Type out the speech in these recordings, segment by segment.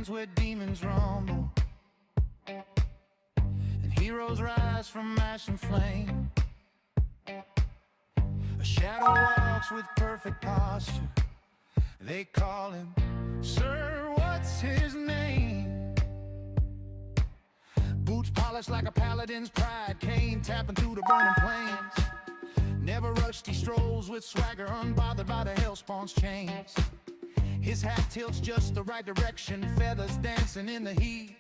lands where demons rumble and heroes rise from ash and flame. A shadow walks with perfect posture. They call him Sir, what's his name? Boots polished like a paladin's pride, cane tapping through the burning plains. Never rushed, he strolls with swagger, unbothered by the hellspawn's chains. His hat tilts just the right direction, feathers dancing in the heat.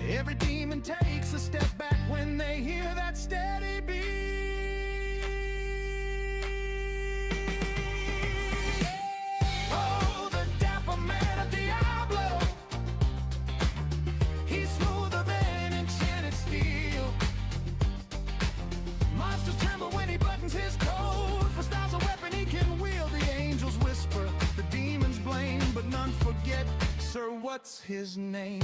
Every demon takes a step back when they hear that steady beat. Oh, the dapper man of Diablo, he's smoother than enchanted steel. Monsters tremble when he buttons his coat. For styles of weapon he can wield, the angels whisper, the demons blame, but none forget, Sir, what's his name?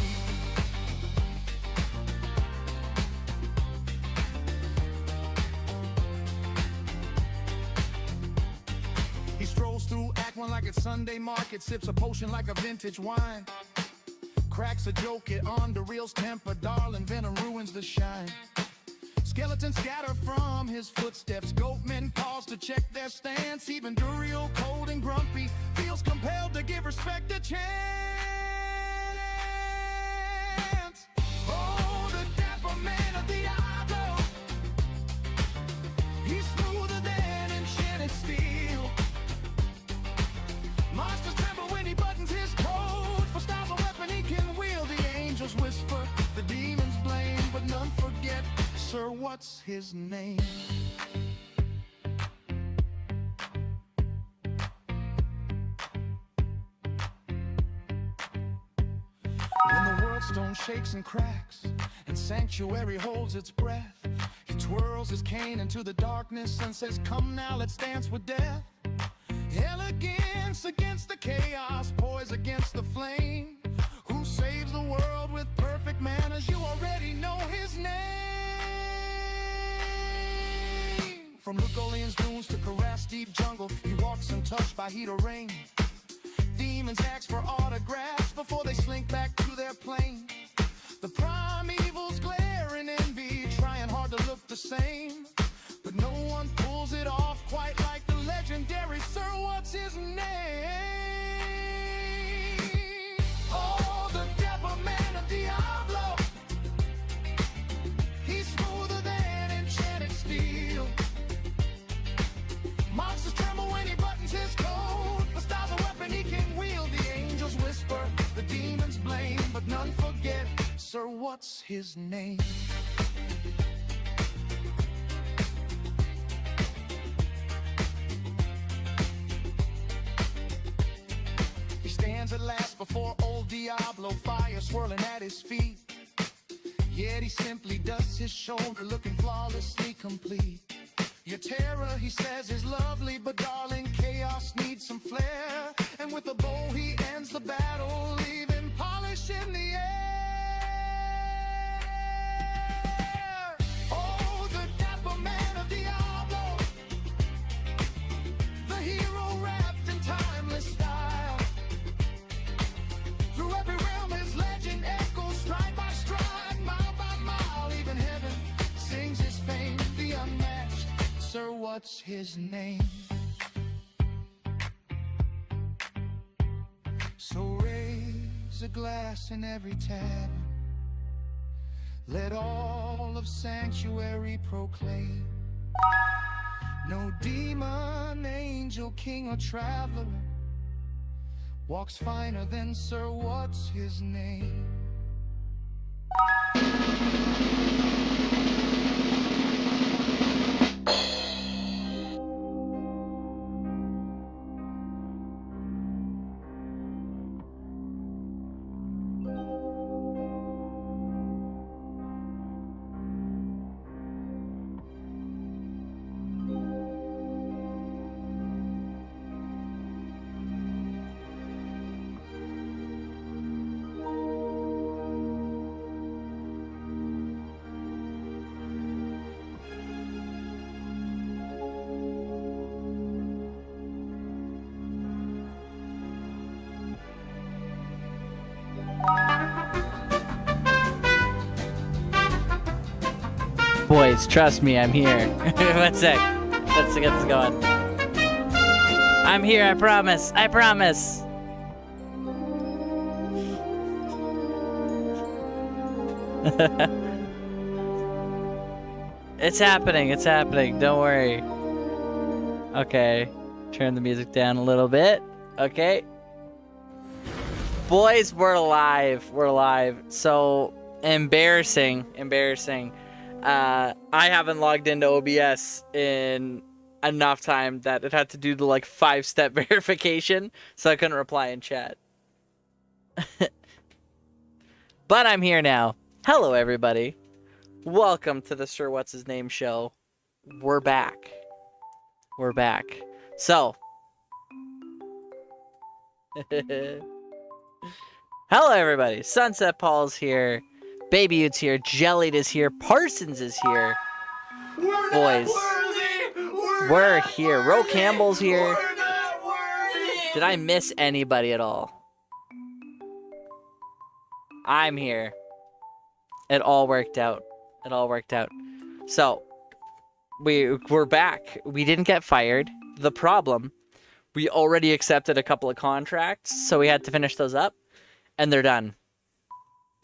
He strolls through Act One like it's Sunday market, sips a potion like a vintage wine, cracks a joke it on the real's temper, darling venom ruins the shine. Skeletons scatter from his footsteps, goatmen pause to check their stance. Even Duriel, cold and grumpy, feels compelled to give respect a chance. Oh, the dapper man of Diablo, he's smoother than enchanted steel. Monsters tremble when he buttons his coat. For styles of weapon he can wield, the angels whisper, the demons blame, but none forget, Sir, what's his name? When the world stone shakes and cracks and sanctuary holds its breath, he twirls his cane into the darkness and says, come now, let's dance with death. Elegance against the chaos, poise against the flame. Who saves the world with perfect manners? You already know his name. From Lugolian's dunes to Kara's deep jungle, he walks untouched by heat or rain. Demons ask for autographs before they slink back to their plane. The primevals glare in envy, trying hard to look the same, but no one pulls it off quite like the legendary Sir, what's his name? Oh, the dapper man of Diablo, he's smoother than enchanted steel. Monsters tremble when he buttons his coat. For styles of weapon he can wield, the angels whisper, the demons blame, but none forget, Sir, what's his name? He stands at last before old Diablo, fire swirling at his feet. Yet he simply dusts his shoulder, looking flawlessly complete. Your terror, he says, is lovely, but darling, chaos needs some flair. And with a bow he ends the battle, leaving polish in the air. Oh, the dapper man of Diablo, the hero wrapped in timeless style. Through every realm his legend echoes, stride by stride, mile by mile. Even heaven sings his fame, the unmatched Sir, what's his name? So raise a glass in every tavern, let all of sanctuary proclaim, no demon, angel, king, or traveler walks finer than Sir, what's his name? Boys, trust me, I'm here. One sec. Let's get this going. I'm here, I promise. I promise. It's happening. It's happening. Don't worry. Okay. Turn the music down a little bit. Okay. Boys, we're live. We're live. So, embarrassing. I haven't logged into OBS in enough time that it had to do the like 5-step verification, so I couldn't reply in chat. But I'm here now. Hello, everybody. Welcome to the Sir What's His Name show. We're back. We're back. So. Hello, everybody. Sunset Paul's here. Baby Ute's here. Jellied is here. Parsons is here. Boys. We're here. Ro Campbell's here. Did I miss anybody at all? I'm here. It all worked out. It all worked out. So, we're back. We didn't get fired. The problem, we already accepted a couple of contracts, so we had to finish those up, and they're done.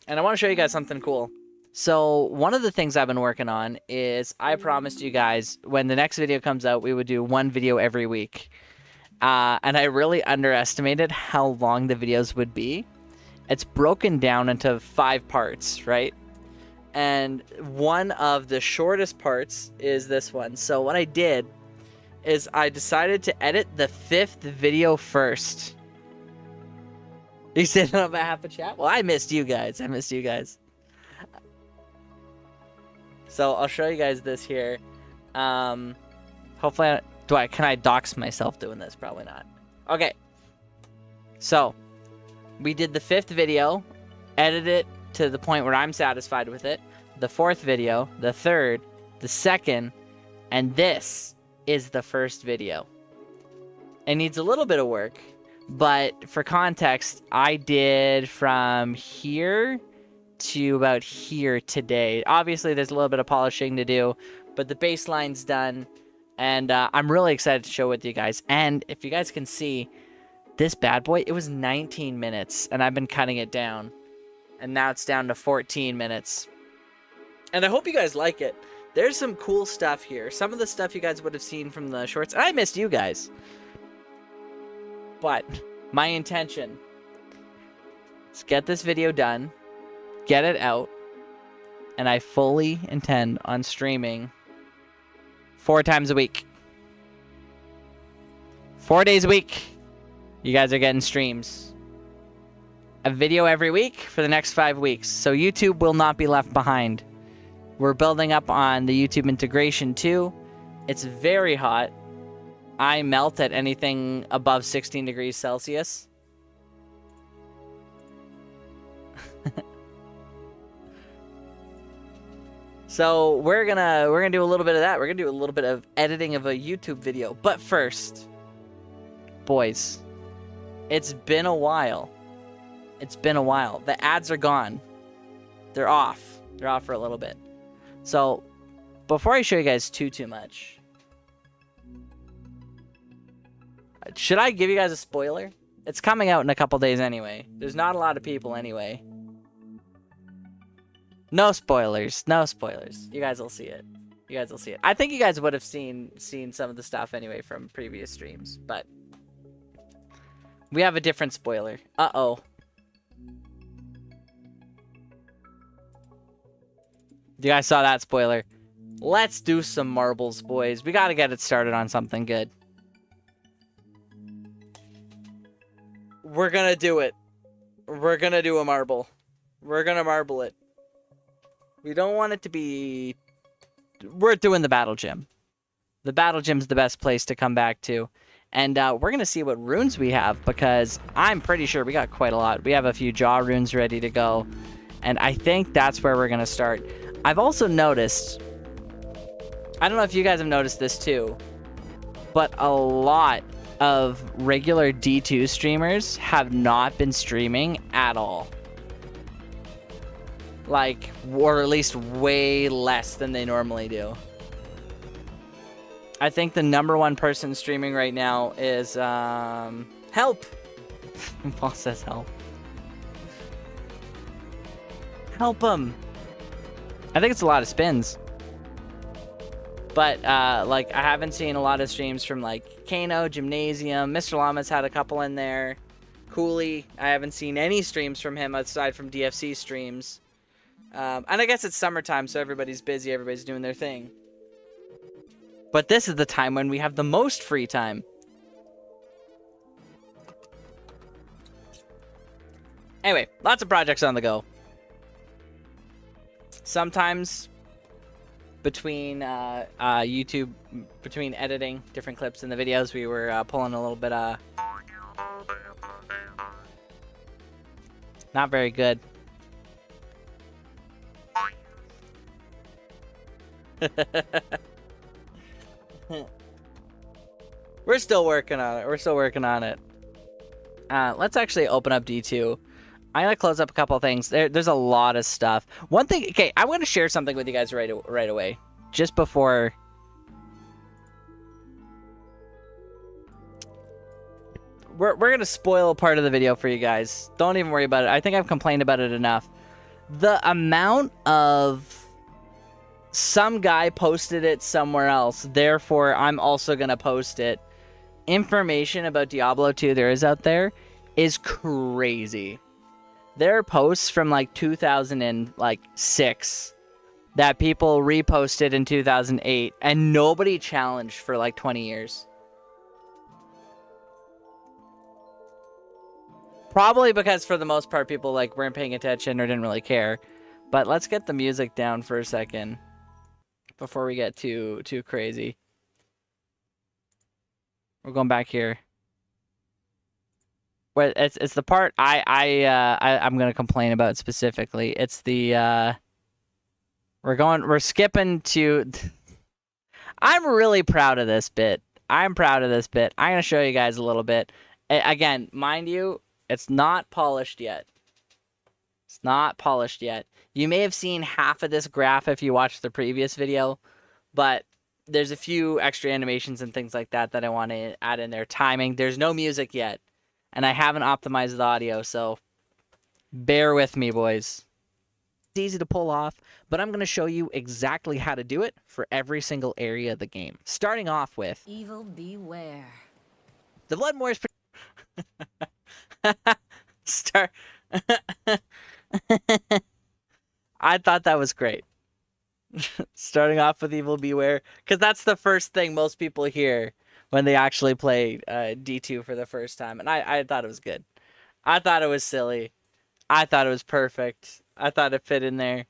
And I want to show you guys something cool. So, one of the things I've been working on is I promised you guys when the next video comes out, we would do one video every week. And I really underestimated how long the videos would be. It's broken down into 5 parts, right? And one of the shortest parts is this one. So what I did is I decided to edit the 5th video first. You said on behalf of chat? Well, I missed you guys. So I'll show you guys this here. Hopefully, can I dox myself doing this? Probably not. Okay. So we did the 5th video, edited it to the point where I'm satisfied with it. The 4th video, the 3rd, the 2nd, and this is the 1st video. It needs a little bit of work, but for context, I did from here to about here today. Obviously, there's a little bit of polishing to do, but the baseline's done, and I'm really excited to show it with you guys. And if you guys can see, this bad boy, it was 19 minutes, and I've been cutting it down. And now it's down to 14 minutes. And I hope you guys like it. There's some cool stuff here. Some of the stuff you guys would have seen from the shorts. And I missed you guys. But my intention is get this video done, get it out, and I fully intend on streaming 4 times a week. 4 days a week. You guys are getting streams. A video every week for the next 5 weeks. So YouTube will not be left behind. We're building up on the YouTube integration too. It's very hot. I melt at anything above 16 degrees Celsius. So we're gonna do a little bit of that. We're gonna do a little bit of editing of a YouTube video. But first, boys, it's been a while. It's been a while. The ads are gone. They're off. They're off for a little bit. So, before I show you guys too much, should I give you guys a spoiler? It's coming out in a couple days anyway. There's not a lot of people anyway. No spoilers. No spoilers. You guys will see it. You guys will see it. I think you guys would have seen some of the stuff anyway from previous streams, but we have a different spoiler. Uh-oh. You guys saw that spoiler. Let's do some marbles, boys. We gotta get it started on something good. We're gonna do it. We're gonna do a marble. We're gonna marble it. We don't want it to be... We're doing the battle gym. The battle gym's the best place to come back to. And we're gonna see what runes we have, because I'm pretty sure we got quite a lot. We have a few jaw runes ready to go. And I think that's where we're gonna start. I've also noticed, I don't know if you guys have noticed this too, but a lot of regular D2 streamers have not been streaming at all. Like, or at least way less than they normally do. I think the #1 person streaming right now is, help! Paul says help. Help him! I think it's a lot of spins. But, like, I haven't seen a lot of streams from, like, Kano, Gymnasium, Mr. Llama's had a couple in there. Cooley, I haven't seen any streams from him aside from DFC streams. And I guess it's summertime, so everybody's busy, everybody's doing their thing. But this is the time when we have the most free time. Anyway, lots of projects on the go. Sometimes between YouTube, between editing different clips in the videos, we were pulling a little bit not very good. We're still working on it. We're still working on it. Let's actually open up D2. I'm gonna close up a couple of things. There's a lot of stuff. One thing, okay, I want to share something with you guys right away, just before. We're gonna spoil a part of the video for you guys. Don't even worry about it. I think I've complained about it enough. The amount of some guy posted it somewhere else, therefore I'm also gonna post it. Information about Diablo 2 there is out there is crazy. There are posts from like 2006 that people reposted in 2008 and nobody challenged for like 20 years. Probably because for the most part people like weren't paying attention or didn't really care. But let's get the music down for a second before we get too crazy. We're going back here. Well, it's the part I'm gonna complain about specifically. It's the we're skipping to. I'm really proud of this bit. I'm proud of this bit. I'm gonna show you guys a little bit. Again, mind you, it's not polished yet. It's not polished yet. You may have seen half of this graph if you watched the previous video, but there's a few extra animations and things like that that I want to add in there. Timing. There's no music yet. And I haven't optimized the audio, so bear with me, boys. It's easy to pull off, but I'm going to show you exactly how to do it for every single area of the game. Starting off with... Evil beware. The Bloodmore's... I thought that was great. Starting off with Evil Beware, because that's the first thing most people hear when they actually play D2 for the first time. And I thought it was good. I thought it was silly. I thought it was perfect. I thought it fit in there.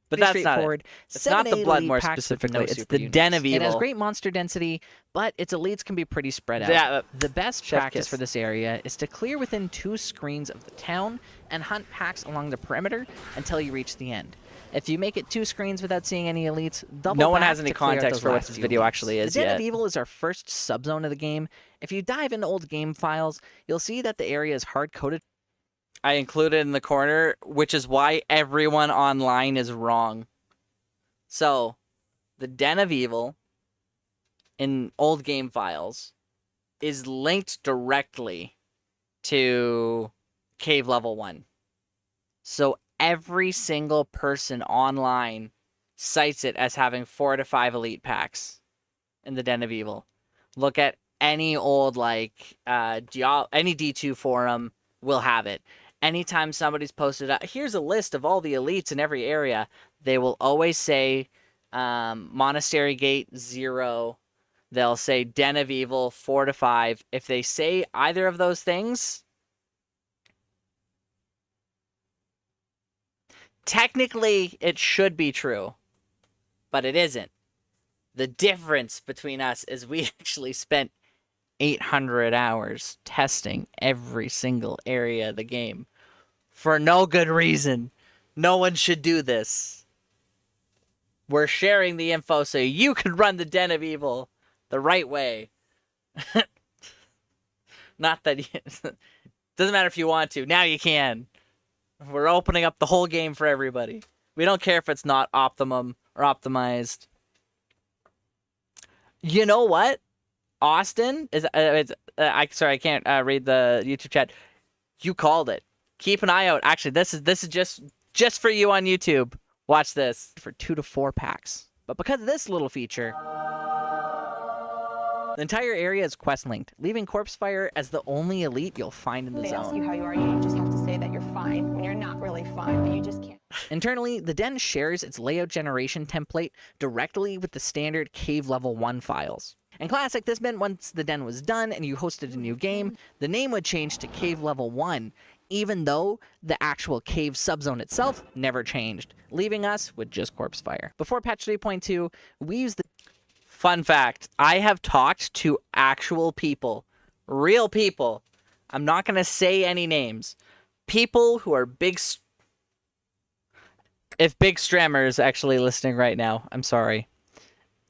But that's not it. It's not the Bloodmore specifically. It's the Den of Evil. It has great monster density, but its elites can be pretty spread out. Yeah, the best Chef practice kiss. for this area is to clear within 2 screens of the town and hunt packs along the perimeter until you reach the end. If you make it 2 screens without seeing any elites, double No one back has any to clear out context those for what last this few video elites. actually is The Den yet. of Evil is our first subzone of the game. If you dive into old game files, you'll see that the area is hard-coded. I included in the corner, which is why everyone online is wrong. So, the Den of Evil in old game files is linked directly to Cave Level 1. So, every single person online cites it as having 4 to 5 elite packs in the Den of Evil. Look at any old, like, any D2 forum will have it. Anytime somebody's posted out, here's a list of all the elites in every area, they will always say Monastery Gate 0. They'll say Den of Evil 4 to 5. If they say either of those things, technically it should be true, but it isn't. The difference between us is we actually spent 800 hours testing every single area of the game. For no good reason. No one should do this. We're sharing the info so you can run the Den of Evil the right way. Not that Doesn't matter if you want to. Now you can. We're opening up the whole game for everybody. We don't care if it's not optimum or optimized. You know what? Austin is. Sorry, I can't read the YouTube chat. You called it. Keep an eye out. Actually, this is just for you on YouTube. Watch this. For 2 to 4 packs. But because of this little feature, the entire area is quest linked, leaving Corpse Fire as the only elite you'll find in the They ask zone. you how you are, you just have to say that you're fine when you're not really fine, but you just can't. Internally, the den shares its layout generation template directly with the standard Cave Level 1 files. In Classic, this meant once the den was done and you hosted a new game, the name would change to Cave Level 1, even though the actual cave subzone itself never changed, leaving us with just Corpse Fire. Before patch 3.2, we used the Fun fact, I have talked to actual people, real people. I'm not going to say any names. People who are big... If Big Strammer is actually listening right now, I'm sorry.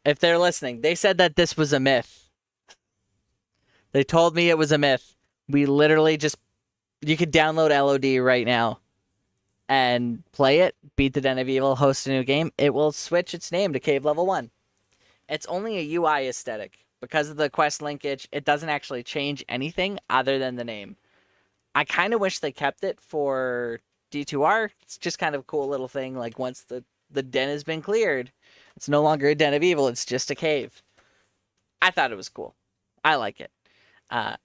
If they're listening, they said that this was a myth. They told me it was a myth. We literally just... You could download LOD right now and play it, beat the Den of Evil, host a new game. It will switch its name to Cave Level 1. It's only a UI aesthetic. Because of the quest linkage, it doesn't actually change anything other than the name. I kind of wish they kept it for D2R. It's just kind of a cool little thing. Like, once the den has been cleared, it's no longer a Den of Evil. It's just a cave. I thought it was cool. I like it.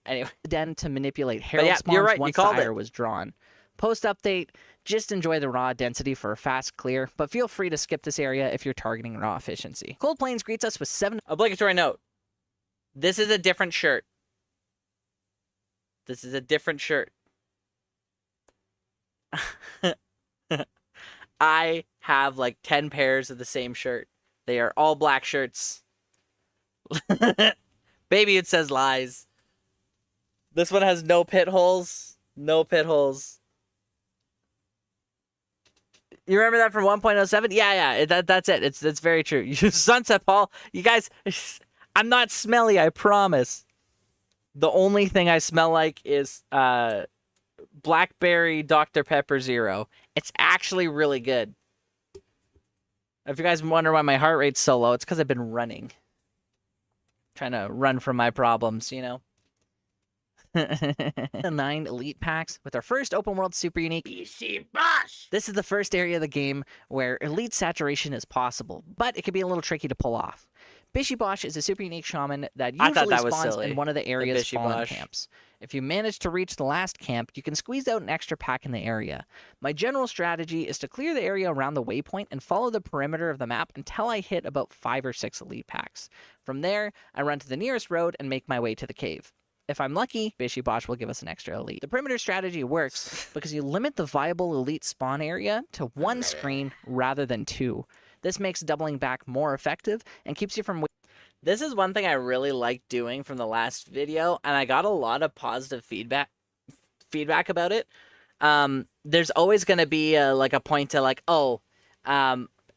Anyway. den to manipulate Herald yeah, spawns you're right, you once the called it. Ire was drawn. Post-update, just enjoy the raw density for a fast clear, but feel free to skip this area if you're targeting raw efficiency. Cold Plains greets us with 7 Obligatory note. This is a different shirt. This is a different shirt. I have like 10 pairs of the same shirt. They are all black shirts. Baby, it says lies. This one has no pit holes. No pit holes. You remember that from 1.07? Yeah, that's it. It's very true. Sunset Paul, you guys, I'm not smelly, I promise. The only thing I smell like is Blackberry Dr. Pepper Zero. It's actually really good. If you guys wonder why my heart rate's so low, it's because I've been running. Trying to run from my problems, you know? 9 elite packs with our first open world super unique. BC Bosh! This is the first area of the game where elite saturation is possible, but it can be a little tricky to pull off. Bishi Bosh is a super unique shaman that I thought usually that was spawns silly, in one of the area's Bishi fallen Bosh. camps. If you manage to reach the last camp, you can squeeze out an extra pack in the area. My general strategy is to clear the area around the waypoint and follow the perimeter of the map until I hit about 5 or 6 elite packs. From there, I run to the nearest road and make my way to the cave. If I'm lucky, Bishi Bosh will give us an extra elite. The perimeter strategy works because you limit the viable elite spawn area to 1 screen rather than 2. This makes doubling back more effective and keeps you from... This is one thing I really liked doing from the last video, and I got a lot of positive feedback about it. There's always going to be like a point to like,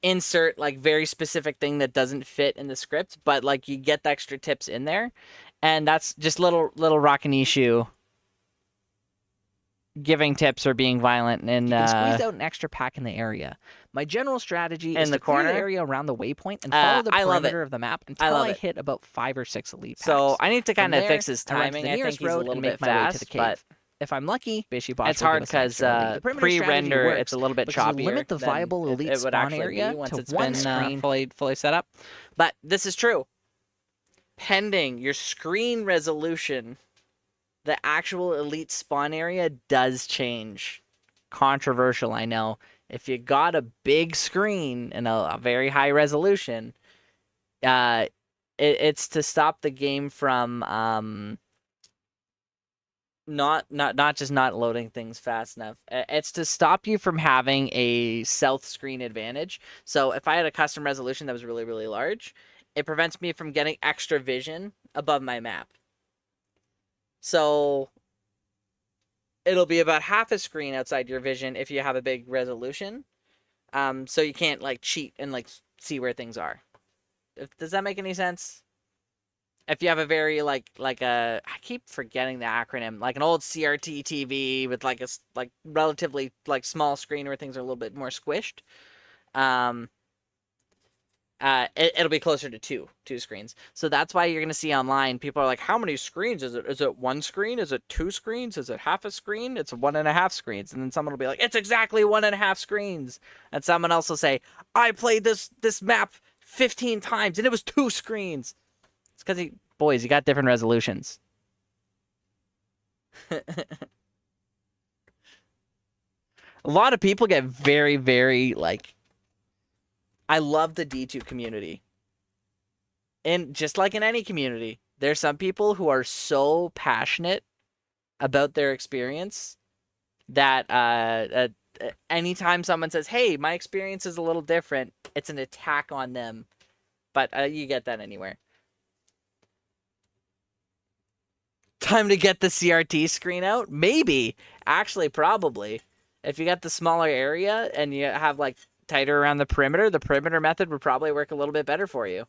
insert like very specific thing that doesn't fit in the script, but like you get the extra tips in there, and that's just little Rakanishu giving tips or being violent and You can squeeze out an extra pack in the area. My general strategy is the to clear corner? the area around the waypoint and follow the I love perimeter it. of the map I until love I it. hit about 5 or 6 elite packs. So I need to From kind of there, fix his I run to timing. the I think nearest he's a road little and bit make my way to fast, the but cave. If I'm lucky, Bishi Bosh it's will hard give us an because extra elite. The perimeter strategy pre-render works it's a little bit because you choppier. limit the than viable elite it would spawn actually area be once to it's 1 been screen. fully set up. But this is true. Pending your screen resolution, the actual elite spawn area does change. Controversial, I know. If you got a big screen and a very high resolution, it's to stop the game from not just not loading things fast enough. It's to stop you from having a south screen advantage. So if I had a custom resolution that was really, really large, it prevents me from getting extra vision above my map. So it'll be about half a screen outside your vision if you have a big resolution. So you can't like cheat and like see where things are. Does that make any sense? if you have a very I keep forgetting the acronym, like an old CRT TV with like a relatively like small screen where things are a little bit more squished, it'll be closer to two screens. So that's why you're gonna see online people are like, how many screens is it? Is it one screen? Is it two screens? Is it half a screen? It's 1.5 screens. And then someone will be like, it's exactly 1.5 screens. And someone else will say, I played this map 15 times and it was 2 screens. It's because boys, you got different resolutions. A lot of people get very, very like. I love the D2 community. And just like in any community, there's some people who are so passionate about their experience that anytime someone says, hey, my experience is a little different, it's an attack on them. But you get that anywhere. Time to get the CRT screen out? Maybe. Actually, probably. If you got the smaller area and you have like tighter around the perimeter method would probably work a little bit better for you.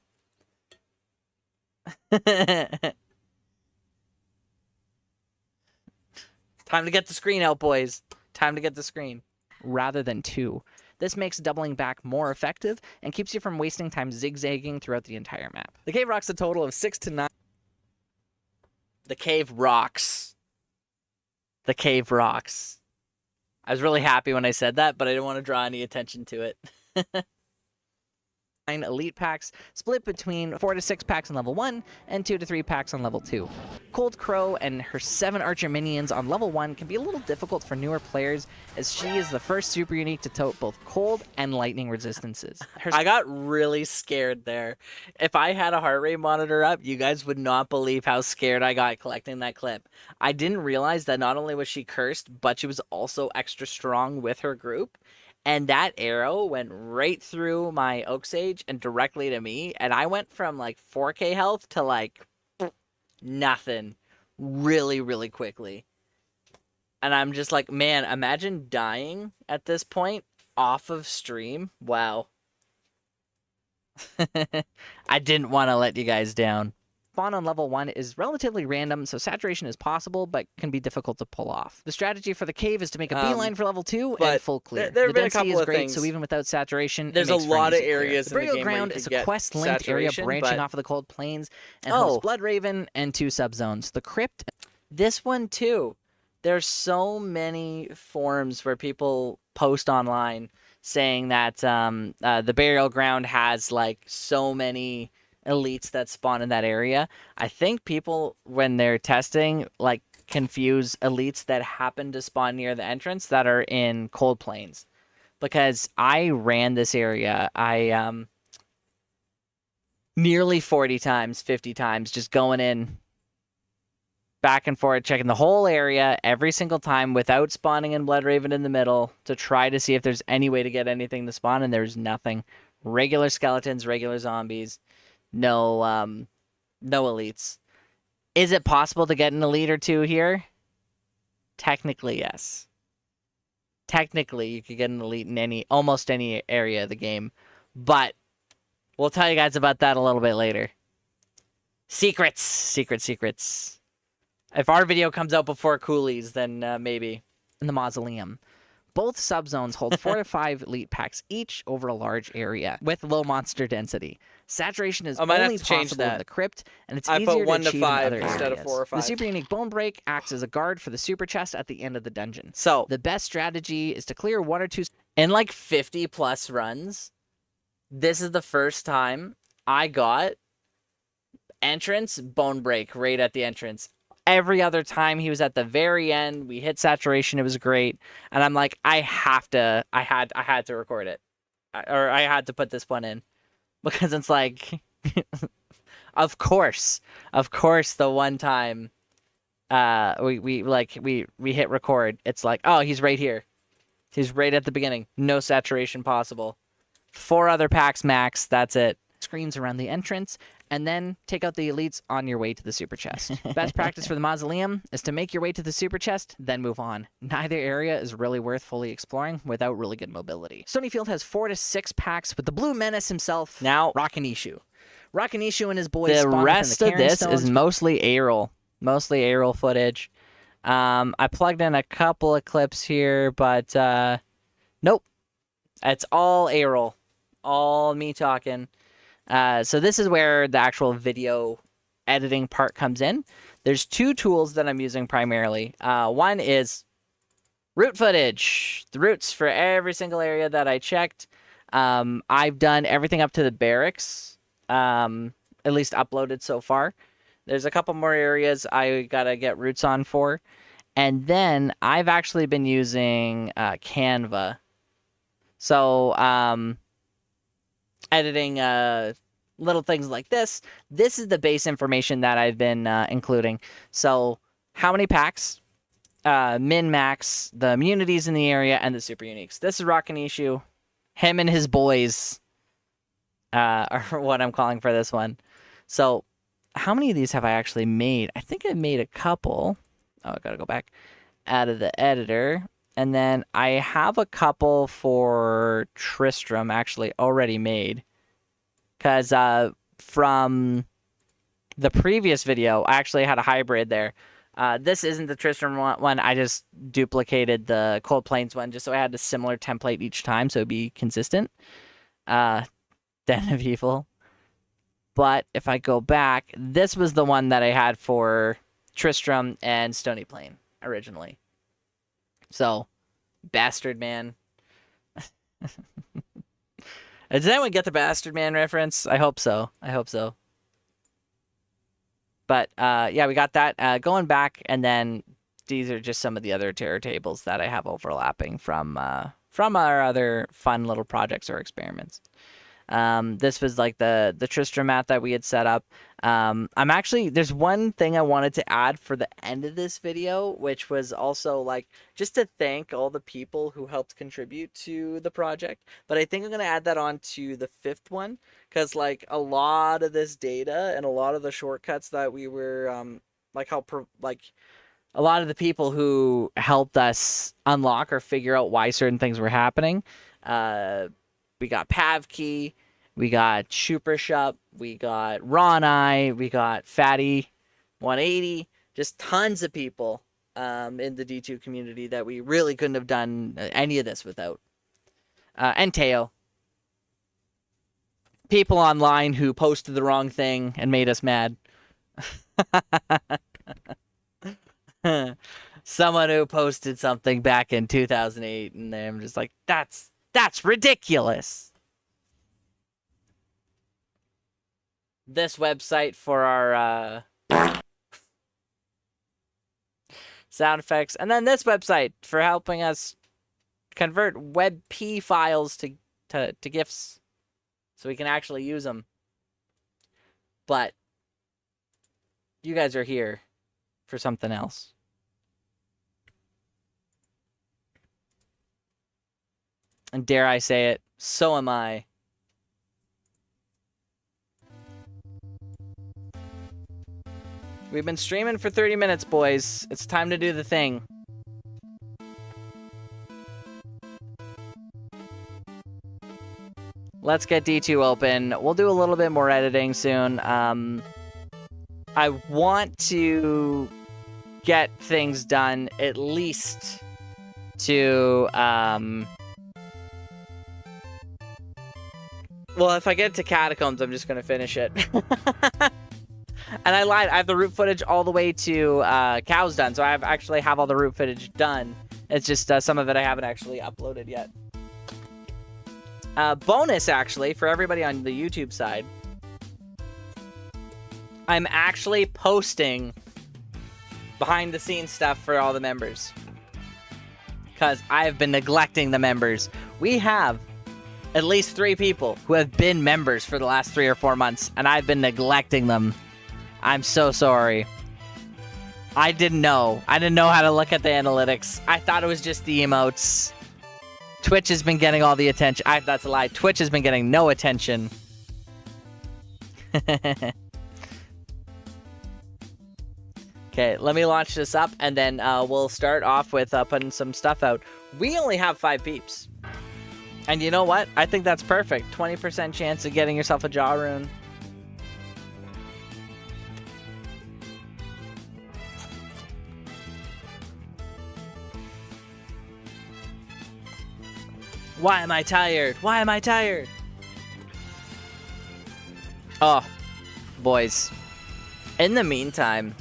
Time to get the screen out, boys. Time to get the screen. Rather than 2. This makes doubling back more effective and keeps you from wasting time zigzagging throughout the entire map. The cave rocks a total of 6 to 9. The cave rocks. The cave rocks. I was really happy when I said that, but I didn't want to draw any attention to it. 9 elite packs, split between 4 to 6 packs on level 1 and 2 to 3 packs on level 2. Cold Crow and her 7 archer minions on level 1 can be a little difficult for newer players, as she is the first super unique to tote both cold and lightning resistances. I got really scared there. If I had a heart rate monitor up, you guys would not believe how scared I got collecting that clip. I didn't realize that not only was she cursed, but she was also extra strong with her group. And that arrow went right through my Oak Sage and directly to me. And I went from like 4k health to like nothing really, really quickly. And I'm just like, man, imagine dying at this point off of stream. Wow. I didn't want to let you guys down. Spawn on level 1 is relatively random, so saturation is possible, but can be difficult to pull off. The strategy for the cave is to make a beeline for level 2 and full clear. There have the been a density couple is of great, things. so even without saturation, There's it makes a for an lot of easy clear. areas The in the Burial game where Ground you is can a get quest-linked area saturation, branching but- off of the Cold Plains and hosts Bloodraven and 2 subzones. The Crypt. This one too. There's so many forums where people post online saying that the Burial Ground has like so many elites that spawn in that area. I think people, when they're testing, like confuse elites that happen to spawn near the entrance that are in Cold Plains. Because I ran this area, nearly 40 times, 50 times, just going in back and forth, checking the whole area every single time without spawning in Bloodraven in the middle to try to see if there's any way to get anything to spawn, and there's nothing. Regular skeletons, regular zombies, no elites. Is it possible to get an elite or 2 here? Technically, yes. Technically, you could get an elite in almost any area of the game, but we'll tell you guys about that a little bit later. Secrets, secrets. If our video comes out before Cooley's, then maybe. In the Mausoleum. Both subzones hold 4 to 5 elite packs each over a large area with low monster density. Saturation is might have only to change possible in that. the Crypt, and it's I put easier 1 to to achieve 5 in other instead of areas. 4 or 5. The super unique Bone Break acts as a guard for the super chest at the end of the dungeon. So, The best strategy is to clear 1 or 2 in like 50 plus runs, this is the first time I got entrance Bone Break right at the entrance. Every other time he was at the very end, we hit saturation, it was great, and I'm like, I had to record it, or I had to put this one in, because it's like, of course, the one time, we hit record, it's like, oh, he's right here, he's right at the beginning, no saturation possible, 4 other packs max, that's it. screens around the entrance, and then take out the elites on your way to the super chest. Best practice for the Mausoleum is to make your way to the super chest, then move on. Neither area is really worth fully exploring without really good mobility. Stonyfield has 4 to 6 packs with the Blue Menace himself, Now, Rakanishu. Rakanishu and his boys The spawn within rest the of this Cairn is Stones. mostly A-roll footage. I plugged in a couple of clips here, but nope, it's all A-roll, all me talking. So this is where the actual video editing part comes in. There's two tools that I'm using primarily. One is route footage, the routes for every single area that I checked. I've done everything up to the barracks, at least uploaded so far. There's a couple more areas I gotta get routes on for. And then I've actually been using Canva. So editing little things like this. This is the base information that I've been including. So how many packs, min, max, the immunities in the area, and the super uniques. This is Rakanishu. Him and his boys are what I'm calling for this one. So how many of these have I actually made? I think I made a couple. Oh, I gotta go back out of the editor. And then I have a couple for Tristram actually already made. Because from the previous video, I actually had a hybrid there. This isn't the Tristram one. I just duplicated the Cold Plains one just so I had a similar template each time so it'd be consistent. Den of Evil. But if I go back, this was the one that I had for Tristram and Stony Plain originally. So, Bastard Man. Does anyone get the Bastard Man reference? I hope so. I hope so. But, yeah, we got that. Going back, and then these are just some of the other terror tables that I have overlapping from our other fun little projects or experiments. This was like the Tristram map that we had set up. There's one thing I wanted to add for the end of this video, which was also like just to thank all the people who helped contribute to the project. But I think I'm going to add that on to the 5th one, because like a lot of this data and a lot of the shortcuts that we were, a lot of the people who helped us unlock or figure out why certain things were happening. We got Pavkey, we got Shupershup, we got Ronai, we got Fatty180, just tons of people in the D2 community that we really couldn't have done any of this without. And Teo. People online who posted the wrong thing and made us mad. Someone who posted something back in 2008 and I'm just like, that's ridiculous. This website for our sound effects, and then this website for helping us convert WebP files to GIFs so we can actually use them. But you guys are here for something else. And dare I say it, so am I. We've been streaming for 30 minutes, boys. It's time to do the thing. Let's get D2 open. We'll do a little bit more editing soon. I want to get things done at least to... Well, if I get to Catacombs, I'm just going to finish it. And I lied. I have the route footage all the way to Cows done. So I actually have all the route footage done. It's just some of it I haven't actually uploaded yet. Bonus, actually, for everybody on the YouTube side. I'm actually posting behind-the-scenes stuff for all the members. Because I've been neglecting the members. We have at least 3 people who have been members for the last 3 or 4 months, and I've been neglecting them. I'm so sorry. I didn't know. I didn't know how to look at the analytics. I thought it was just the emotes. Twitch has been getting all the attention. That's a lie. Twitch has been getting no attention. Okay, let me launch this up, and then we'll start off with putting some stuff out. We only have 5 peeps. And you know what? I think that's perfect. 20% chance of getting yourself a jaw rune. Why am I tired? Why am I tired? Oh, boys. In the meantime,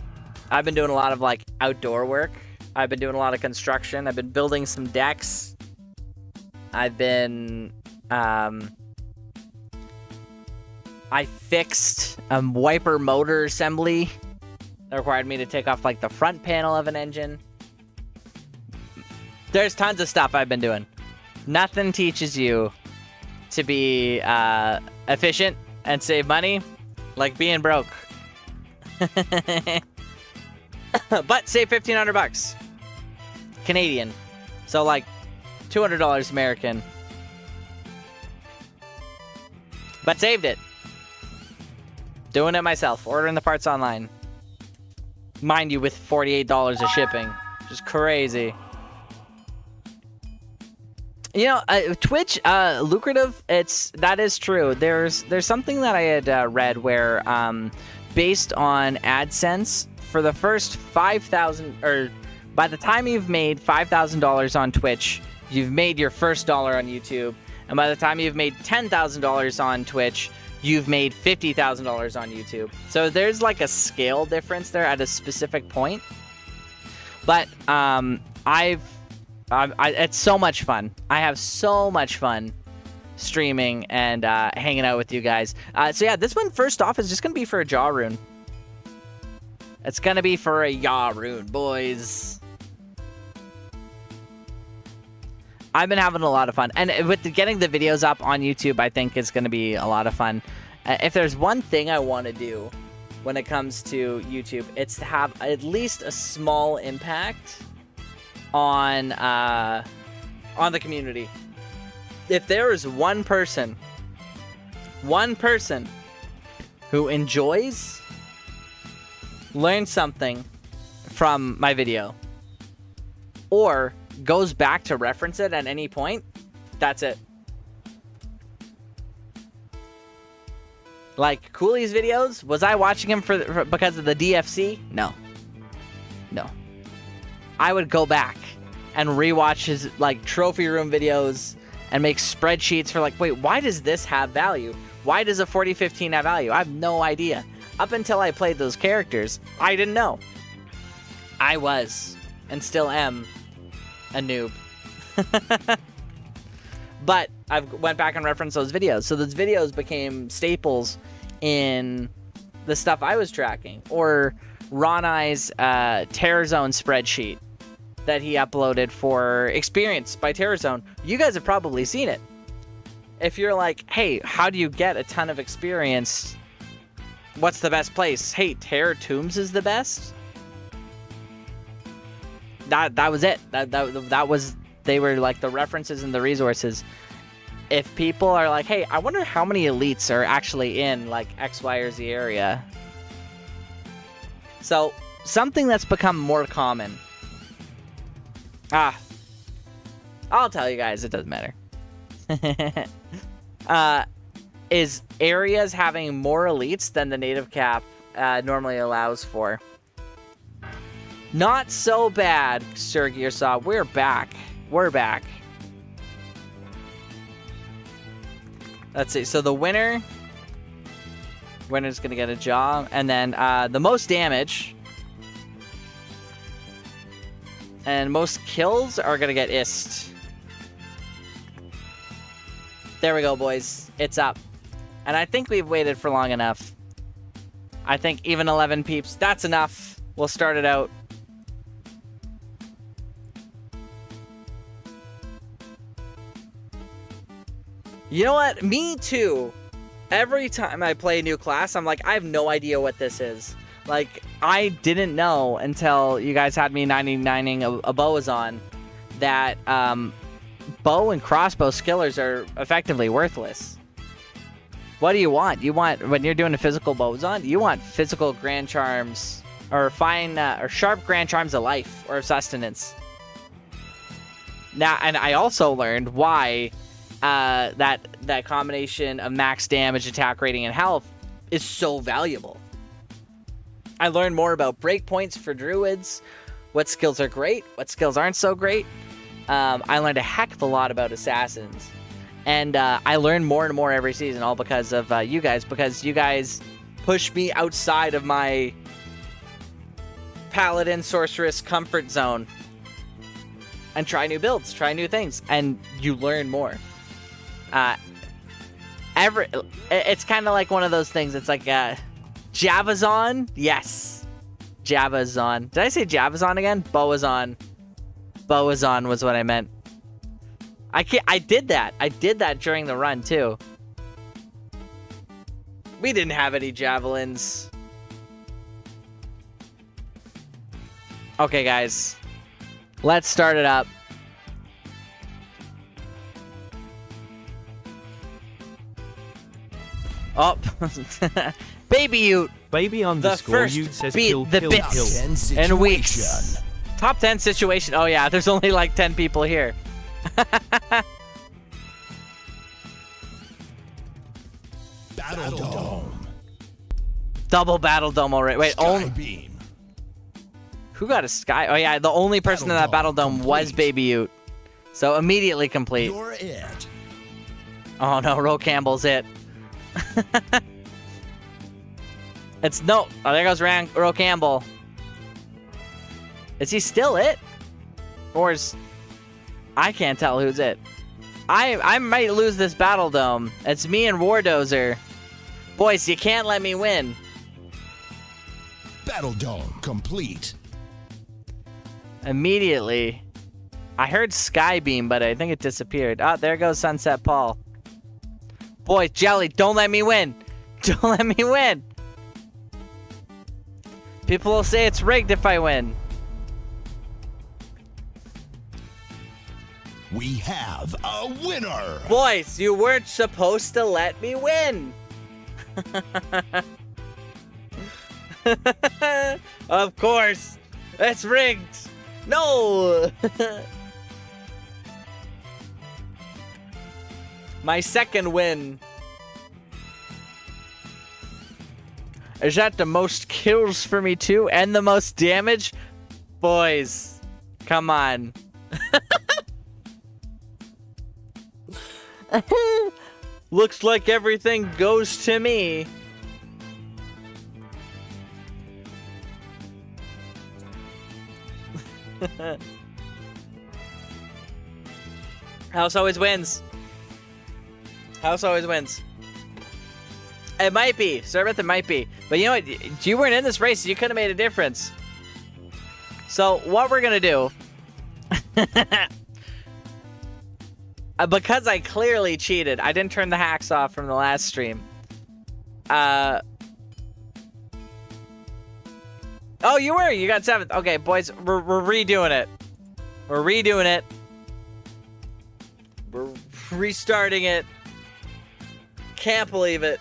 I've been doing a lot of like outdoor work. I've been doing a lot of construction. I've been building some decks. I've been, I fixed a wiper motor assembly that required me to take off like the front panel of an engine. There's tons of stuff I've been doing. Nothing teaches you to be efficient and save money like being broke. But save $1,500 Canadian. So like $200 American. But saved it. Doing it myself. Ordering the parts online. Mind you, with $48 of shipping. Which is crazy. You know, Twitch, lucrative. That is true. There's something that I had read where, based on AdSense, for the first 5,000, or by the time you've made $5,000 on Twitch, you've made your first dollar on YouTube, and by the time you've made $10,000 on Twitch, you've made $50,000 on YouTube. So there's like a scale difference there at a specific point. But it's so much fun. I have so much fun streaming and hanging out with you guys. So yeah, this one first off is just gonna be for a Jaw Rune. It's gonna be for a Yaw Rune, boys. I've been having a lot of fun, and with getting the videos up on YouTube, I think is gonna be a lot of fun. If there's one thing I want to do when it comes to YouTube, it's to have at least a small impact on the community. If there is one person who enjoys, learns something from my video, or goes back to reference it at any point, that's it. Like Cooley's videos, was I watching him for because of the DFC? No. I would go back and rewatch his like trophy room videos and make spreadsheets for like, wait, why does this have value? Why does a 4015 have value? I have no idea. Up until I played those characters, I didn't know. I was, and still am, a noob. But I went back and referenced those videos. So those videos became staples in the stuff I was tracking. Or Ronai's Terrorzone spreadsheet that he uploaded for Experience by Terrorzone. You guys have probably seen it. If you're like, hey, how do you get a ton of experience? What's the best place? Hey, Terror Tombs is the best? That was it. That was, they were like the references and the resources. If people are like, hey, I wonder how many elites are actually in like X, Y, or Z area. So something that's become more common. I'll tell you guys, it doesn't matter. Is areas having more elites than the native cap normally allows for. Not so bad, Sir Gearsaw. We're back. Let's see. So the winner's gonna get a jaw, and then the most damage and most kills are gonna get ist. There we go, boys. It's up. And I think we've waited for long enough. I think even 11 peeps, that's enough. We'll start it out. You know what? Me too. Every time I play a new class, I'm like, I have no idea what this is. Like, I didn't know until you guys had me 99ing a Boazon that bow and crossbow skillers are effectively worthless. What do you want? You want, when you're doing a physical Boazon, you want physical Grand Charms or fine or sharp Grand Charms of life or sustenance. Now, and I also learned why that combination of max damage, attack rating, and health is so valuable. I learned more about breakpoints for druids, what skills are great, what skills aren't so great, I learned a heck of a lot about assassins. And I learned more and more every season, all because of you guys, because you guys push me outside of my paladin sorceress comfort zone and try new builds, try new things, and you learn more. It's kind of like one of those things. It's like Javazon. Yes, Javazon. Did I say Javazon again? Boazon. Boazon was what I meant. I did that. I did that during the run too. We didn't have any javelins. Okay, guys. Let's start it up. Oh. Baby Ute. Baby The underscore first you says beat kill, the kill, bits kill. in weeks. Top 10 situation. Oh, yeah. There's only like 10 people here. Battle Dome. Double Battle Dome already. Wait, Sky Beam. who got a sky? Oh, yeah. The only person in that Battle Dome was Baby Ute. So immediately complete. You're it. Oh, no. Ro Campbell's it. It's no. Oh, there goes Ro Campbell. Is he still it? Or is... I can't tell who's it. I might lose this Battle Dome. It's me and Wardozer. Boys, you can't let me win. Battle Dome complete. Immediately. I heard Skybeam, but I think it disappeared. Oh, there goes Sunset Paul. Boys, Jelly, don't let me win. Don't let me win. People will say it's rigged if I win. We have a winner. Boys, you weren't supposed to let me win. Of course. It's rigged. No. My second win. Is that the most kills for me too? And the most damage? Boys, come on. Looks like everything goes to me. House always wins. House always wins. It might be. Servant, it might be. But you know what? You weren't in this race. You could have made a difference. So what we're going to do... because I clearly cheated. I didn't turn the hacks off from the last stream. Oh, you were. You got 7th. Okay, boys, we're redoing it. We're redoing it. We're restarting it. Can't believe it.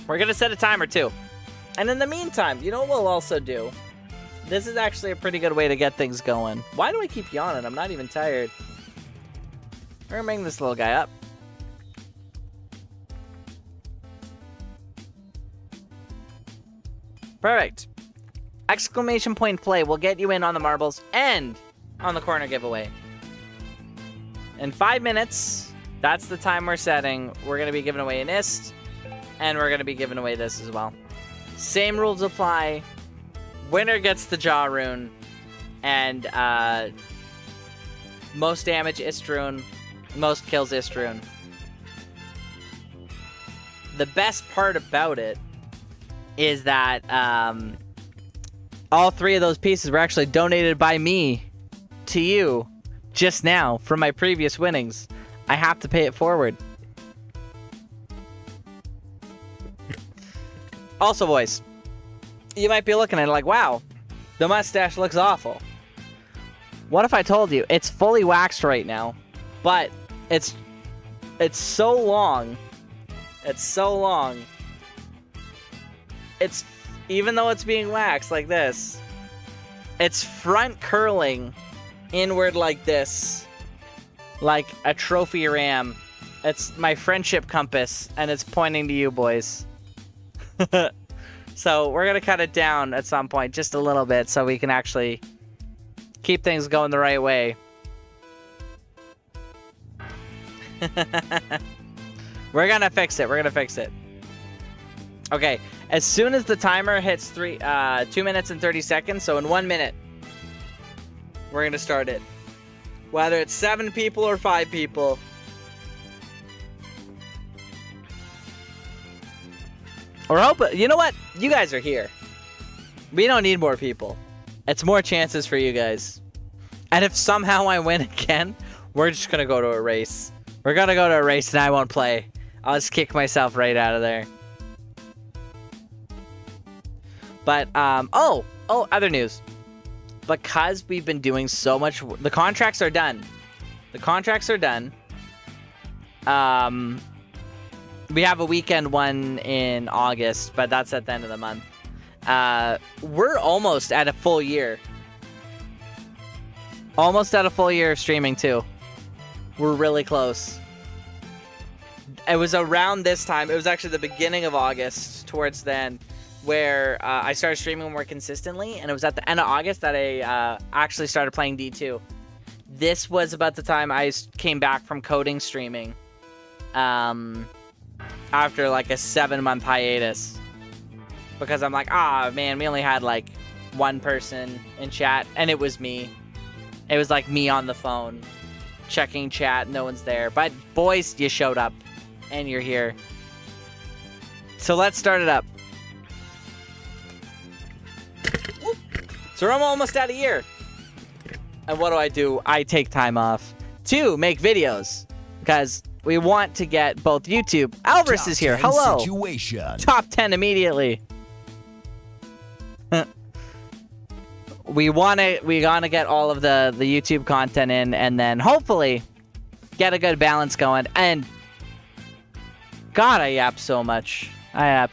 We're gonna set a timer too. And in the meantime, you know what we'll also do? This is actually a pretty good way to get things going. Why do I keep yawning? I'm not even tired. We're gonna bring this little guy up. Perfect. Exclamation point play will get you in on the marbles and on the corner giveaway. In 5 minutes, that's the time we're setting. We're gonna be giving away an ist. And we're going to be giving away this as well. Same rules apply. Winner gets the Jaw Rune. And most damage Istrune. Most kills Istrune. The best part about it is that all 3 of those pieces were actually donated by me to you just now from my previous winnings. I have to pay it forward. Also, boys, you might be looking at it like, wow, the mustache looks awful. What if I told you it's fully waxed right now, but it's so long. It's so long. It's, even though it's being waxed like this, it's front curling inward like this, like a trophy ram It's my friendship compass, and it's pointing to you, boys. So we're going to cut it down at some point, just a little bit, so we can actually keep things going the right way. We're going to fix it. We're going to fix it. Okay, as soon as the timer hits 2 minutes and 30 seconds, so in 1 minute, we're going to start it. Whether it's 7 people or 5 people. Or hope, you know what? You guys are here. We don't need more people. It's more chances for you guys. And if somehow I win again, we're just going to go to a race. We're going to go to a race and I won't play. I'll just kick myself right out of there. But, other news. Because we've been doing so much, the contracts are done. The contracts are done. We have a weekend one in August, but that's at the end of the month. We're almost at a full year. Almost at a full year of streaming, too. We're really close. It was around this time. It was actually the beginning of August, towards the end, where I started streaming more consistently, and it was at the end of August that I actually started playing D2. This was about the time I came back from coding streaming. After like a 7-month hiatus, because I'm like, man, we only had like one person in chat, and it was me. It was like me on the phone checking chat, no one's there, but boys, you showed up and you're here, so let's start it up. So we're almost at a year, and what do? I take time off to make videos because we want to get both YouTube. Alvarez is here. Hello. Situation. Top 10 immediately. we gonna get all of the YouTube content in, and then hopefully get a good balance going. And God, I yap so much. I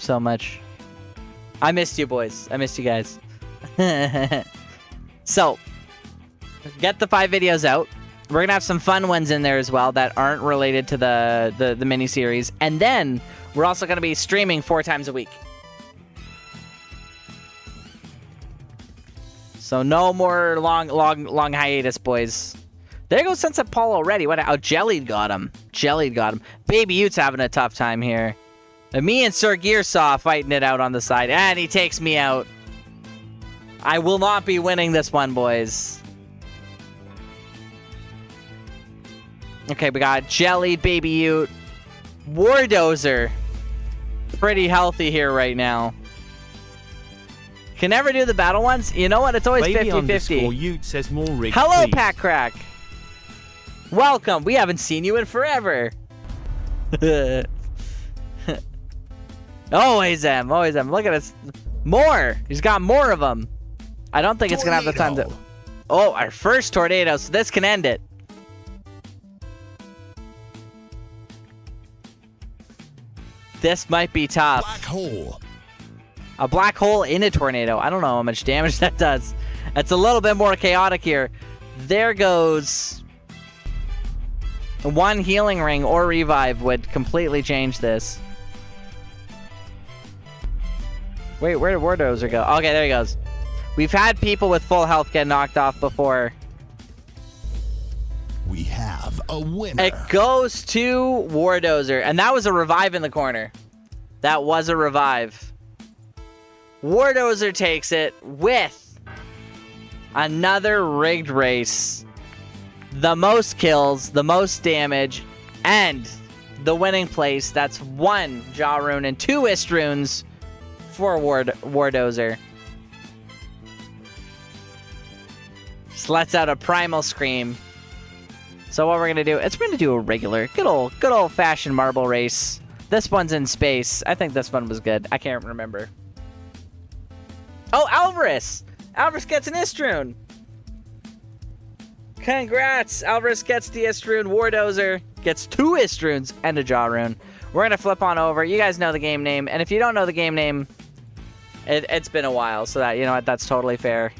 missed you, boys. I missed you guys. So get the 5 videos out. We're going to have some fun ones in there as well that aren't related to the mini-series. And then we're also going to be streaming 4 times a week. So no more long hiatus, boys. There goes Sunset Paul already. Jellied got him. Baby Ute's having a tough time here. And me and Sir Gearsaw fighting it out on the side. And he takes me out. I will not be winning this one, boys. Okay, we got Jelly, Baby Ute, Wardozer. Pretty healthy here right now. Can never do the battle ones. You know what? It's always 50-50. Ute says more rig, hello, please. Pack Crack. Welcome. We haven't seen you in forever. Always am. Look at us. More. He's got more of them. I don't think it's going to have the time to... Oh, our first tornado. So this can end it. This might be tough. Black hole. A black hole in a tornado. I don't know how much damage that does. It's a little bit more chaotic here. There goes... One healing ring or revive would completely change this. Wait, where did Wardozer go? Okay, there he goes. We've had people with full health get knocked off before. We have a winner. It goes to Wardozer, and that was a revive in the corner. That was a revive. Wardozer takes it with another rigged race. The most kills, the most damage, and the winning place. That's 1 Jaw Rune and 2 Ist Runes for Wardozer. Just lets out a Primal Scream. So what we're going to do, we're going to do a regular, good old fashioned marble race. This one's in space. I think this one was good. I can't remember. Oh, Alvarez! Alvarez gets an Ist Rune. Congrats! Alvarez gets the Ist Rune. Wardozer gets 2 Ist Runes and a Jaw Rune. We're going to flip on over. You guys know the game name. And if you don't know the game name, it's been a while. So that, you know what, that's totally fair.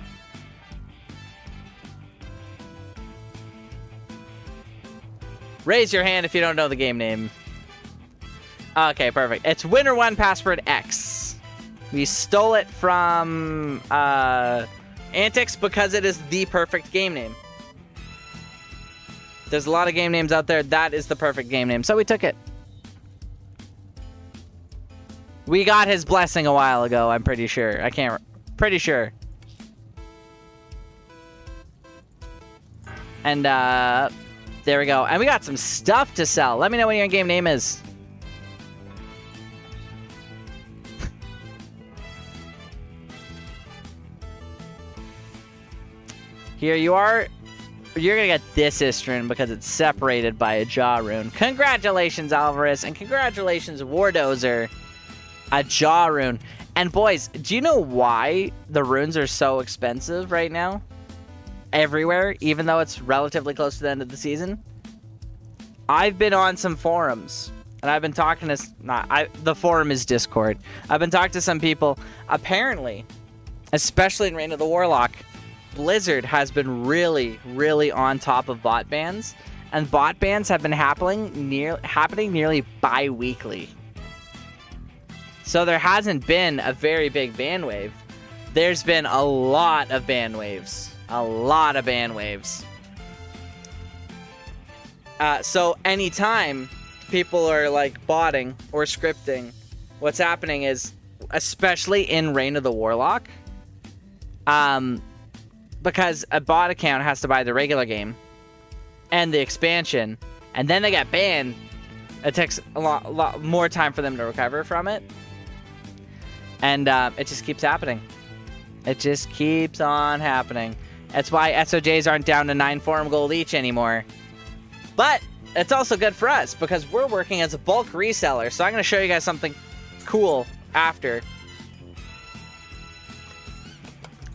Raise your hand if you don't know the game name. Okay, perfect. It's Winner 1 Password X. We stole it from Antics because it is the perfect game name. There's a lot of game names out there. That is the perfect game name. So we took it. We got his blessing a while ago, I'm pretty sure. Pretty sure. And, there we go. And we got some stuff to sell. Let me know what your game name is. Here you are. You're going to get this Istrin because it's separated by a jaw rune. Congratulations, Alvarez. And congratulations, Wardozer. A jaw rune. And boys, do you know why the runes are so expensive right now? Everywhere, even though it's relatively close to the end of the season. I've been on some forums. And I've been talking to... the forum is Discord. I've been talking to some people. Apparently, especially in Reign of the Warlock, Blizzard has been really, really on top of bot bans, and bot bans have been happening nearly bi-weekly. So there hasn't been a very big ban wave. There's been a lot of ban waves. A lot of ban waves. So anytime people are like botting or scripting, what's happening is, especially in Reign of the Warlock, because a bot account has to buy the regular game and the expansion, and then they get banned, it takes a lot more time for them to recover from it. And it just keeps happening. It just keeps on happening. That's why SOJs aren't down to 9 forum gold each anymore. But it's also good for us because we're working as a bulk reseller. So I'm going to show you guys something cool after.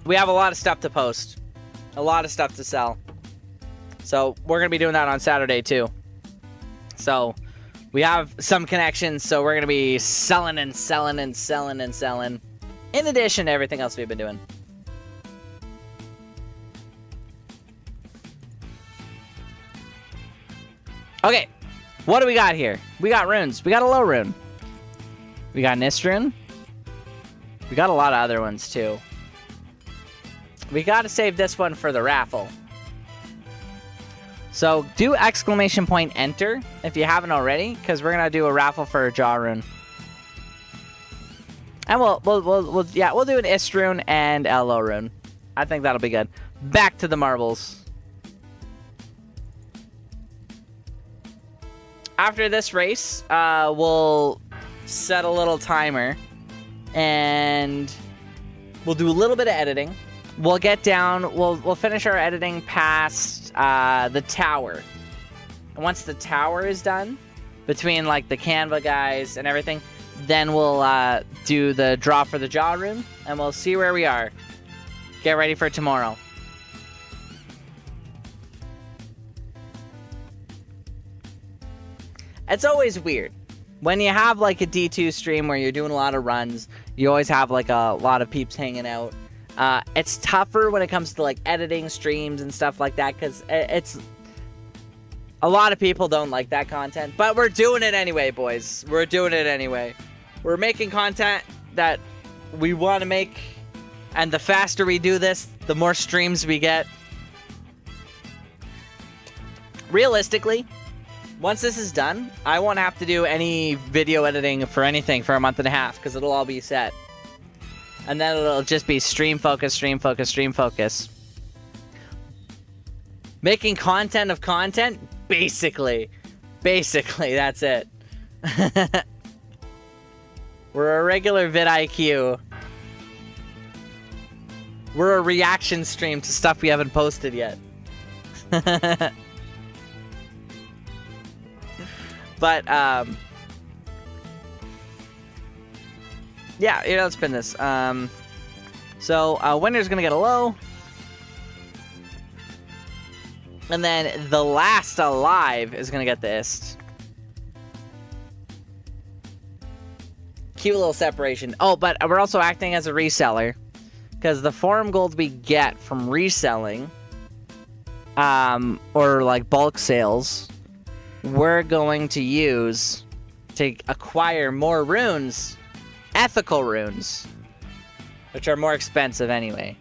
We have a lot of stuff to post. A lot of stuff to sell. So we're going to be doing that on Saturday too. So we have some connections, so we're going to be selling and selling and selling and selling. In addition to everything else we've been doing. Okay, what do we got here? We got runes. We got a low rune. We got an Istrin. We got a lot of other ones too. We got to save this one for the raffle. So do !enter if you haven't already, because we're gonna do a raffle for a jaw rune. And we'll do an Ist rune and a low rune. I think that'll be good. Back to the marbles. After this race, we'll set a little timer and we'll do a little bit of editing. We'll get down, we'll finish our editing past the tower. And once the tower is done, between like the Canva guys and everything, then we'll do the draw for the jaw rune, and we'll see where we are. Get ready for tomorrow. It's always weird. When you have like a D2 stream where you're doing a lot of runs, you always have like a lot of peeps hanging out. It's tougher when it comes to like editing streams and stuff like that, because it's a lot of people don't like that content, but we're doing it anyway, boys. We're doing it anyway. We're making content that we want to make, and the faster we do this, the more streams we get. Realistically, once this is done, I won't have to do any video editing for anything for a month and a half, because it'll all be set. And then it'll just be stream focus, stream focus, stream focus. Making content of content? Basically. Basically, that's it. We're a regular vidIQ. We're a reaction stream to stuff we haven't posted yet. But, yeah, here, let's spin this. So, winner's gonna get a low. And then the last alive is gonna get this. Cute little separation. Oh, but we're also acting as a reseller, because the forum gold we get from reselling, or like bulk sales, we're going to use to acquire more runes, ethical runes, which are more expensive anyway.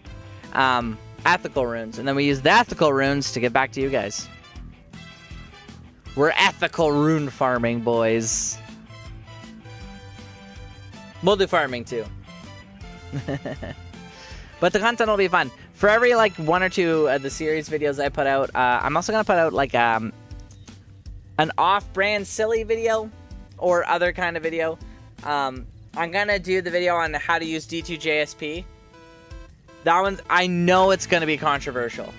Ethical runes, and then we use the ethical runes to get back to you guys. We're ethical rune farming, boys. We'll do farming too. But the content will be fun. For every like 1 or 2 of the series videos I put out, I'm also gonna put out like an off-brand silly video or other kind of video. I'm gonna do the video on how to use D2JSP. That one, I know it's gonna be controversial.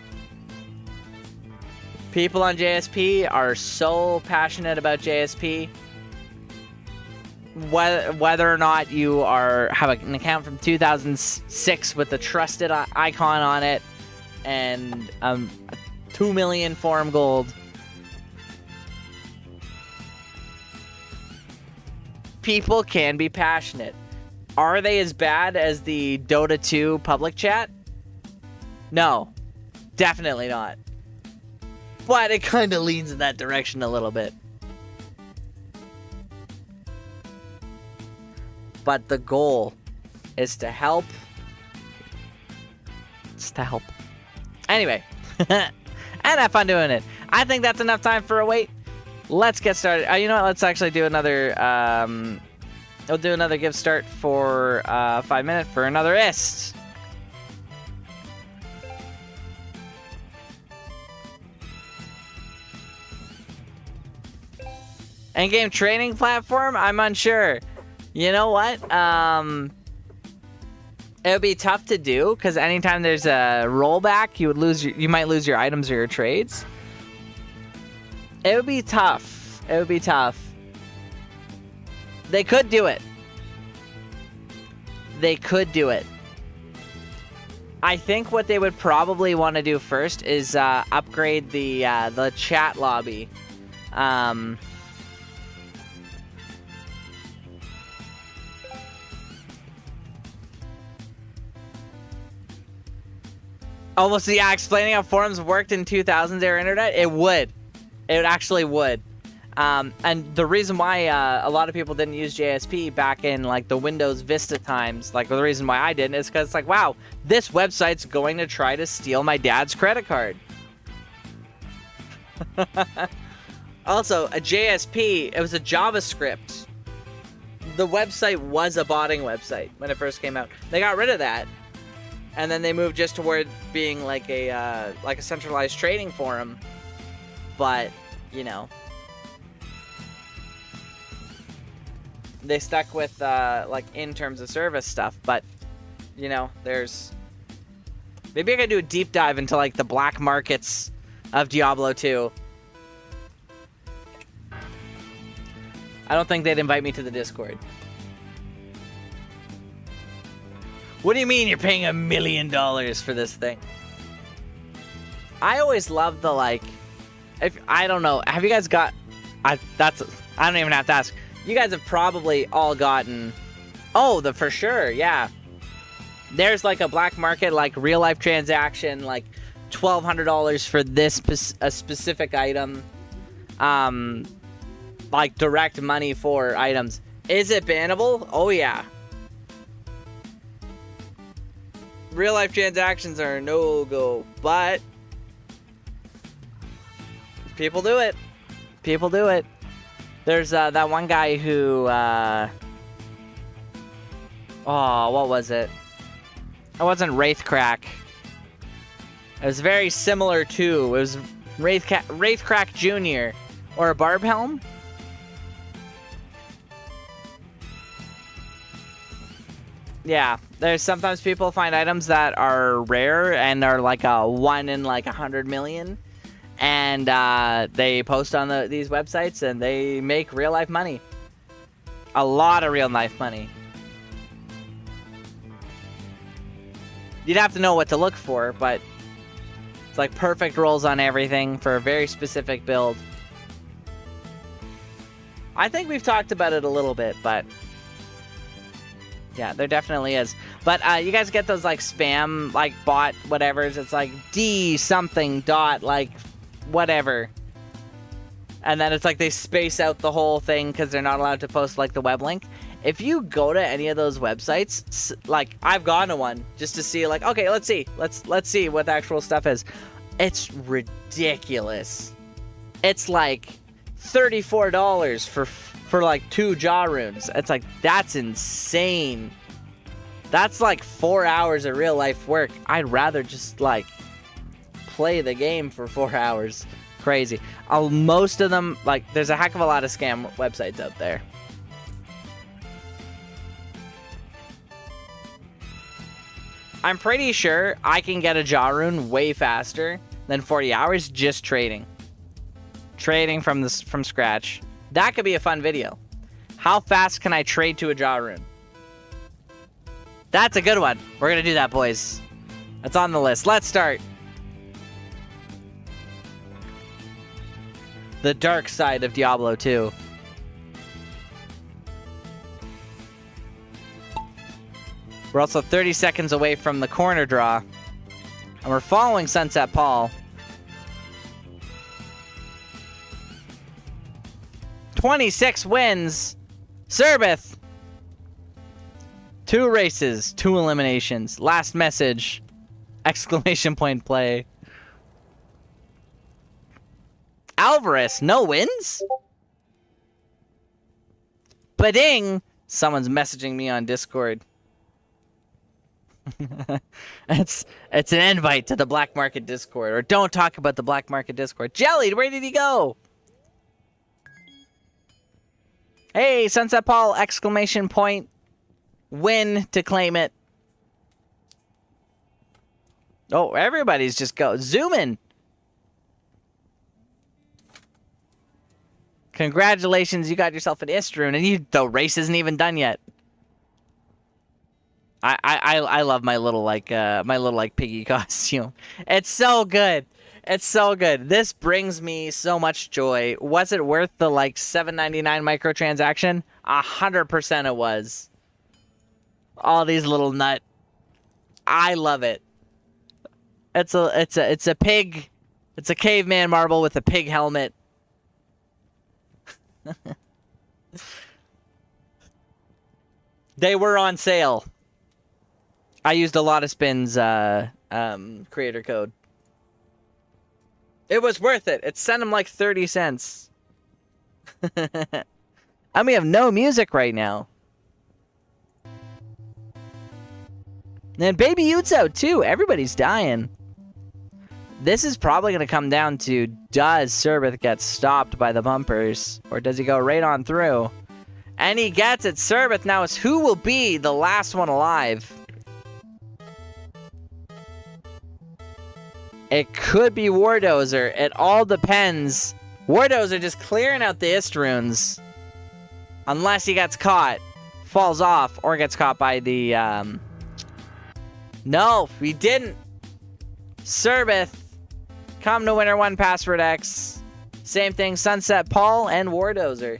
People on JSP are so passionate about JSP. Whether or not you have an account from 2006 with the trusted icon on it and 2 million forum gold, people can be passionate. Are they as bad as the Dota 2 public chat? No, definitely not. But it kind of leans in that direction a little bit. But the goal is to help. It's to help. Anyway, and have fun doing it. I think that's enough time for a wait. Let's get started. You know what? Let's actually do another. We'll do another give start for 5 minutes for another ist. Endgame training platform? I'm unsure. You know what? It would be tough to do because anytime there's a rollback, you might lose your items or your trades. It would be tough. It would be tough. They could do it. They could do it. I think what they would probably want to do first is upgrade the chat lobby. Almost, yeah, explaining how forums worked in 2000s era internet, it would. It actually would. And the reason why a lot of people didn't use JSP back in like the Windows Vista times, like the reason why I didn't is because it's like, wow, this website's going to try to steal my dad's credit card. Also, a JSP, it was a JavaScript. The website was a botting website when it first came out. They got rid of that. And then they moved just toward being like a centralized trading forum. But, you know, they stuck with like in terms of service stuff. But, you know, there's maybe I could do a deep dive into like the black markets of Diablo 2. I don't think they'd invite me to the Discord. What do you mean you're paying $1 million for this thing? I always love the like. If I don't know, have you guys got? I don't even have to ask. You guys have probably all gotten. Oh, for sure, yeah. There's like a black market, like real life transaction, like $1,200 for this a specific item. Like direct money for items. Is it bannable? Oh yeah. Real life transactions are a no-go, but people do it. People do it. There's that one guy who, what was it? It wasn't Wraithcrack. It was very similar to, it was Wraithcrack Jr. or a Barb Helm. Yeah, there's sometimes people find items that are rare and are like a 1 in like 100 million, and they post on these websites and they make real life money. A lot of real life money. You'd have to know what to look for, but it's like perfect rolls on everything for a very specific build. I think we've talked about it a little bit, but yeah, there definitely is. But you guys get those like spam, like bot whatevers. It's like D something dot like whatever. And then it's like they space out the whole thing because they're not allowed to post like the web link. If you go to any of those websites, like I've gone to one just to see like, okay, let's see what the actual stuff is. It's ridiculous. It's like $34 for like 2 jaw runes. It's like, that's insane. That's like 4 hours of real life work. I'd rather just like play the game for 4 hours. Crazy. Most of them, like, there's a heck of a lot of scam websites out there. I'm pretty sure I can get a jaw rune way faster than 40 hours just trading. Trading from scratch. That could be a fun video. How fast can I trade to a jaw rune? That's a good one. We're gonna do that, boys. That's on the list. Let's start. The dark side of Diablo 2. We're also 30 seconds away from the corner draw. And we're following Sunset Paul. 26 wins. Serbith. 2 races, 2 eliminations. Last message. Exclamation point play. Alvarez, no wins? Bading! Someone's messaging me on Discord. It's an invite to the Black Market Discord. Or don't talk about the Black Market Discord. Jelly, where did he go? Hey, Sunset Paul, exclamation point. Win to claim it. Oh, everybody's just go. Zoom in. Congratulations, you got yourself an Istrune, and the race isn't even done yet. I love my little like piggy costume. It's so good. It's so good. This brings me so much joy. Was it worth the like $7.99 microtransaction? 100% it was. All these little nut. I love it. It's a pig. It's a caveman marble with a pig helmet. They were on sale. I used a lot of Spin's creator code. It was worth it. It sent him like 30 cents. And we have no music right now. And Baby Ute's out too. Everybody's dying. This is probably going to come down to, does Serbith get stopped by the bumpers? Or does he go right on through? And he gets it. Serbith now is who will be the last one alive. It could be Wardozer. It all depends. Wardozer just clearing out the Istrunes. Unless he gets caught. Falls off. Or gets caught by the... No, we didn't. Serbith. Come to Winter 1 Password X. Same thing, Sunset Paul and Wardozer.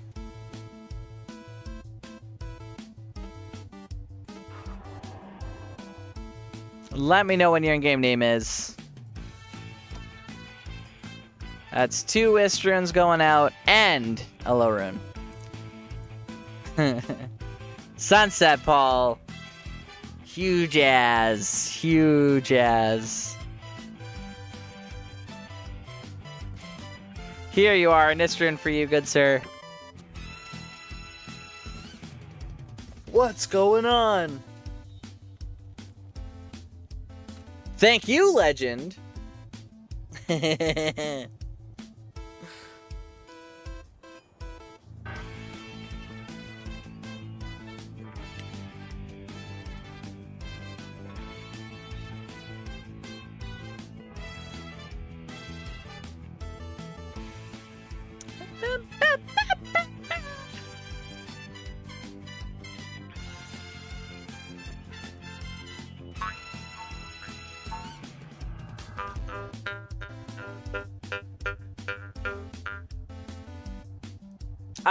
Let me know when your in-game name is. That's 2 Istrunes going out and a low rune. Sunset Paul. Huge as. Huge as. Here you are, an Istrune for you, good sir. What's going on? Thank you, legend.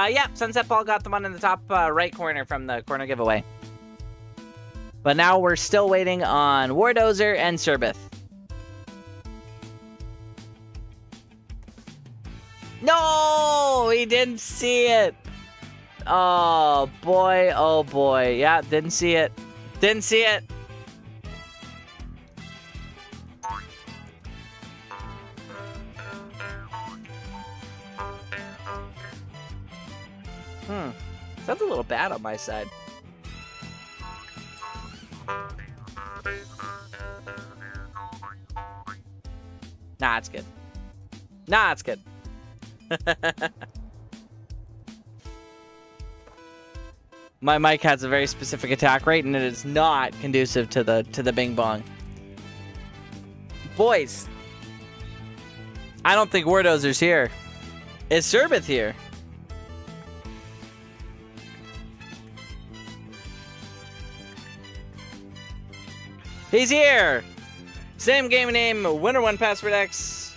Yep, Sunset Paul got the one in the top right corner from the corner giveaway. But now we're still waiting on Wardozer and Serbith. No! No, he didn't see it. Oh boy, oh boy. Yeah, didn't see it. Didn't see it. That's a little bad on my side. Nah, it's good. Nah, it's good. My mic has a very specific attack rate, and it is not conducive to the Bing Bong. Boys, I don't think Wardozer's here. Is Serbith here? He's here! Same game name, Winner One Password X.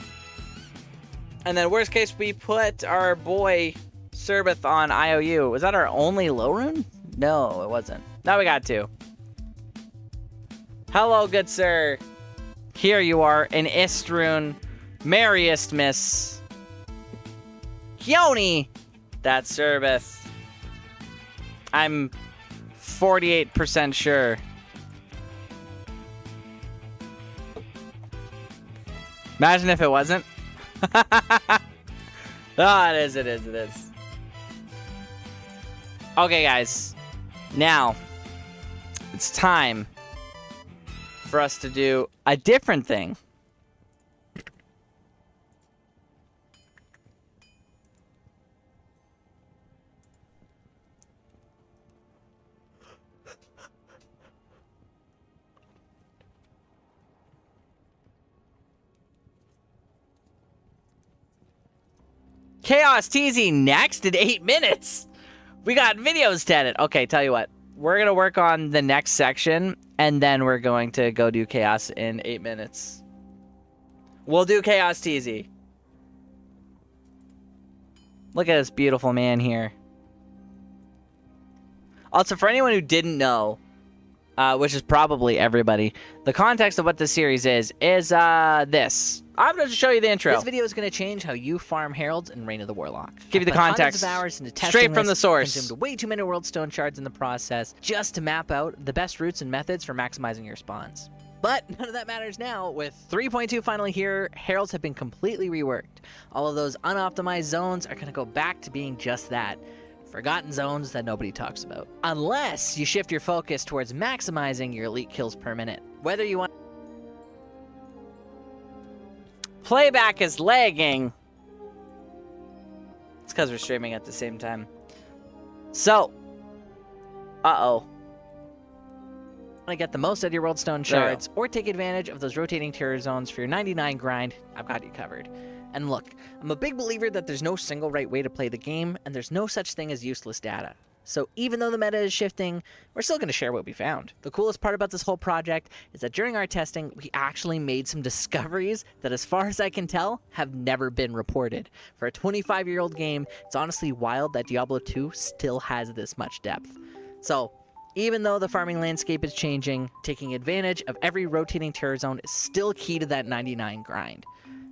And then worst case, we put our boy Serbith on IOU. Was that our only low rune? No, it wasn't. Now we got two. Hello, good sir. Here you are, an Istrune, Merriest Miss. Kioni! That's Serbith. I'm 48% sure. Imagine if it wasn't. Oh, it is, it is, it is. Okay, guys. Now, it's time for us to do a different thing. Chaos TZ next in 8 minutes. We got videos to edit. Okay, tell you what. We're going to work on the next section, and then we're going to go do Chaos in 8 minutes. We'll do Chaos TZ. Look at this beautiful man here. Also, for anyone who didn't know, which is probably everybody, the context of what this series is this. I'm going to show you the intro. This video is going to change how you farm Heralds in Reign of the Warlock. Give you the context. Hundreds of hours into testing Straight from this, the source. Consumed way too many World Stone shards in the process, just to map out the best routes and methods for maximizing your spawns. But none of that matters now. With 3.2 finally here, Heralds have been completely reworked. All of those unoptimized zones are going to go back to being just that. Forgotten zones that nobody talks about. Unless you shift your focus towards maximizing your elite kills per minute. Whether you want... Playback is lagging. It's because we're streaming at the same time. So. Uh-oh. To get the most out of your World Stone shards, or take advantage of those rotating terror zones for your 99 grind, I've got you covered. And look, I'm a big believer that there's no single right way to play the game, and there's no such thing as useless data. So even though the meta is shifting, we're still going to share what we found. The coolest part about this whole project is that during our testing, we actually made some discoveries that, as far as I can tell, have never been reported. For a 25-year-old game, it's honestly wild that Diablo 2 still has this much depth. So, even though the farming landscape is changing, taking advantage of every rotating terror zone is still key to that 99 grind.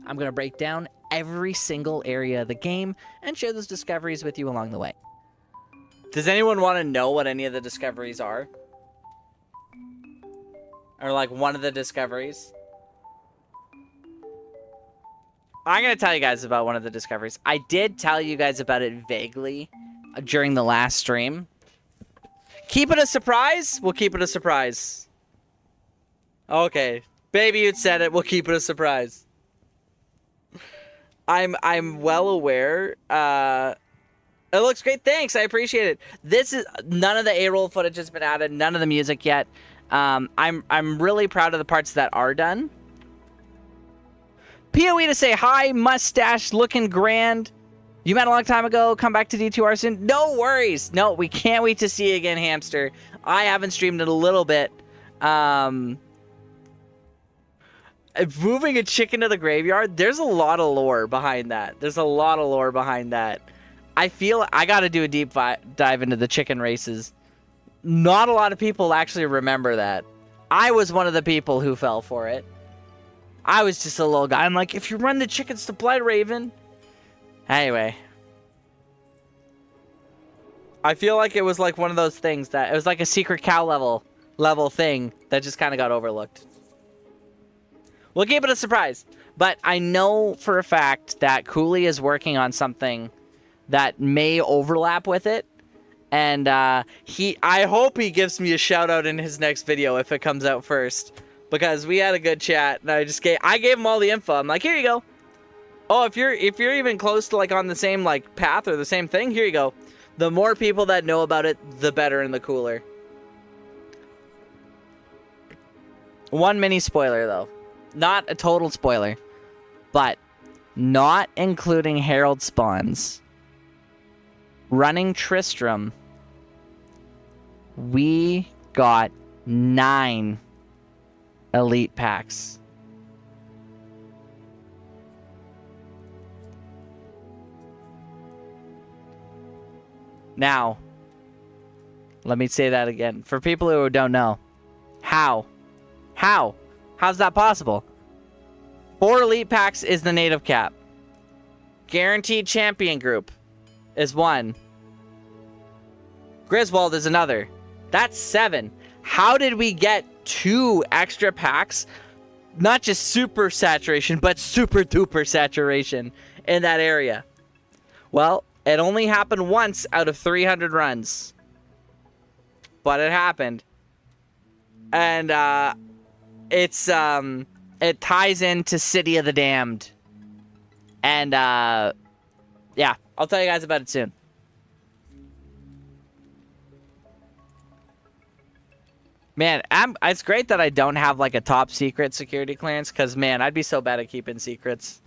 I'm going to break down every single area of the game and share those discoveries with you along the way. Does anyone want to know what any of the discoveries are? Or like one of the discoveries? I'm going to tell you guys about one of the discoveries. I did tell you guys about it vaguely during the last stream. Keep it a surprise? We'll keep it a surprise. Okay. Baby, you said it. We'll keep it a surprise. I'm well aware. It looks great. Thanks. I appreciate it. This is none of the A-roll footage has been added. None of the music yet. I'm really proud of the parts that are done. PoE to say hi. Mustache looking grand. You met a long time ago. Come back to D2R soon. No worries. No, we can't wait to see you again, Hamster. I haven't streamed in a little bit. Moving a chicken to the graveyard, there's a lot of lore behind that. There's a lot of lore behind that. I feel I got to do a deep dive into the chicken races. Not a lot of people actually remember that. I was one of the people who fell for it. I was just a little guy. I'm like, if you run the chickens to Blood Raven. Anyway. I feel like it was like one of those things that it was like a secret cow level thing that just kind of got overlooked. We'll keep it a surprise. But I know for a fact that Cooley is working on something that may overlap with it. And I hope he gives me a shout out in his next video if it comes out first. Because we had a good chat and I gave him all the info. I'm like, here you go. Oh, if you're even close to like on the same like path or the same thing, here you go. The more people that know about it, the better and the cooler. One mini spoiler though. Not a total spoiler, but not including Herald spawns. Running Tristram, we got 9 elite packs. Now, let me say that again. For people who don't know, how? How's that possible? 4 elite packs is the native cap. Guaranteed champion group is 1. Griswold is another. That's 7. How did we get 2 extra packs? Not just super saturation, but super duper saturation in that area. Well, it only happened once out of 300 runs. But it happened. And it ties into City of the Damned. And yeah, I'll tell you guys about it soon. Man, it's great that I don't have like a top secret security clearance, because man, I'd be so bad at keeping secrets.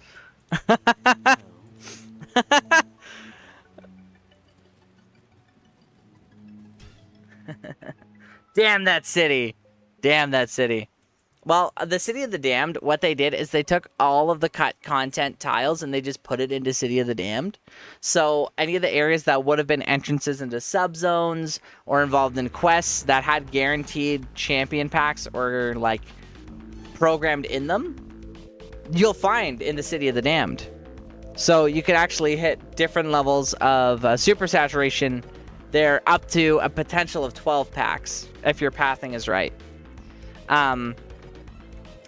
Damn that city. Damn that city. Well, the City of the Damned, what they did is they took all of the cut content tiles and they just put it into City of the Damned. So any of the areas that would have been entrances into subzones or involved in quests that had guaranteed champion packs or like programmed in them, you'll find in the City of the Damned. So you could actually hit different levels of super saturation there, up to a potential of 12 packs if your pathing is right.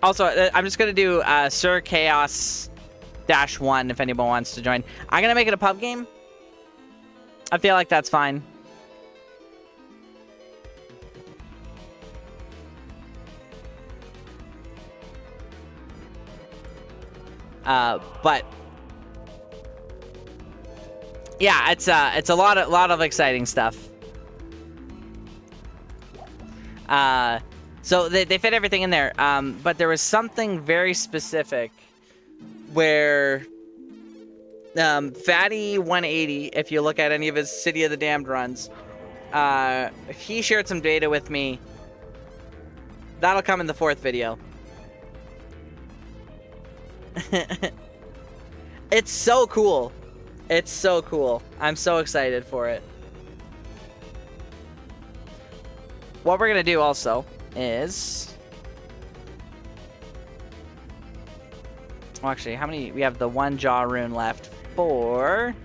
Also, I'm just going to do Sir Chaos -1 if anyone wants to join. I'm going to make it a pub game. I feel like that's fine. But yeah, it's a lot of exciting stuff. So they fit everything in there, but there was something very specific where Fatty 180, if you look at any of his City of the Damned runs, he shared some data with me. That'll come in the 4th video. It's so cool. It's so cool. I'm so excited for it. What we're gonna do also is, well, actually, how many? We have the 1 jaw rune left for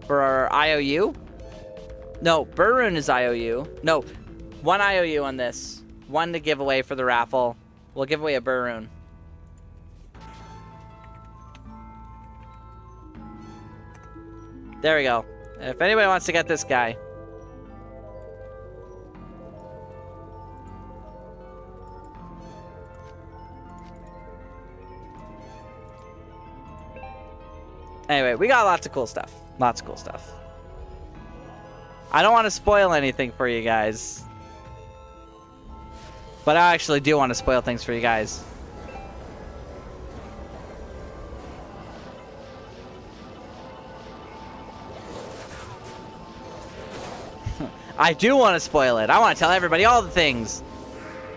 our IOU. No, Burr rune is IOU. No, 1 IOU on this. 1 to give away for the raffle. We'll give away a Burr rune. There we go. If anybody wants to get this guy. Anyway, we got lots of cool stuff. Lots of cool stuff. I don't want to spoil anything for you guys. But I actually do want to spoil things for you guys. I do want to spoil it. I want to tell everybody all the things.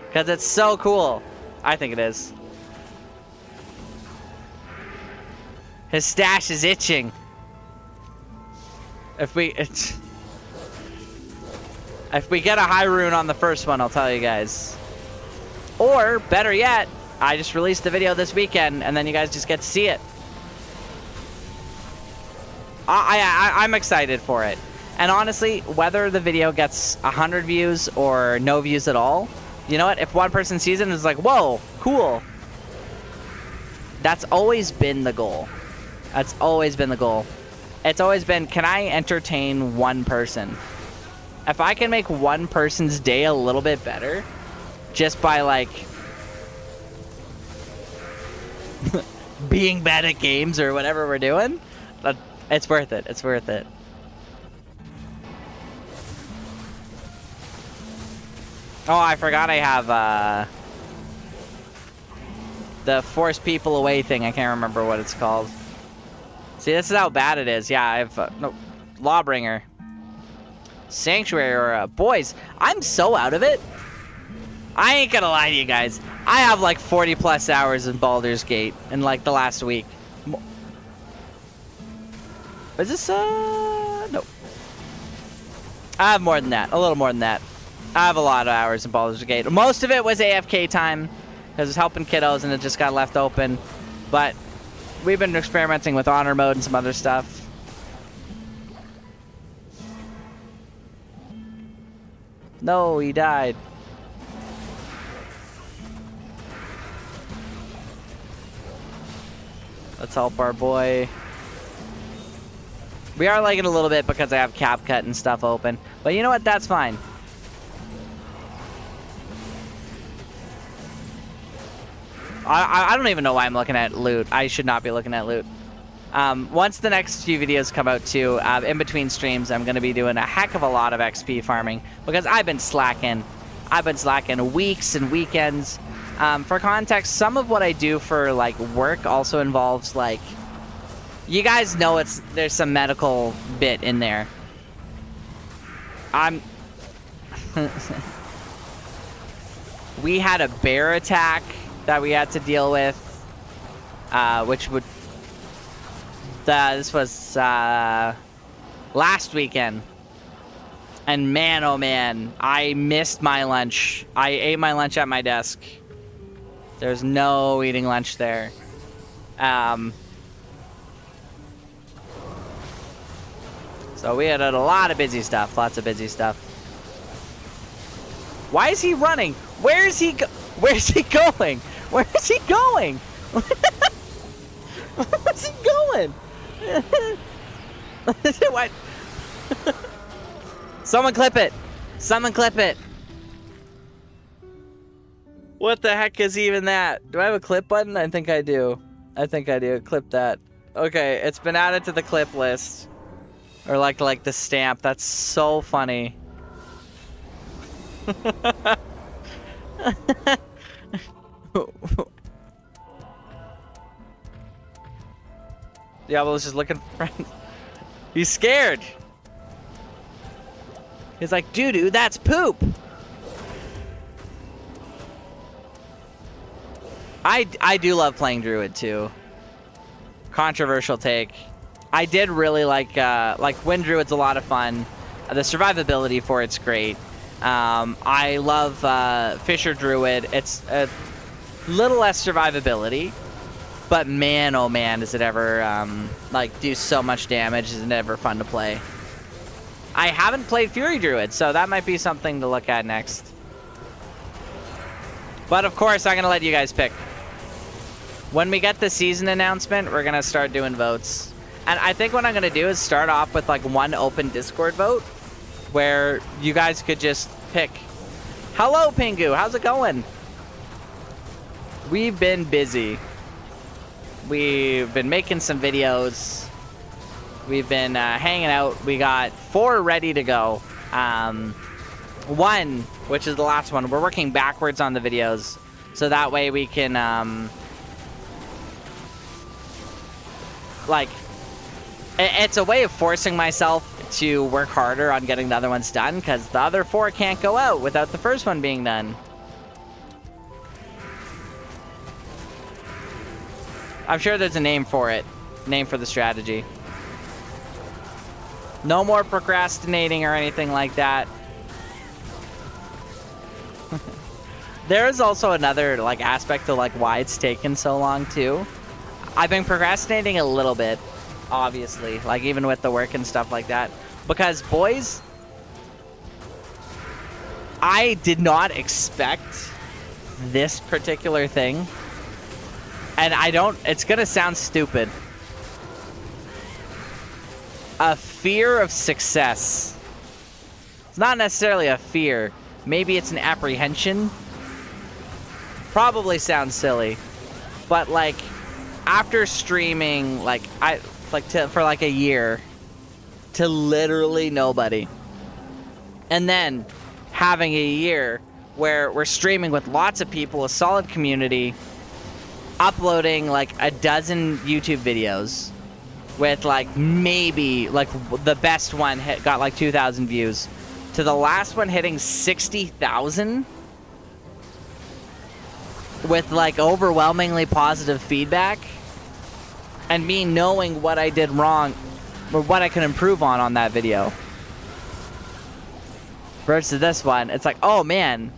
Because it's so cool. I think it is. His stash is itching. If we get a high rune on the first one, I'll tell you guys. Or, better yet, I just released the video this weekend, and then you guys just get to see it. I'm excited for it. And honestly, whether the video gets 100 views or no views at all, you know what? If one person sees it and is like, whoa, cool. That's always been the goal. That's always been the goal. It's always been, can I entertain one person? If I can make one person's day a little bit better, just by like being bad at games or whatever we're doing, it's worth it. It's worth it. Oh, I forgot I have the force people away thing. I can't remember what it's called. See, this is how bad it is. Yeah, I have no Lawbringer, Sanctuary, or boys. I'm so out of it. I ain't gonna lie to you guys. I have like 40 plus hours in Baldur's Gate in like the last week. Is this no? I have more than that. A little more than that. I have a lot of hours in Baldur's Gate. Most of it was AFK time because I was helping kiddos and it just got left open. But we've been experimenting with honor mode and some other stuff. No, he died. Let's help our boy. We are lagging a little bit because I have CapCut and stuff open. But you know what? That's fine. I don't even know why I'm looking at loot. I should not be looking at loot. Once the next few videos come out too, in between streams, I'm going to be doing a heck of a lot of XP farming because I've been slacking. I've been slacking weeks and weekends. For context, some of what I do for like work also involves like, you guys know there's some medical bit in there. We had a bear attack that we had to deal with, which would, this was last weekend. And man, oh man, I missed my lunch. I ate my lunch at my desk. There's no eating lunch there. So we had a lot of busy stuff, lots of busy stuff. Why is he running? Where is he Where's he going? Where is he going? Where's he going? What? Someone clip it. Someone clip it. What the heck is even that? Do I have a clip button? I think I do. I think I do. Clip that. Okay, it's been added to the clip list. Or like the stamp. That's so funny. Diablo's just looking for friends. He's scared. He's like, doo-doo, that's poop. I do love playing Druid too. Controversial take. I did really like Wind Druid's a lot of fun. The survivability for it's great. I love Fisher Druid. It's a little less survivability, but man, oh man, does it ever like do so much damage. Is it ever fun to play? I haven't played Fury Druid, so that might be something to look at next. But of course, I'm gonna let you guys pick. When we get the season announcement, we're gonna start doing votes. And I think what I'm gonna do is start off with like one open Discord vote where you guys could just pick. Hello, Pingu, how's it going? We've been busy. We've been making some videos. We've been hanging out. We got 4 ready to go. 1, which is the last one, we're working backwards on the videos. So that way we can, like, it's a way of forcing myself to work harder on getting the other ones done, because the other 4 can't go out without the first one being done. I'm sure there's a name for it. Name for the strategy. No more procrastinating or anything like that. There is also another like aspect to like why it's taken so long too. I've been procrastinating a little bit, obviously, like even with the work and stuff like that. Because, boys, I did not expect this particular thing. And it's gonna sound stupid. A fear of success. It's not necessarily a fear. Maybe it's an apprehension. Probably sounds silly. But like, after streaming, for like a year to literally nobody. And then having a year where we're streaming with lots of people, a solid community, uploading like a dozen YouTube videos with like maybe like the best one got like 2,000 views to the last one hitting 60,000 with like overwhelmingly positive feedback, and me knowing what I did wrong or what I can improve on that video versus this one. It's like, oh man,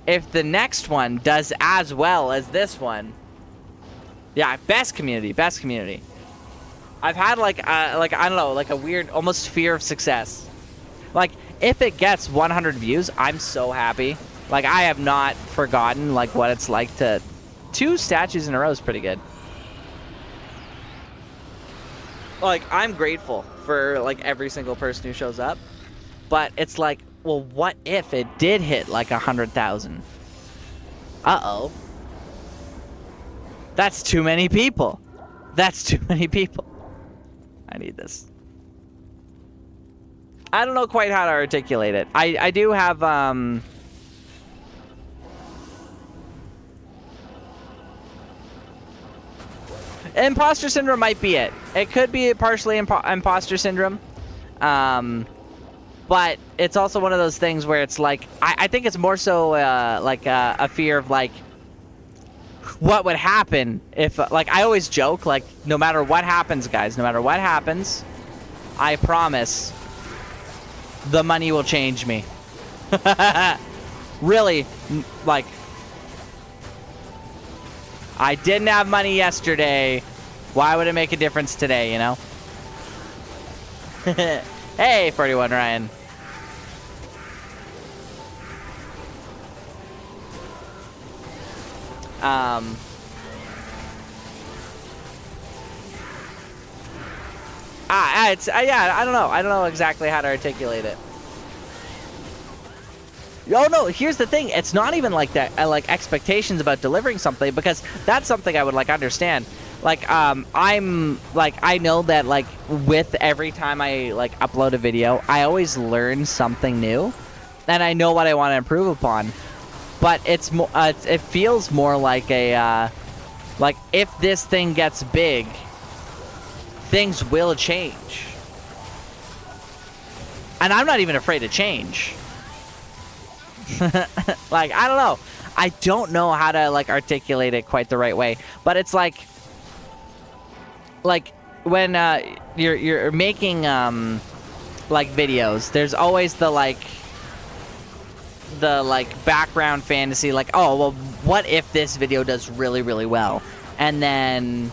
if the next one does as well as this one, yeah, best community. I've had like I don't know, like a weird almost fear of success. Like if it gets 100 views, I'm so happy. Like I have not forgotten like what it's like to 2 statues in a row is pretty good. Like I'm grateful for like every single person who shows up, but it's like, well, what if it did hit like 100,000? Uh-oh. That's too many people. That's too many people. I need this. I don't know quite how to articulate it. I do have imposter syndrome might be it. It could be partially imposter syndrome. But it's also one of those things where it's like, I think it's more so like a fear of like, what would happen if, like, I always joke, like, no matter what happens, guys, no matter what happens, I promise the money will change me. Really, like, I didn't have money yesterday. Why would it make a difference today, you know? Hey, 41 Ryan. Yeah, I don't know. I don't know exactly how to articulate it. Oh no, here's the thing. It's not even like that. Like expectations about delivering something, because that's something I would like understand. Like, I'm like, I know that like with every time I like upload a video, I always learn something new, and I know what I want to improve upon. But it's more, it feels more like a, like if this thing gets big, things will change. And I'm not even afraid to change. Like, I don't know. I don't know how to like articulate it quite the right way, but it's like when you're making like videos, there's always the background fantasy, like, oh well, what if this video does really, really well, and then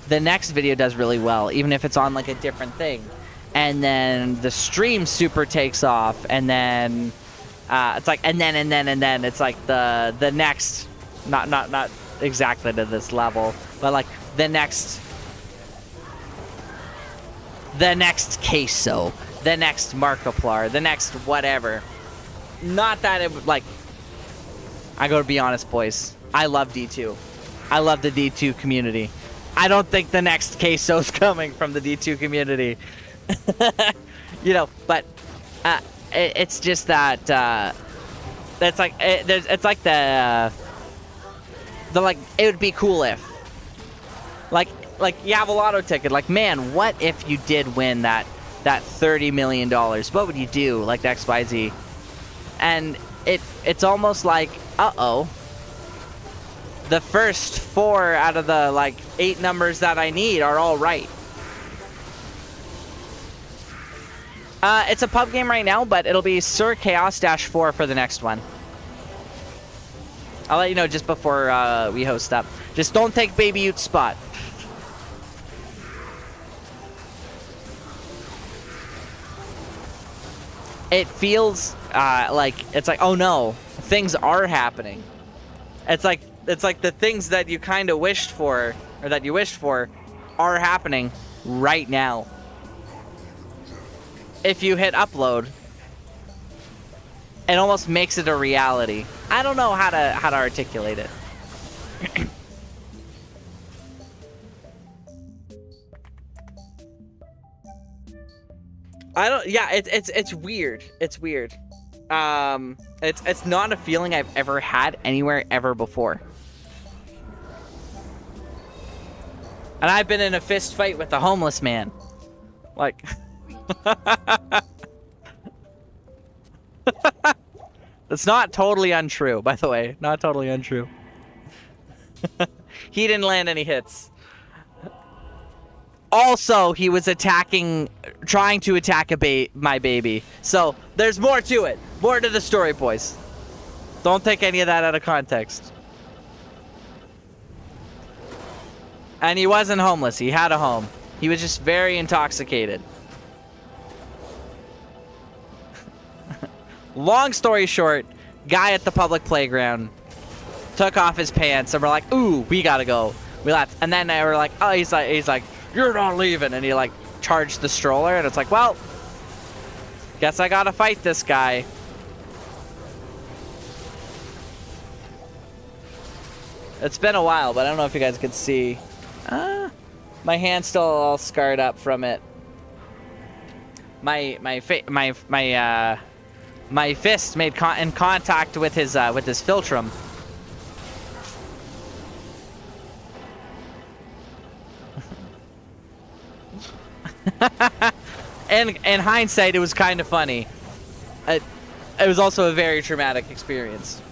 the next video does really well, even if it's on like a different thing, and then the stream super takes off, and then it's like, and then it's like the next, not exactly to this level, but like the next queso, the next Markiplier, the next whatever. Not that it would, like, I gotta be honest, boys, I love D2. I love the D2 community. I don't think the next queso's coming from the D2 community. You know, but it's just that it's like it's like the like, it would be cool if like you have a lotto ticket, like, man, what if you did win that $30 million? What would you do? Like the XYZ. And it's almost like, uh-oh, the first 4 out of the like 8 numbers that I need are all right. It's a pub game right now, but it'll be Sir Chaos-4 for the next one. I'll let you know just before we host up. Just don't take Baby Ute's spot. it feels like it's like, oh no, things are happening. It's like the things that you kind of wished for, or that you wished for, are happening right now. If you hit upload, it almost makes it a reality. I don't know how to articulate it. Yeah, it's weird. It's weird. It's not a feeling I've ever had anywhere ever before. And I've been in a fist fight with a homeless man. Like That's not totally untrue, by the way. Not totally untrue. He didn't land any hits. Also, he was trying to attack my baby. So, there's more to it. More to the story, boys. Don't take any of that out of context. And he wasn't homeless. He had a home. He was just very intoxicated. Long story short, guy at the public playground took off his pants, and we're like, ooh, we gotta go. We left. And then they were like, oh, he's like, you're not leaving. And he like charged the stroller, and it's like, well, guess I gotta fight this guy. It's been a while, but I don't know if you guys could see. My hand's still all scarred up from it. My fist made in contact with his philtrum. And in hindsight, it was kind of funny. It was also a very traumatic experience.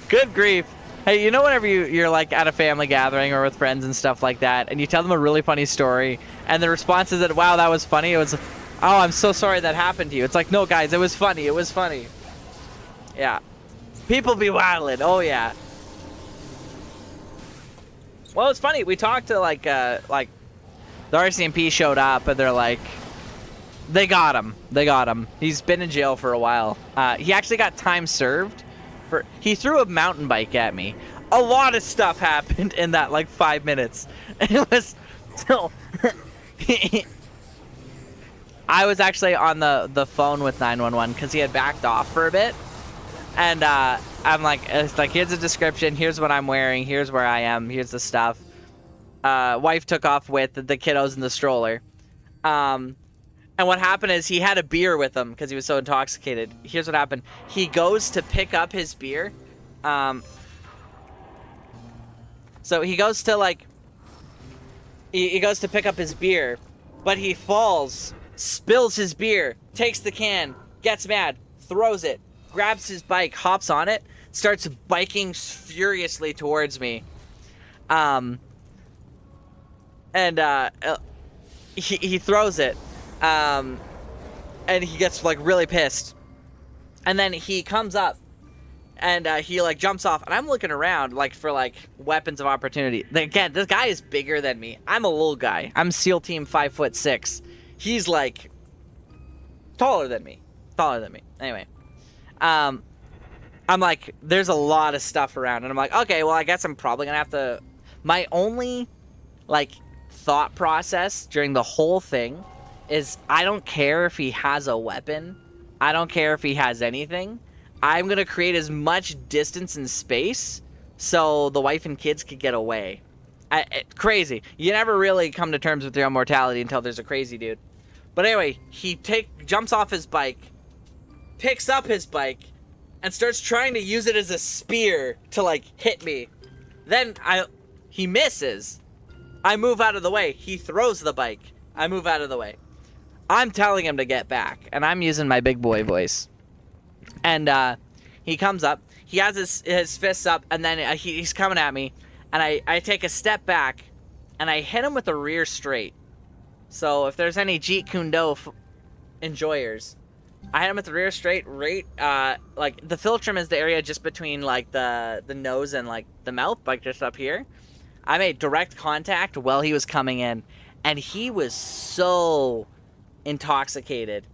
Good grief. Hey, you know whenever you're like at a family gathering or with friends and stuff like that, and you tell them a really funny story, and the response is that, wow, that was funny. It was, oh, I'm so sorry that happened to you. It's like, no, guys, it was funny. It was funny. Yeah. People be wildin'. Oh, yeah. Well, it's funny. We talked to, like the RCMP showed up, and they're like, they got him. They got him. He's been in jail for a while. He actually got time served. He threw a mountain bike at me. A lot of stuff happened in that, like, 5 minutes. It was still... I was actually on the phone with 911 because he had backed off for a bit. And I'm like, it's like, here's a description. Here's what I'm wearing. Here's where I am. Here's the stuff. Wife took off with the kiddos in the stroller. And what happened is he had a beer with him because he was so intoxicated. Here's what happened. He goes to pick up his beer. So he goes to, like... He goes to pick up his beer, but he falls, spills his beer, takes the can, gets mad, throws it, grabs his bike, hops on it, starts biking furiously towards me. He throws it. And he gets, like, really pissed. And then he comes up, and he, like, jumps off. And I'm looking around, like, for, like, weapons of opportunity. Again, this guy is bigger than me. I'm a little guy. I'm SEAL Team 5'6". He's, like, taller than me. Anyway. I'm like, there's a lot of stuff around. And I'm like, okay, well, I guess I'm probably gonna have to... My only, like, thought process during the whole thing is I don't care if he has a weapon. I don't care if he has anything. I'm going to create as much distance and space so the wife and kids could get away. Crazy. You never really come to terms with your own mortality until there's a crazy dude. But anyway, he jumps off his bike, picks up his bike, and starts trying to use it as a spear to, like, hit me. Then he misses. I move out of the way. He throws the bike. I move out of the way. I'm telling him to get back, and I'm using my big boy voice. And he comes up. He has his fists up, and then he's coming at me. And I take a step back, and I hit him with a rear straight. So if there's any Jeet Kune Do enjoyers, I hit him with the rear straight, right, like, the philtrum is the area just between, like, the nose and, like, the mouth, like, just up here. I made direct contact while he was coming in, And he was so intoxicated.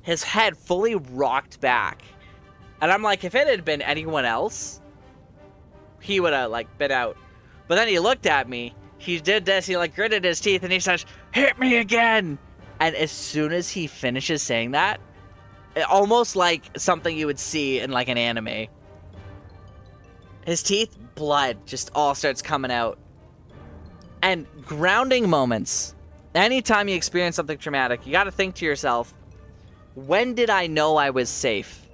His head fully rocked back. And I'm like, if it had been anyone else, he would have, like, been out. But then he looked at me. He did this. He, like, gritted his teeth. And he says, hit me again. And as soon as he finishes saying that, almost like something you would see in, like, an anime, his teeth, blood, just all starts coming out. And grounding moments. Anytime you experience something traumatic, you got to think to yourself, when did I know I was safe?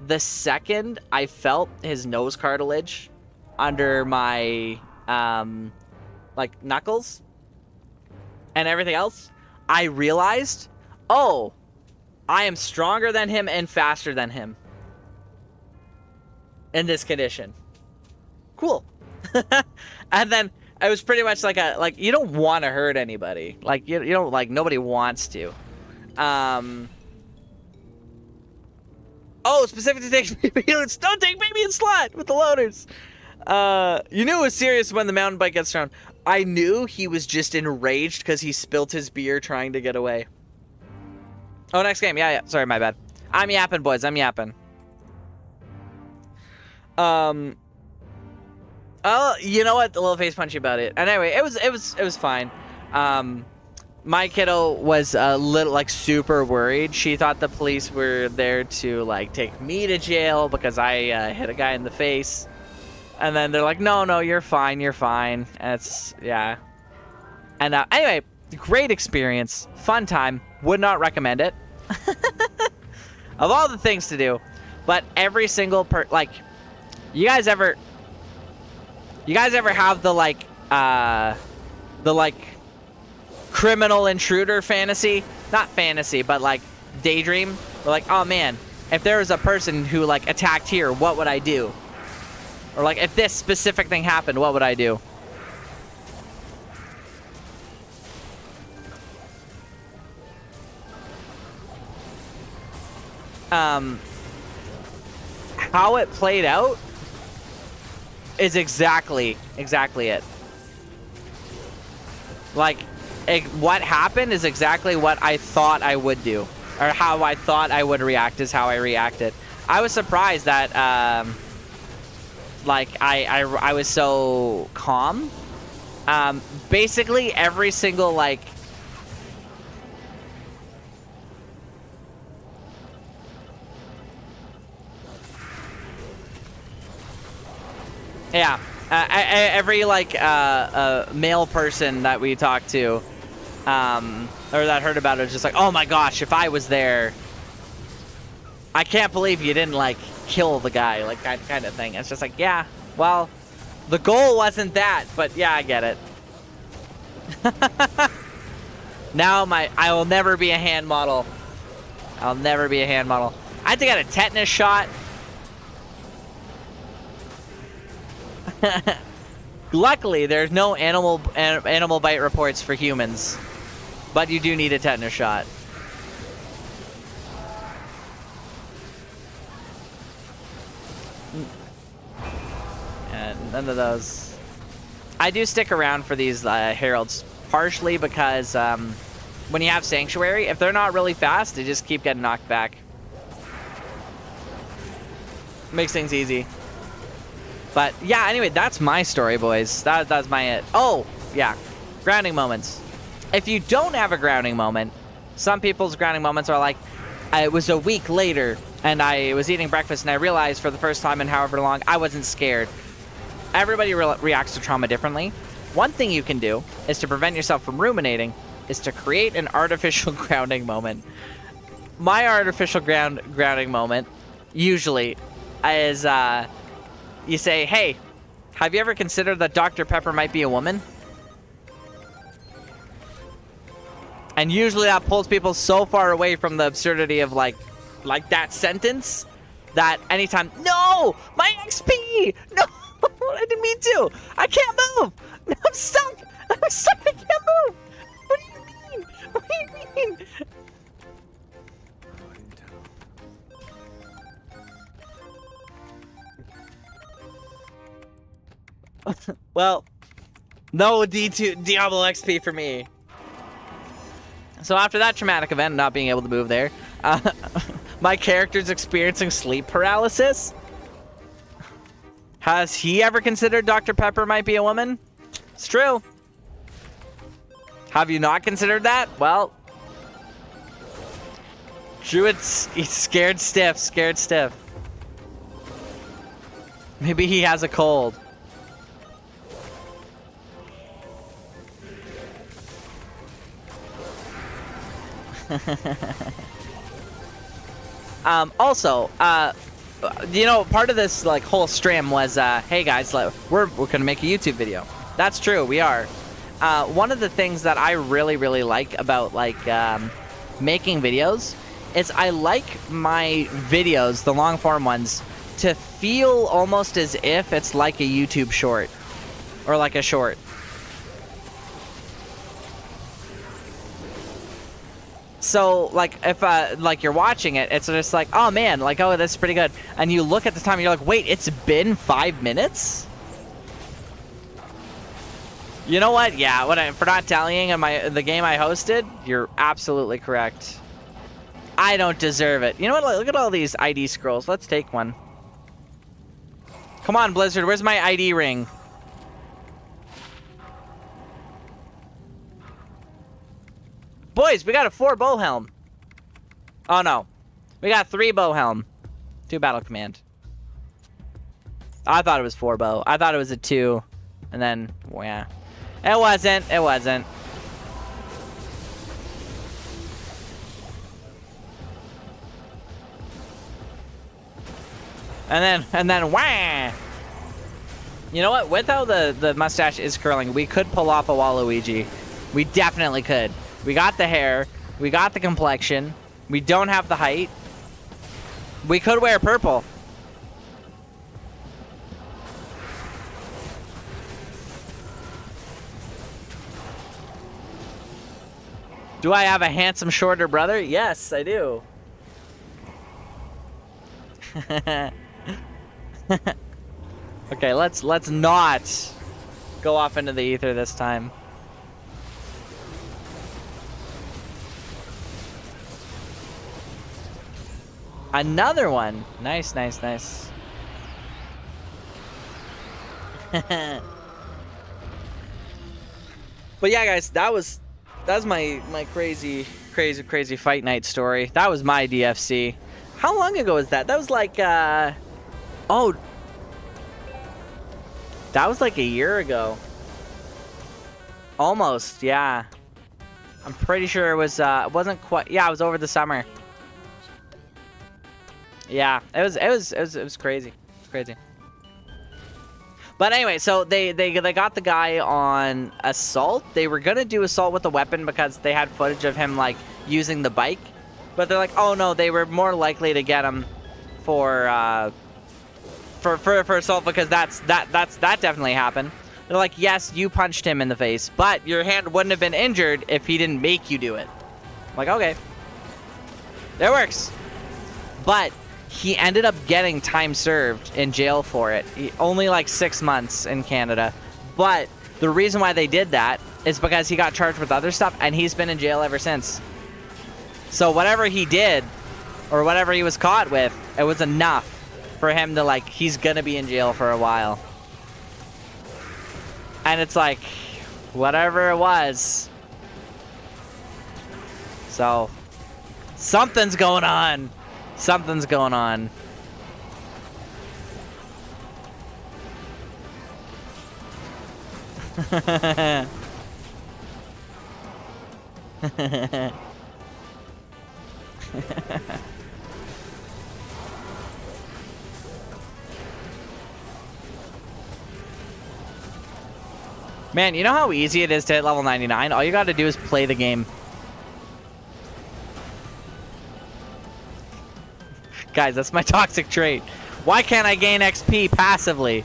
The second I felt his nose cartilage under my, like, knuckles and everything else, I realized, oh, I am stronger than him and faster than him in this condition. Cool. And then it was pretty much like you don't want to hurt anybody. Like, you don't, like, nobody wants to. Oh, specifically take baby units. Don't take baby and slot with the loaders. You knew it was serious when the mountain bike gets thrown. I knew he was just enraged because he spilt his beer trying to get away. Oh, next game. Yeah. Sorry, my bad. I'm yapping, boys. I'm yapping. Oh, you know what? A little face punchy about it. And anyway, it was fine. My kiddo was a little, like, super worried. She thought the police were there to, like, take me to jail because I hit a guy in the face. And then they're like, no, you're fine, you're fine. And it's, yeah. And anyway, great experience. Fun time. Would not recommend it. Of all the things to do. But every single like, you guys ever have the, like, criminal intruder fantasy? Not fantasy, but, like, daydream. We're like, oh man, if there was a person who, like, attacked here, what would I do? Or, like, if this specific thing happened, what would I do? How it played out is exactly it. Like, what happened is exactly what I thought I would do, or how I thought I would react is how I reacted. I was surprised that, like, I was so calm. Basically every single, like, yeah, every, like, male person that we talked to, or that heard about it was just like, oh my gosh, if I was there, I can't believe you didn't, like, kill the guy, like, that kind of thing. It's just like, yeah, well, the goal wasn't that, but yeah, I get it. Now I will never be a hand model. I'll never be a hand model. I had to get a tetanus shot. Luckily, there's no animal bite reports for humans, but you do need a tetanus shot. And none of those. I do stick around for these heralds, partially because when you have sanctuary, if they're not really fast, they just keep getting knocked back. Makes things easy. But yeah, anyway, that's my story, boys. That's my it. Oh, yeah. Grounding moments. If you don't have a grounding moment, some people's grounding moments are like, it was a week later, and I was eating breakfast, and I realized for the first time in however long, I wasn't scared. Everybody reacts to trauma differently. One thing you can do is to prevent yourself from ruminating is to create an artificial grounding moment. My artificial grounding moment usually is you say, hey, have you ever considered that Dr. Pepper might be a woman? And usually that pulls people so far away from the absurdity of, like that sentence, that anytime, no, my XP, no, I didn't mean to, I can't move, I'm stuck, I can't move, what do you mean, what do you mean? Well, no D2 Diablo XP for me. So after that traumatic event, not being able to move there, my character's experiencing sleep paralysis. Has he ever considered Dr. Pepper might be a woman? It's true. Have you not considered that? Well, Druid's he's scared stiff, scared stiff. Maybe he has a cold. Also, you know, part of this like whole stream was, hey guys, we're gonna make a YouTube video. That's true, we are. One of the things that I really like about like making videos is I like my videos, the long form ones, to feel almost as if it's like a YouTube short or like a short. So, like, if, like, you're watching it, it's just like, oh, man, like, oh, this is pretty good. And you look at the time, and you're like, wait, it's been 5 minutes? You know what? Yeah, for not tallying in the game I hosted, you're absolutely correct. I don't deserve it. You know what? Look at all these ID scrolls. Let's take one. Come on, Blizzard. Where's my ID ring? Boys, we got a 4 bow helm. Oh, no. We got 3 bow helm. 2 battle command. I thought it was 4 bow. I thought it was a 2. And then, well, yeah. It wasn't. It wasn't. And then, wah! You know what? With how the mustache is curling, we could pull off a Waluigi. We definitely could. We got the hair. We got the complexion. We don't have the height. We could wear purple. Do I have a handsome shorter brother? Yes, I do. Okay, let's not go off into the ether this time. Another one. Nice, nice, nice. But yeah, guys, that was my crazy fight night story. That was my DFC. How long ago was that? That was like oh, that was like a year ago. Almost, yeah. I'm pretty sure it was it wasn't quite, yeah, it was over the summer. Yeah, it was crazy. It's crazy. But anyway, so they got the guy on assault. They were gonna do assault with a weapon because they had footage of him like using the bike. But they're like, oh no, they were more likely to get him for assault because that definitely happened. They're like, yes, you punched him in the face, but your hand wouldn't have been injured if he didn't make you do it. I'm like, okay, that works. But he ended up getting time served in jail for it. Only like 6 months in Canada. But the reason why they did that is because he got charged with other stuff, and he's been in jail ever since. So whatever he did, or whatever he was caught with, it was enough for him to, like, he's gonna be in jail for a while. And it's like, whatever it was. So, something's going on. Something's going on. Man, you know how easy it is to hit level 99? All you gotta do is play the game. Guys, that's my toxic trait. Why can't I gain XP passively?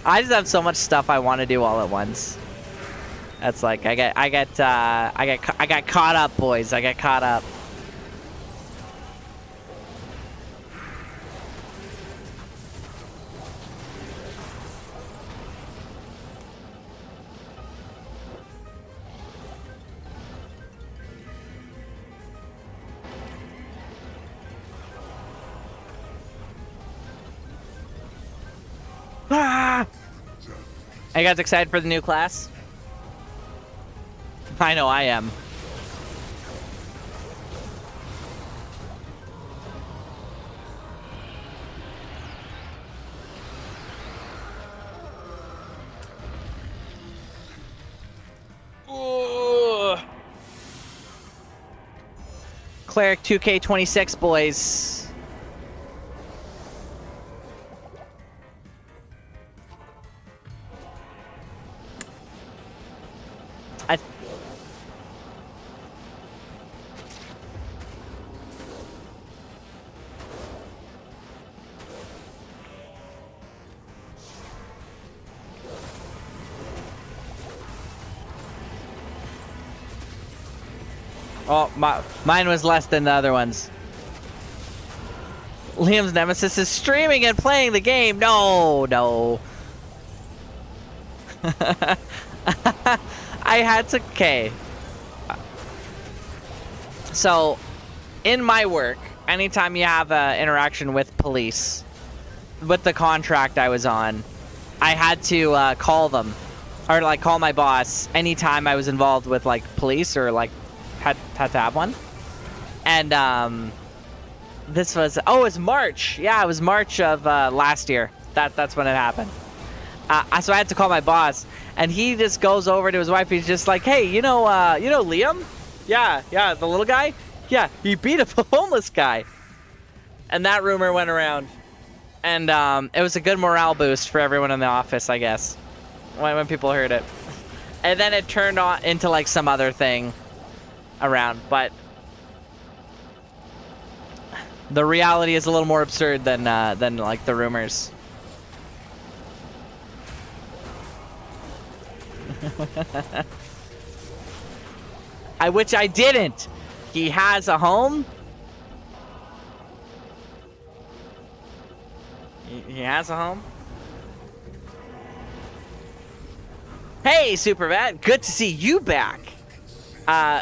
I just have so much stuff I want to do all at once. That's like I got caught up, boys. I got caught up. Are you guys excited for the new class? I know I am. Ooh. Cleric 2K26, boys. Oh, mine was less than the other ones. Liam's nemesis is streaming and playing the game. No, no. I had to... Okay. So, in my work, anytime you have an interaction with police, with the contract I was on, I had to call them. Or, like, call my boss anytime I was involved with, like, police or, like, had to have one. And this was, oh, it was March. Yeah, it was March of last year. That's when it happened. So I had to call my boss, and he just goes over to his wife. He's just like, hey, you know Liam? Yeah, the little guy. Yeah, he beat up a homeless guy. And that rumor went around, and it was a good morale boost for everyone in the office, I guess, when people heard it. And then it turned on into like some other thing around, but the reality is a little more absurd than like the rumors. Which I didn't. He has a home. He has a home. Hey, Supervat, good to see you back.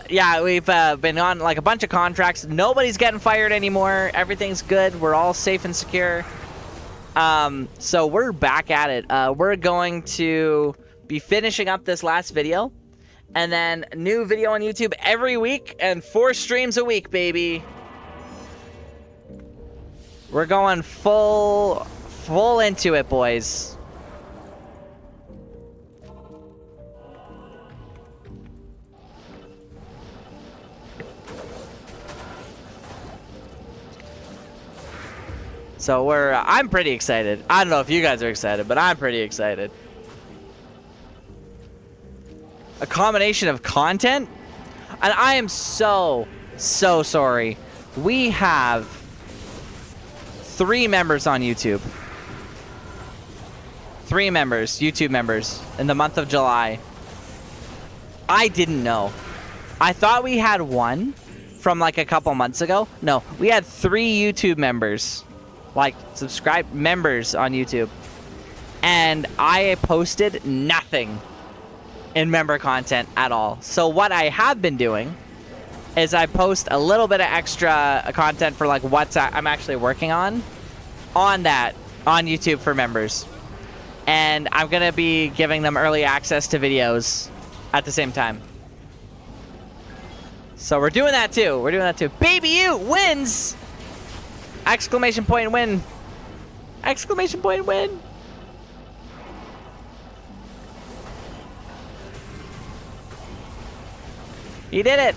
Yeah, we've been on like a bunch of contracts. Nobody's getting fired anymore. Everything's good. We're all safe and secure. So we're back at it. We're going to be finishing up this last video, and then new video on YouTube every week and 4 streams a week, baby. We're going full into it, boys. So I'm pretty excited. I don't know if you guys are excited, but I'm pretty excited. A combination of content, and I am so sorry. We have 3 members on YouTube. 3 members, YouTube members, in the month of July. I didn't know. I thought we had 1 from like a couple months ago. No, we had 3 YouTube members. Like, subscribed members on YouTube. And I posted nothing in member content at all. So what I have been doing is I post a little bit of extra content for like what I'm actually working on that on YouTube for members. And I'm going to be giving them early access to videos at the same time. So we're doing that too. We're doing that too. Baby U wins! Exclamation point win. Exclamation point win. He did it.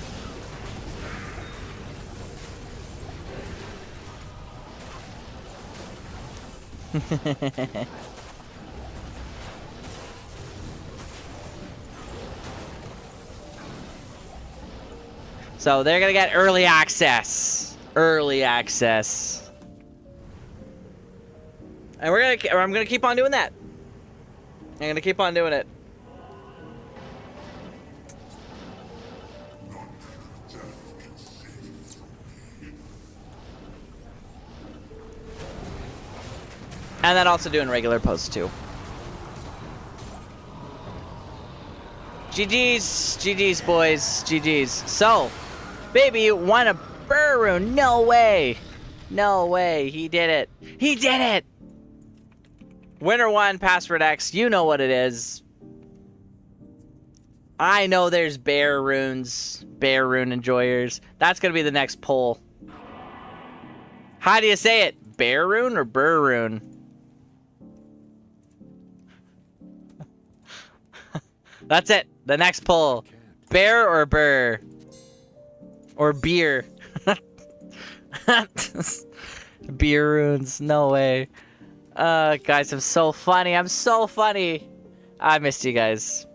So they're gonna get early access. Early access. And I'm gonna keep on doing that. I'm gonna keep on doing it. And then also doing regular posts too. GG's, boys, GG's. So, baby won a Buru. No way. No way. He did it. He did it. Winner 1, password X. You know what it is. I know there's bear runes, bear rune enjoyers. That's gonna be the next poll. How do you say it? Bear rune or burr rune? That's it. The next poll. Bear or burr? Or beer? Beer runes. No way. Guys, I'm so funny. I'm so funny. I missed you guys.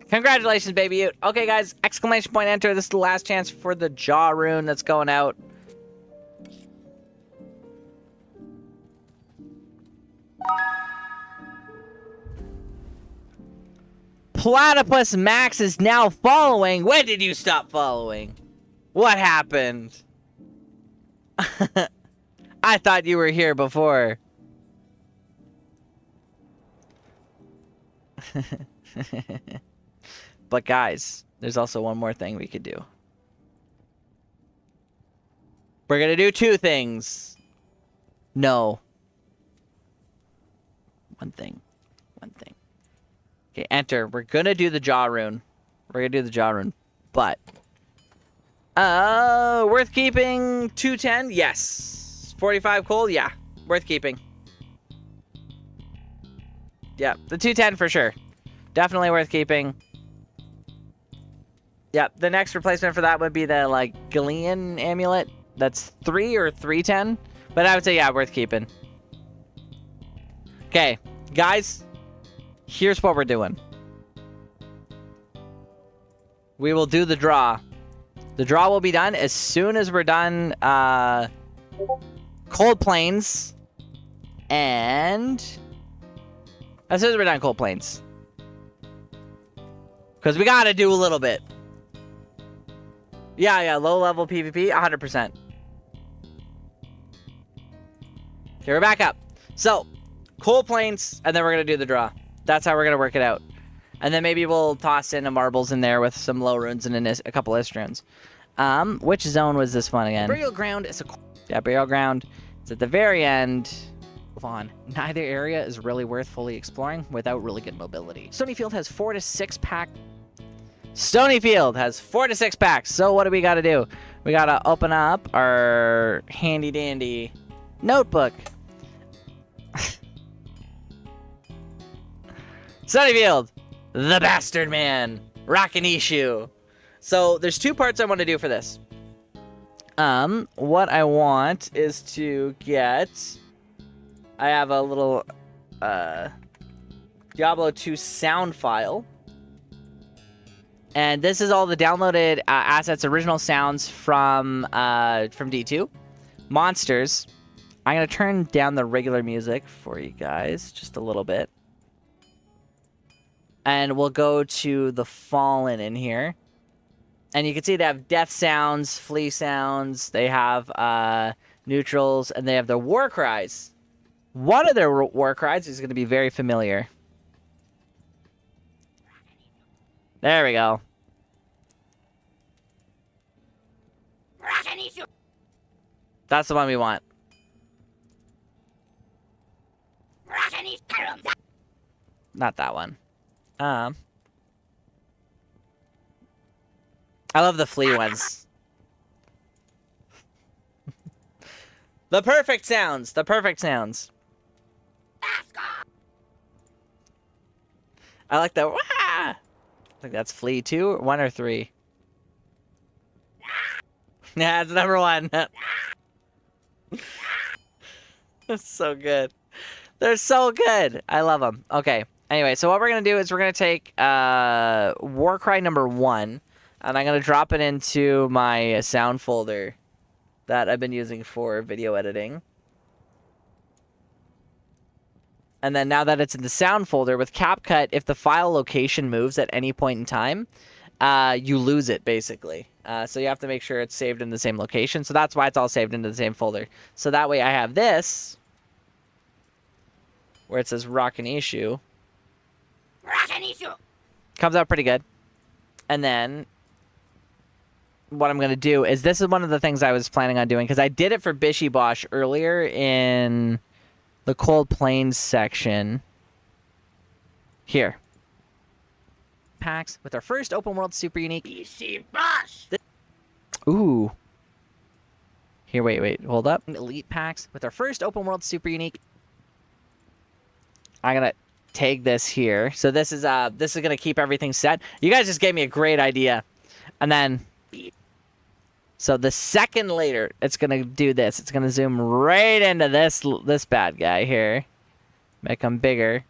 Congratulations, baby Ute. Okay, guys. Exclamation point enter. This is the last chance for the jaw rune that's going out. Platypus Max is now following. When did you stop following? What happened? I thought you were here before. But guys, there's also one more thing we could do. We're gonna do two things. No. One thing. One thing. Okay, enter. We're gonna do the jaw rune. We're gonna do the jaw rune. But worth keeping 210? Yes. 45 coal? Yeah. Worth keeping. Yeah, the 210 for sure. Definitely worth keeping. Yeah, the next replacement for that would be the, like, Galean amulet. That's 3 or 310. But I would say, yeah, worth keeping. Okay, guys. Here's what we're doing. We will do the draw. The draw will be done as soon as we're done, Cold Plains. And as soon as we're done Cold Plains. Because we gotta do a little bit. Yeah, low level PvP, 100%. Okay, we're back up. So, Cold Plains, and then we're gonna do the draw. That's how we're gonna work it out. And then maybe we'll toss in a marbles in there with some low runes and a couple ist runes. Which zone was this one again? Burial Ground is Burial Ground. It's at the very end. Move on. Neither area is really worth fully exploring without really good mobility. Stonyfield has 4 to 6 pack. Stonyfield has 4 to 6 packs. So what do we gotta do? We gotta open up our handy dandy notebook. Stonyfield, the Bastard Man, Rakanishu. So there's 2 parts I want to do for this. What I want is to get. I have a little Diablo 2 sound file. And this is all the downloaded assets, original sounds from D2. Monsters. I'm going to turn down the regular music for you guys just a little bit. And we'll go to the Fallen in here. And you can see they have death sounds, flea sounds. They have neutrals, and they have their war cries. One of their war cries is going to be very familiar. There we go. That's the one we want. Not that one. I love the flea ones. The perfect sounds. The perfect sounds. I like the. Wah! I think that's flea 2, 1 or 3. Yeah, it's number 1. That's so good. They're so good. I love them. Okay. Anyway, so what we're going to do is we're going to take Warcry number 1, and I'm going to drop it into my sound folder that I've been using for video editing. And then now that it's in the sound folder, with CapCut, if the file location moves at any point in time, you lose it, basically. So you have to make sure it's saved in the same location. So that's why it's all saved into the same folder. So that way I have this, where it says Rakanishu. Comes out pretty good. And then what I'm going to do is, this is one of the things I was planning on doing, because I did it for Bishi Bosch earlier in the Cold Plains section. Here. packs with our first open world super unique. PC Boss! Ooh. Here, wait, hold up. Elite packs with our first open world super unique. I'm gonna tag this here. So this is gonna keep everything set. You guys just gave me a great idea. And then, so the second later, it's gonna do this. It's gonna zoom right into this bad guy here. Make him bigger.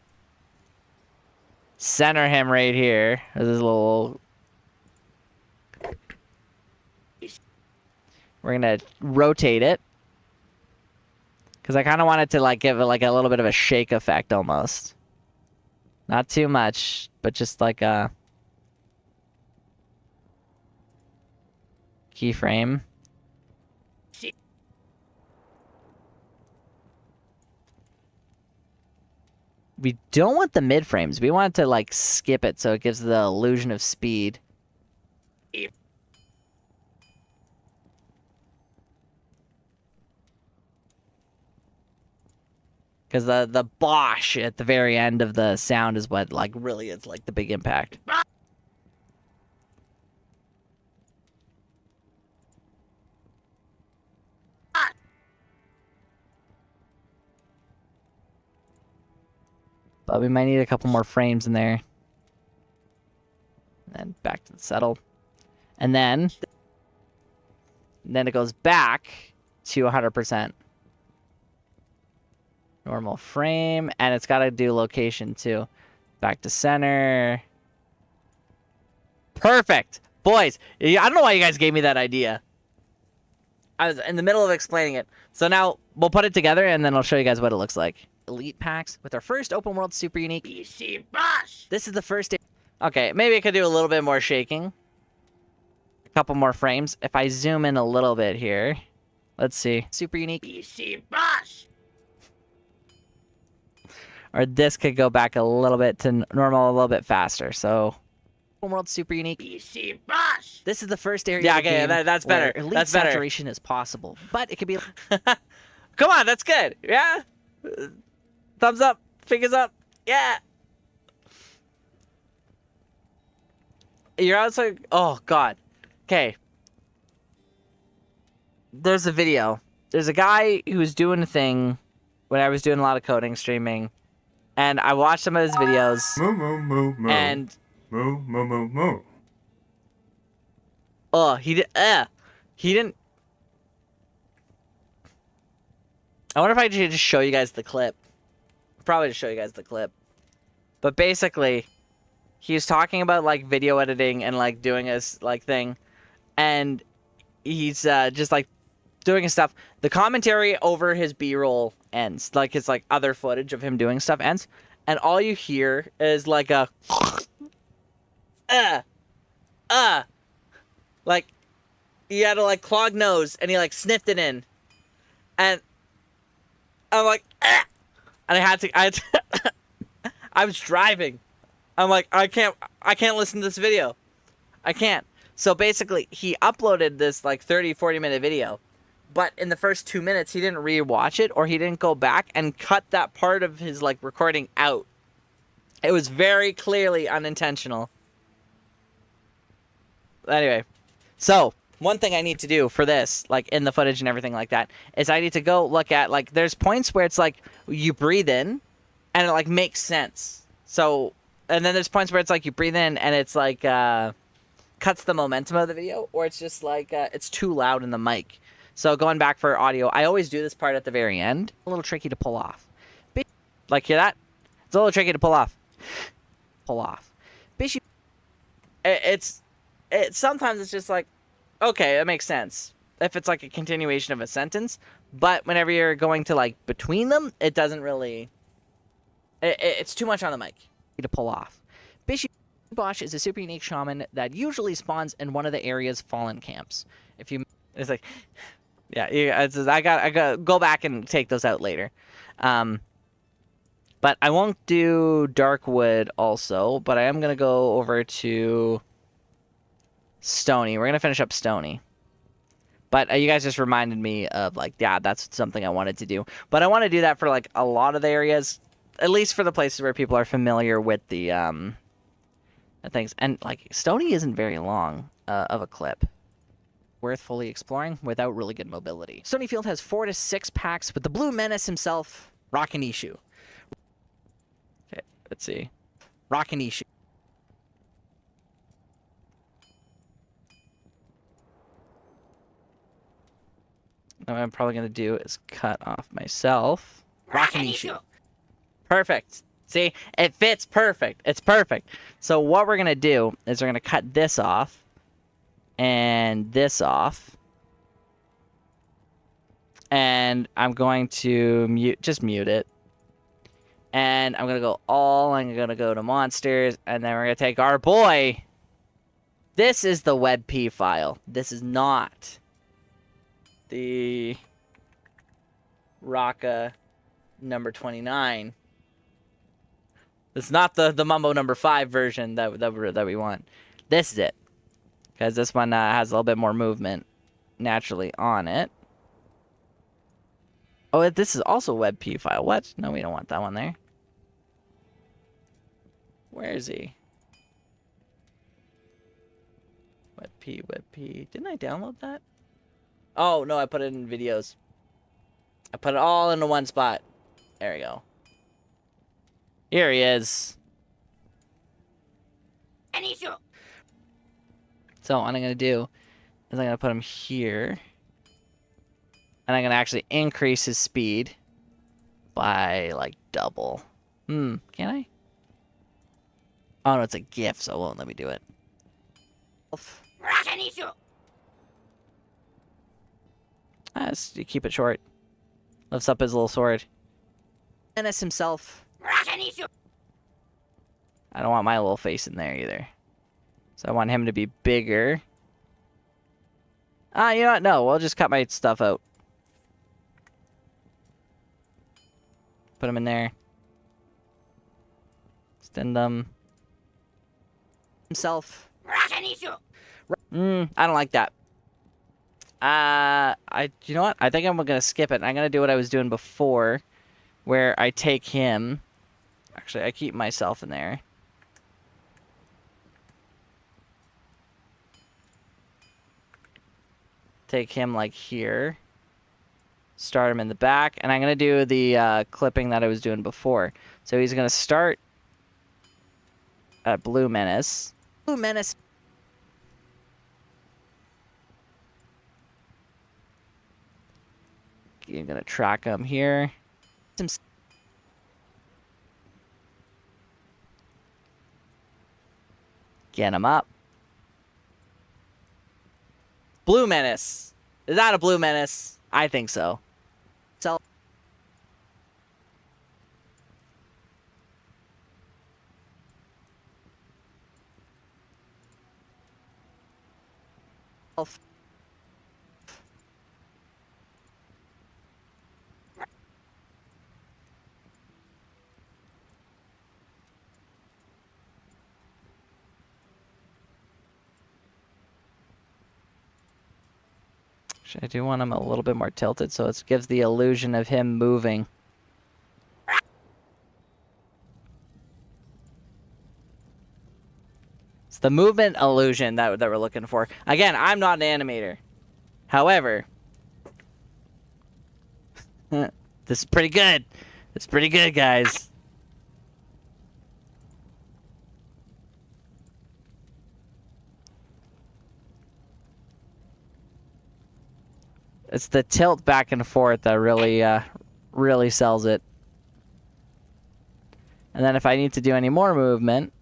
Center him right here. This little. We're gonna rotate it because I kind of want it to like give it like a little bit of a shake effect almost. Not too much, but just like a keyframe. We don't want the mid frames. We want to like skip it so it gives the illusion of speed. Because the bosh at the very end of the sound is what like really is like the big impact. But we might need a couple more frames in there. And then back to the settle. And then it goes back to 100%. Normal frame, and it's got to do location too. Back to center. Perfect. Boys, I don't know why you guys gave me that idea. I was in the middle of explaining it. So now we'll put it together and then I'll show you guys what it looks like. Elite packs with our first open world super unique. PC Boss! This is the first. Okay, maybe I could do a little bit more shaking. A couple more frames. If I zoom in a little bit here. Let's see. Super unique. PC Boss! Or this could go back a little bit to normal, a little bit faster. So, open world super unique. PC Boss! This is the first area. Yeah, of the okay, game that's where better. Elite That's better. saturation is possible, but it could be. Come on, that's good. Yeah. Thumbs up, fingers up. Yeah. You're also. Oh God. Okay. There's a video. There's a guy who was doing a thing when I was doing a lot of coding streaming, and I watched some of his videos. Moo moo moo moo. And moo moo moo moo. oh, he didn't. I wonder if I should just show you guys the clip. Probably just show you guys the clip. But basically, he was talking about like video editing and like doing his like thing, and he's just like doing his stuff. The commentary over his B-roll ends, like his like other footage of him doing stuff ends, and all you hear is like a like he had a like clogged nose and he like sniffed it in, and I'm like and I had to I was driving. I'm like I can't listen to this video. I can't. So basically he uploaded this like 30-40 minute video, but in the first 2 minutes he didn't re-watch it, or he didn't go back and cut that part of his like recording out. It was very clearly unintentional. Anyway, so one thing I need to do for this, like in the footage and everything like that, is I need to go look at like there's points where it's like you breathe in and it like makes sense. So, and then there's points where it's like you breathe in and it's like cuts the momentum of the video, or it's just like it's too loud in the mic. So going back for audio, I always do this part at the very end. A little tricky to pull off. Like, hear that? It's a little tricky to pull off. Pull off. It's sometimes it's just like, okay, that makes sense if it's like a continuation of a sentence, but whenever you're going to like between them, it doesn't really. It's too much on the mic to pull off. Bosch is a super unique shaman that usually spawns in one of the area's fallen camps. If you, it's like, yeah, I got go back and take those out later. But I won't do Darkwood also, but I am gonna go over to Stony. We're gonna finish up Stony. But you guys just reminded me of like, yeah, that's something I wanted to do. But I want to do that for like a lot of the areas, at least for the places where people are familiar with the things. And like Stony isn't very long of a clip. Worth fully exploring without really good mobility. Stonyfield has 4 to 6 packs with the Blue Menace himself, Rockanishu. Okay, let's see. Rockanishu. What I'm probably going to do is cut off myself. Rockanishu. Perfect. See, it fits perfect. It's perfect. So what we're going to do is we're going to cut this off and this off. And I'm going to mute it. And I'm going to go I'm going to go to monsters, and then we're going to take our boy. This is the WebP file. This is not the Rocka number 29. It's not the Mumbo number 5 version that we want. This is it. Because this one has a little bit more movement naturally on it. Oh, this is also a WebP file. What? No, we don't want that one there. Where is he? WebP. Didn't I download that? Oh, no, I put it in videos. I put it all into one spot. There we go. Here he is. So what I'm going to do is I'm going to put him here. And I'm going to actually increase his speed by, like, double. Can I? Oh, no, it's a GIF, so it won't let me do it. You keep it short. Lifts up his little sword. Menace himself. I don't want my little face in there either. So I want him to be bigger. You know what? No, we'll just cut my stuff out. Put him in there. Extend them. Himself. I don't like that. You know what? I think I'm gonna skip it. I'm gonna do what I was doing before, where I take him. Actually, I keep myself in there. Take him like here. Start him in the back, and I'm gonna do the clipping that I was doing before. So he's gonna start at Blue Menace. Blue Menace. You're gonna track him here. Get him up. Blue Menace. Is that a Blue Menace? I think so. So. I do want him a little bit more tilted, so it gives the illusion of him moving. It's the movement illusion that we're looking for. Again, I'm not an animator. However, this is pretty good. It's pretty good, guys. It's the tilt back and forth that really, really sells it. And then if I need to do any more movement...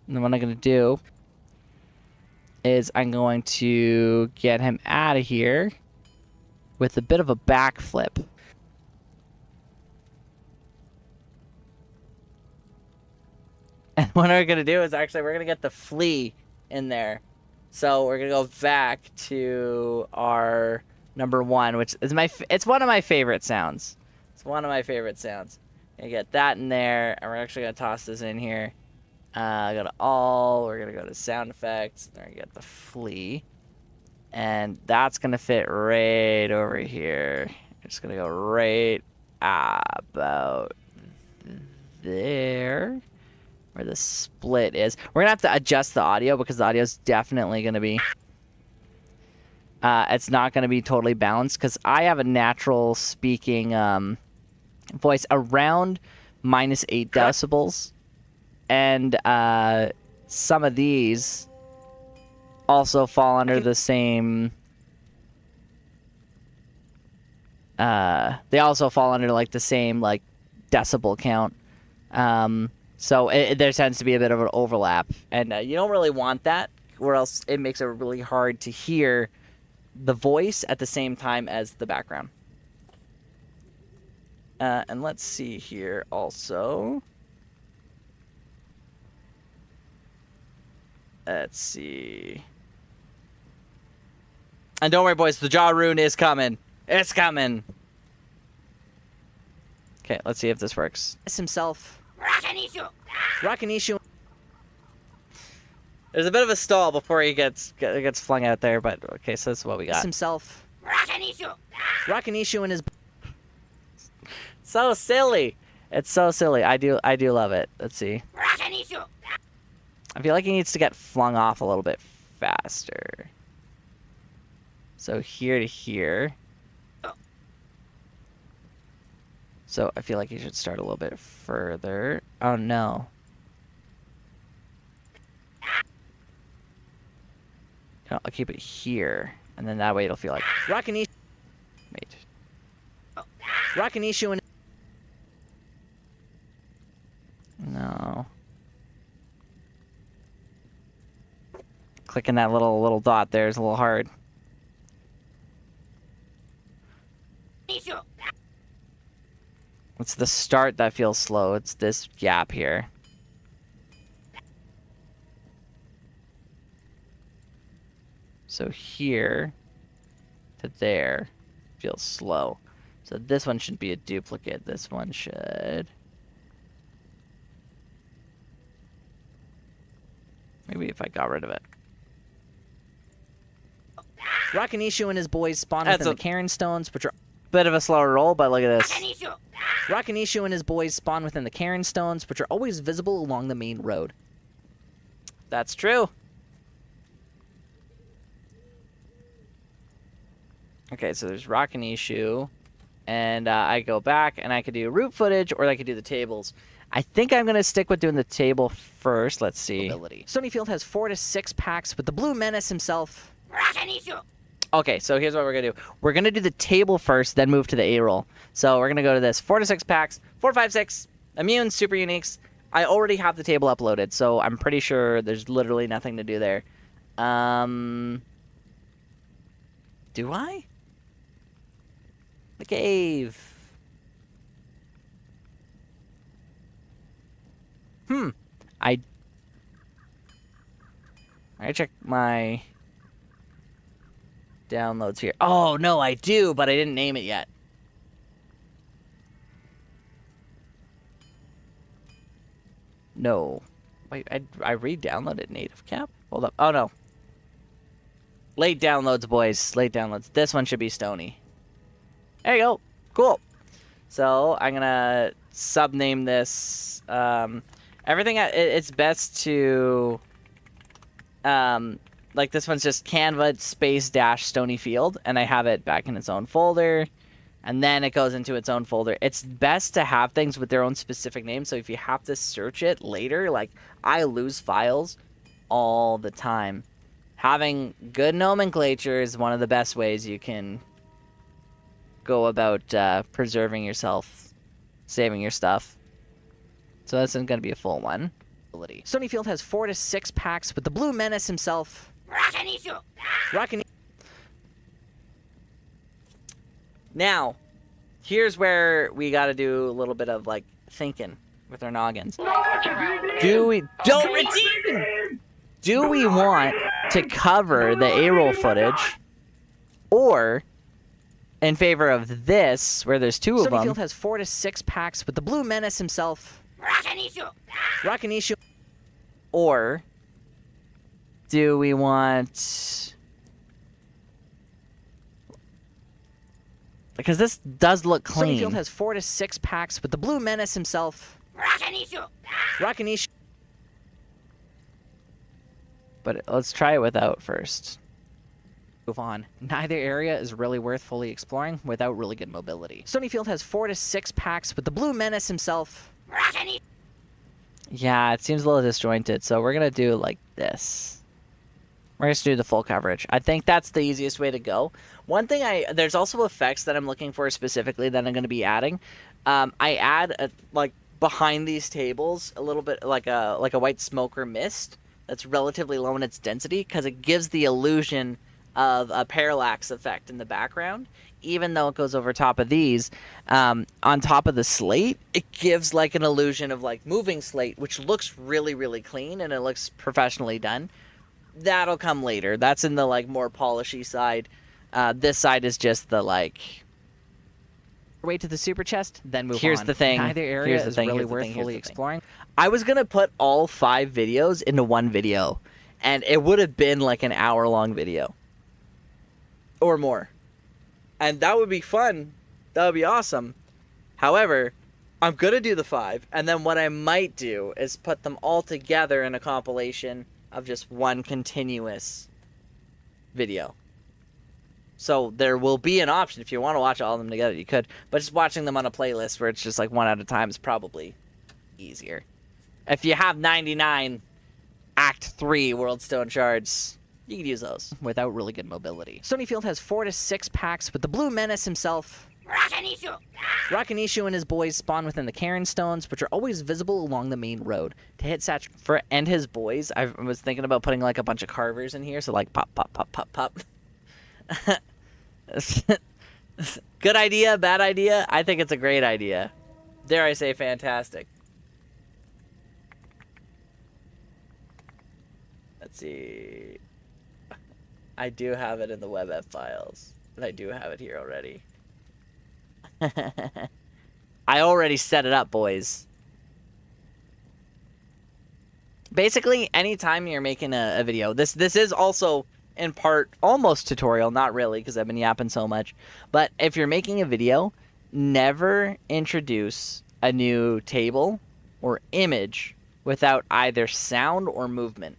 And then what I'm going to do is I'm going to get him out of here with a bit of a backflip. And what we're going to do is actually we're going to get the flea in there. So we're going to go back to our number 1, which is it's one of my favorite sounds. It's one of my favorite sounds. Gonna get that in there, and we're actually gonna toss this in here. Go to all. We're gonna go to sound effects. We're gonna get the flea, and that's gonna fit right over here. It's gonna go right about there, where the split is. We're gonna have to adjust the audio because the audio is definitely gonna be. It's not gonna be totally balanced because I have a natural speaking voice around -8 decibels, and some of these also fall under the same. They also fall under like the same like decibel count. So there tends to be a bit of an overlap, and you don't really want that, or else it makes it really hard to hear the voice at the same time as the background. And let's see here also. Let's see. And don't worry, boys, the jaw rune is coming. It's coming. Okay, let's see if this works. It's himself. Rakanishu. Rakanishu. There's a bit of a stall before he gets flung out there, but okay, so that's what we It's got. himself. Rakanishu. Rakanishu and his. So silly. It's so silly. I do love it. Let's see. Rakanishu. I feel like he needs to get flung off a little bit faster. So here to here. So I feel like he should start a little bit further. Oh no. No, I'll keep it here, and then that way it'll feel like. Rakanishu. Wait. Rakanishu and. No. Clicking that little dot there is a little hard. Nishu. It's the start that feels slow. It's this gap here. So here to there feels slow. So this one should be a duplicate. This one should. Maybe if I got rid of it. Rakanishu and his boys spawn That's within a- the Cairn Stones, which are. Bit of a slower roll, but look at this. Rakanishu. Rakanishu and his boys spawn within the Cairn Stones, which are always visible along the main road. That's true. Okay, so there's Rakanishu, and I go back, and I could do root footage, or I could do the tables. I think I'm gonna stick with doing the table first. Let's see. Stonyfield has 4 to 6 packs with the Blue Menace himself. Rakanishu. Okay, so here's what we're gonna do. We're gonna do the table first, then move to the A roll. So we're gonna go to this 4 to 6 packs, 4, 5, 6 immune super uniques. I already have the table uploaded, so I'm pretty sure there's literally nothing to do there. Do I? The cave. I check my downloads here. Oh, no, I do, but I didn't name it yet. No. Wait, I re-downloaded Native Cap? Hold up. Oh, no. Late downloads, boys. Late downloads. This one should be Stony. There you go. Cool. So, I'm going to subname this. Everything, it's best to... like this one's just Canva space dash Stonyfield, and I have it back in its own folder, and then it goes into its own folder. It's best to have things with their own specific name, so if you have to search it later, like I lose files all the time. Having good nomenclature is one of the best ways you can go about preserving yourself, saving your stuff. So this isn't going to be a full one. Stonyfield has 4 to 6 packs with the Blue Menace himself. Rakanishu. Rakanishu. Now, here's where we got to do a little bit of like thinking with our noggins. Do we don't redeem? Do we want to cover the A-roll footage, or in favor of this, where there's two of Sunny them. Field has 4 to 6 packs with the Blue Menace himself, Rakanishu. Rakanishu. Or do we want... Because this does look Sunny Field clean. has 4 to 6 packs with the Blue Menace himself, Rakanishu. Rakanishu. But let's try it without first. Move on. Neither area is really worth fully exploring without really good mobility. Sunny Field has 4 to 6 packs with the Blue Menace himself, Rakanishu. Yeah, it seems a little disjointed, so we're going to do like this. We're just do the full coverage. I think that's the easiest way to go. One thing there's also effects that I'm looking for specifically that I'm going to be adding. I add like behind these tables a little bit like a white smoke or mist that's relatively low in its density because it gives the illusion of a parallax effect in the background. Even though it goes over top of these, on top of the slate, it gives like an illusion of like moving slate, which looks really, really clean and it looks professionally done. That'll come later. That's in the like more polishy side. This side is just the like. way to the super chest, then move on. Here's the thing. Neither area Here's the is thing. really Here's the worth thing. Here's fully the thing. exploring. I was gonna put all 5 videos into one video, and it would have been like an hour-long video, or more, and that would be fun. That would be awesome. However, I'm gonna do the 5, and then what I might do is put them all together in a compilation of just one continuous video. So there will be an option if you want to watch all of them together, you could. But just watching them on a playlist where it's just like one at a time is probably easier. If you have 99 Act 3 World Stone Shards, you could use those. Without really good mobility. Sunny Field has 4 to 6 packs with the Blue Menace himself, Rakanishu. Rakanishu and his boys spawn within the Karen Stones, which are always visible along the main road. To hit For and his boys, I was thinking about putting like a bunch of carvers in here, so like pop, pop, pop, pop, pop. Good idea, bad idea? I think it's a great idea. Dare I say fantastic. Let's see. I do have it in the WebF files, and I do have it here already. I already set it up, boys. Basically, anytime you're making a video, this is also in part almost tutorial, not really because I've been yapping so much, but if you're making a video, never introduce a new table or image without either sound or movement.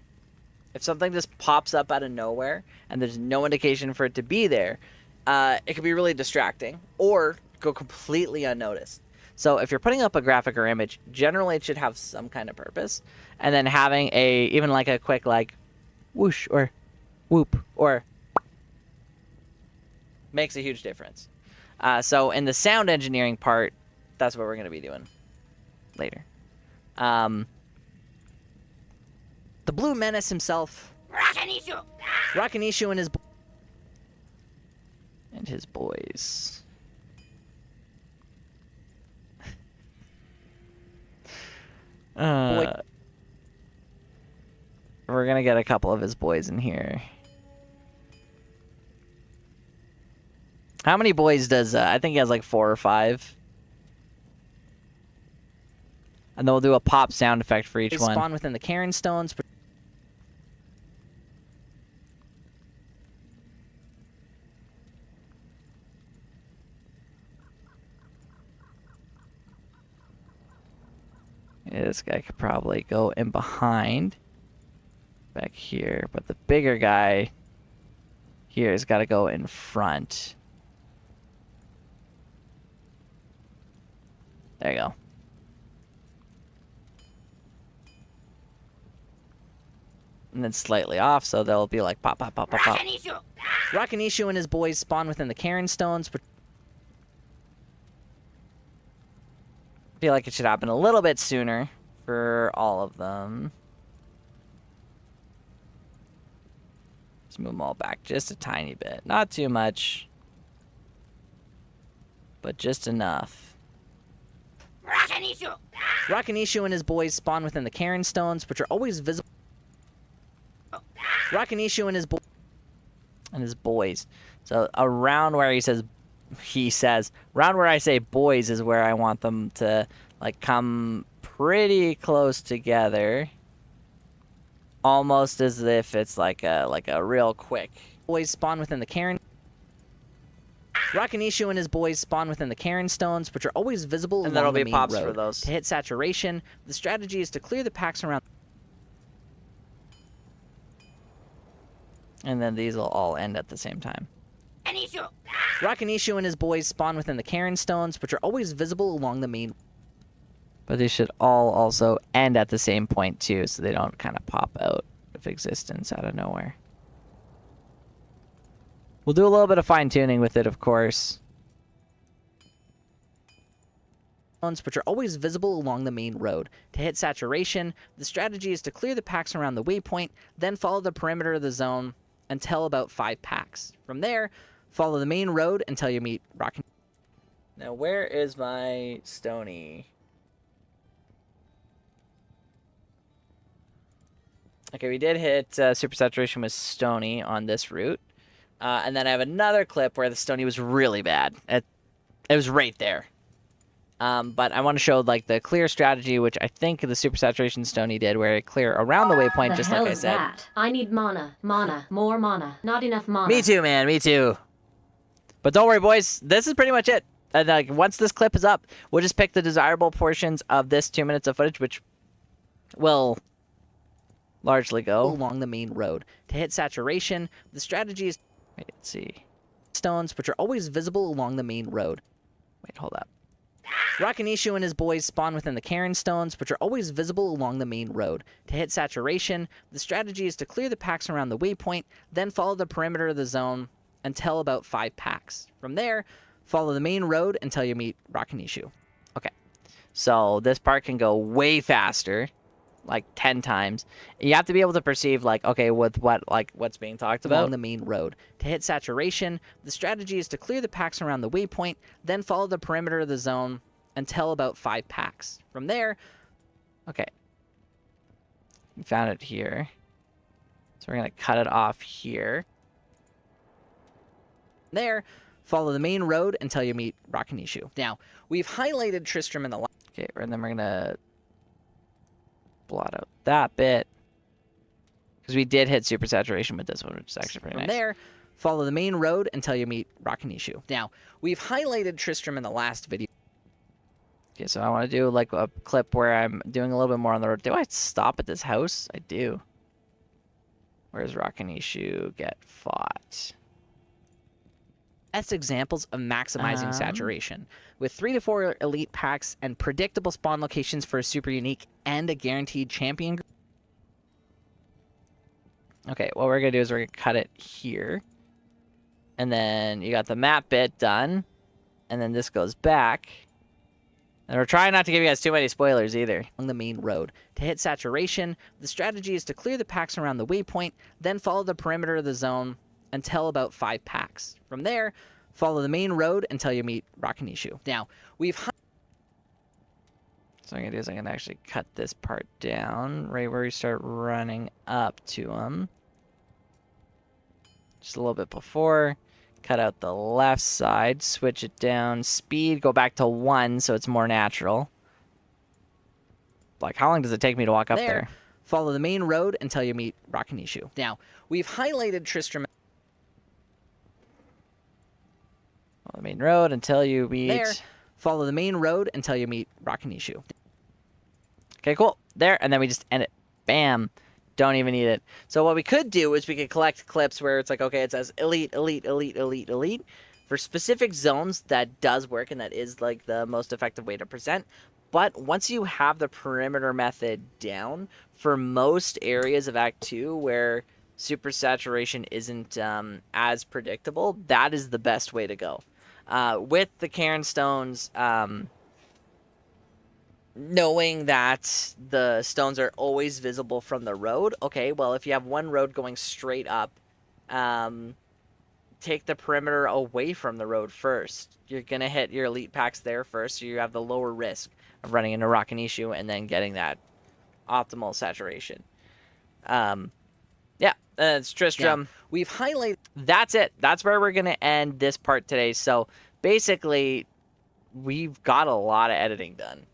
If something just pops up out of nowhere and there's no indication for it to be there, it could be really distracting or go completely unnoticed. So if you're putting up a graphic or image, generally it should have some kind of purpose, and then having even like a quick like whoosh or whoop or makes a huge difference. So in the sound engineering part, that's what we're going to be doing later. The Blue Menace himself, Rakanishu. Rakanishu And his boys. We're going to get a couple of his boys in here. How many boys does... I think he has like 4 or 5. And then we'll do a pop sound effect for each They one. spawn within the Karen Stones. Yeah, this guy could probably go in behind. Back here. But the bigger guy here has got to go in front. There you go. And then slightly off, so they'll be like pop, pop, pop, pop, pop. Rakanishu. Rakanishu and his boys spawn within the Karen Stones. I feel like it should happen a little bit sooner for all of them. Let's move them all back just a tiny bit. Not too much, but just enough. Rakanishu. Rakanishu and his boys spawn within the Karen Stones, which are always visible. Rakanishu and his boys. So around where he says he says, around where I say boys is where I want them to like come pretty close together, almost as if it's like a real quick. Boys spawn within the Cairn. Rakanishu and his boys spawn within the Cairn stones, which are always visible And along there'll the be main pops road. for those. To hit saturation, the strategy is to clear the packs around. And then these will all end at the same time. Anishu. Rakanishu and his boys spawn within the Cairn stones, which are always visible along the main. But they should all also end at the same point too, so they don't kind of pop out of existence out of nowhere. We'll do a little bit of fine-tuning with it, of course. Which are always visible along the main road. To hit saturation, the strategy is to clear the packs around the waypoint, then follow the perimeter of the zone until about 5 packs. From there, follow the main road until you meet Rock. Now, where is my Stony? Okay, we did hit super saturation with Stony on this route. And then I have another clip where the Stony was really bad. It was right there. But I want to show like the clear strategy, which I think the super saturation Stony did, where it clear around the waypoint, just like I said. That? I need mana, more mana. Not enough mana. Me too, man. Me too. But don't worry, boys. This is pretty much it. And like once this clip is up, we'll just pick the desirable portions of this 2 minutes of footage, which will largely go Along the main road. To hit saturation, the strategy is Wait, let's see. stones, which are always visible along the main road. Wait, hold up. Rakanishu and his boys spawn within the Cairn stones, which are always visible along the main road. To hit saturation, the strategy is to clear the packs around the waypoint, then follow the perimeter of the zone until about 5 packs. From there, follow the main road until you meet Rakanishu. Okay. So this part can go way faster, like 10 times. You have to be able to perceive like, okay, with what's being talked about. Along the main road. To hit saturation, the strategy is to clear the packs around the waypoint, then follow the perimeter of the zone until about 5 packs. From there, Okay. We found it here. So we're going to cut it off here. follow the main road until you meet Rakanishu. Now, we've highlighted Tristram in the Okay, and then we're going to blot out that bit. Because we did hit super saturation with this one, which is actually pretty From nice. there, follow the main road until you meet Rakanishu. Now, we've highlighted Tristram in the last video. Okay, so I want to do like a clip where I'm doing a little bit more on the road. Do I stop at this house? I do. Where's Rakanishu get fought? Best examples of maximizing saturation, with 3 to 4 elite packs and predictable spawn locations for a super unique and a guaranteed champion group. Okay, what we're going to do is we're going to cut it here. And then you got the map bit done. And then this goes back. And we're trying not to give you guys too many spoilers either. On the main road. To hit saturation, the strategy is to clear the packs around the waypoint, then follow the perimeter of the zone until about 5 packs. From there, follow the main road until you meet Rakanishu. Now, we've... So what I'm going to do is I'm going to actually cut this part down right where we start running up to him. Just a little bit before. Cut out the left side, switch it down, speed, go back to 1 so it's more natural. Like, how long does it take me to walk up there? Follow the main road until you meet Rakanishu. Now, we've highlighted Tristram... Follow the main road until you meet... Follow the main road until you meet Rakanishu. Okay, cool. There, and then we just end it. Bam. Don't even need it. So what we could do is we could collect clips where it's like, okay, it says elite, elite, elite, elite, elite. For specific zones, that does work, and that is like the most effective way to present. But once you have the perimeter method down, for most areas of Act 2 where super saturation isn't as predictable, that is the best way to go. With the Cairn Stones, knowing that the stones are always visible from the road, okay, well, if you have one road going straight up, take the perimeter away from the road first. You're going to hit your elite packs there first, so you have the lower risk of running into Rakanishu and then getting that optimal saturation. Yeah, it's Tristram. We've highlighted... That's it. That's where we're going to end this part today. So basically, we've got a lot of editing done.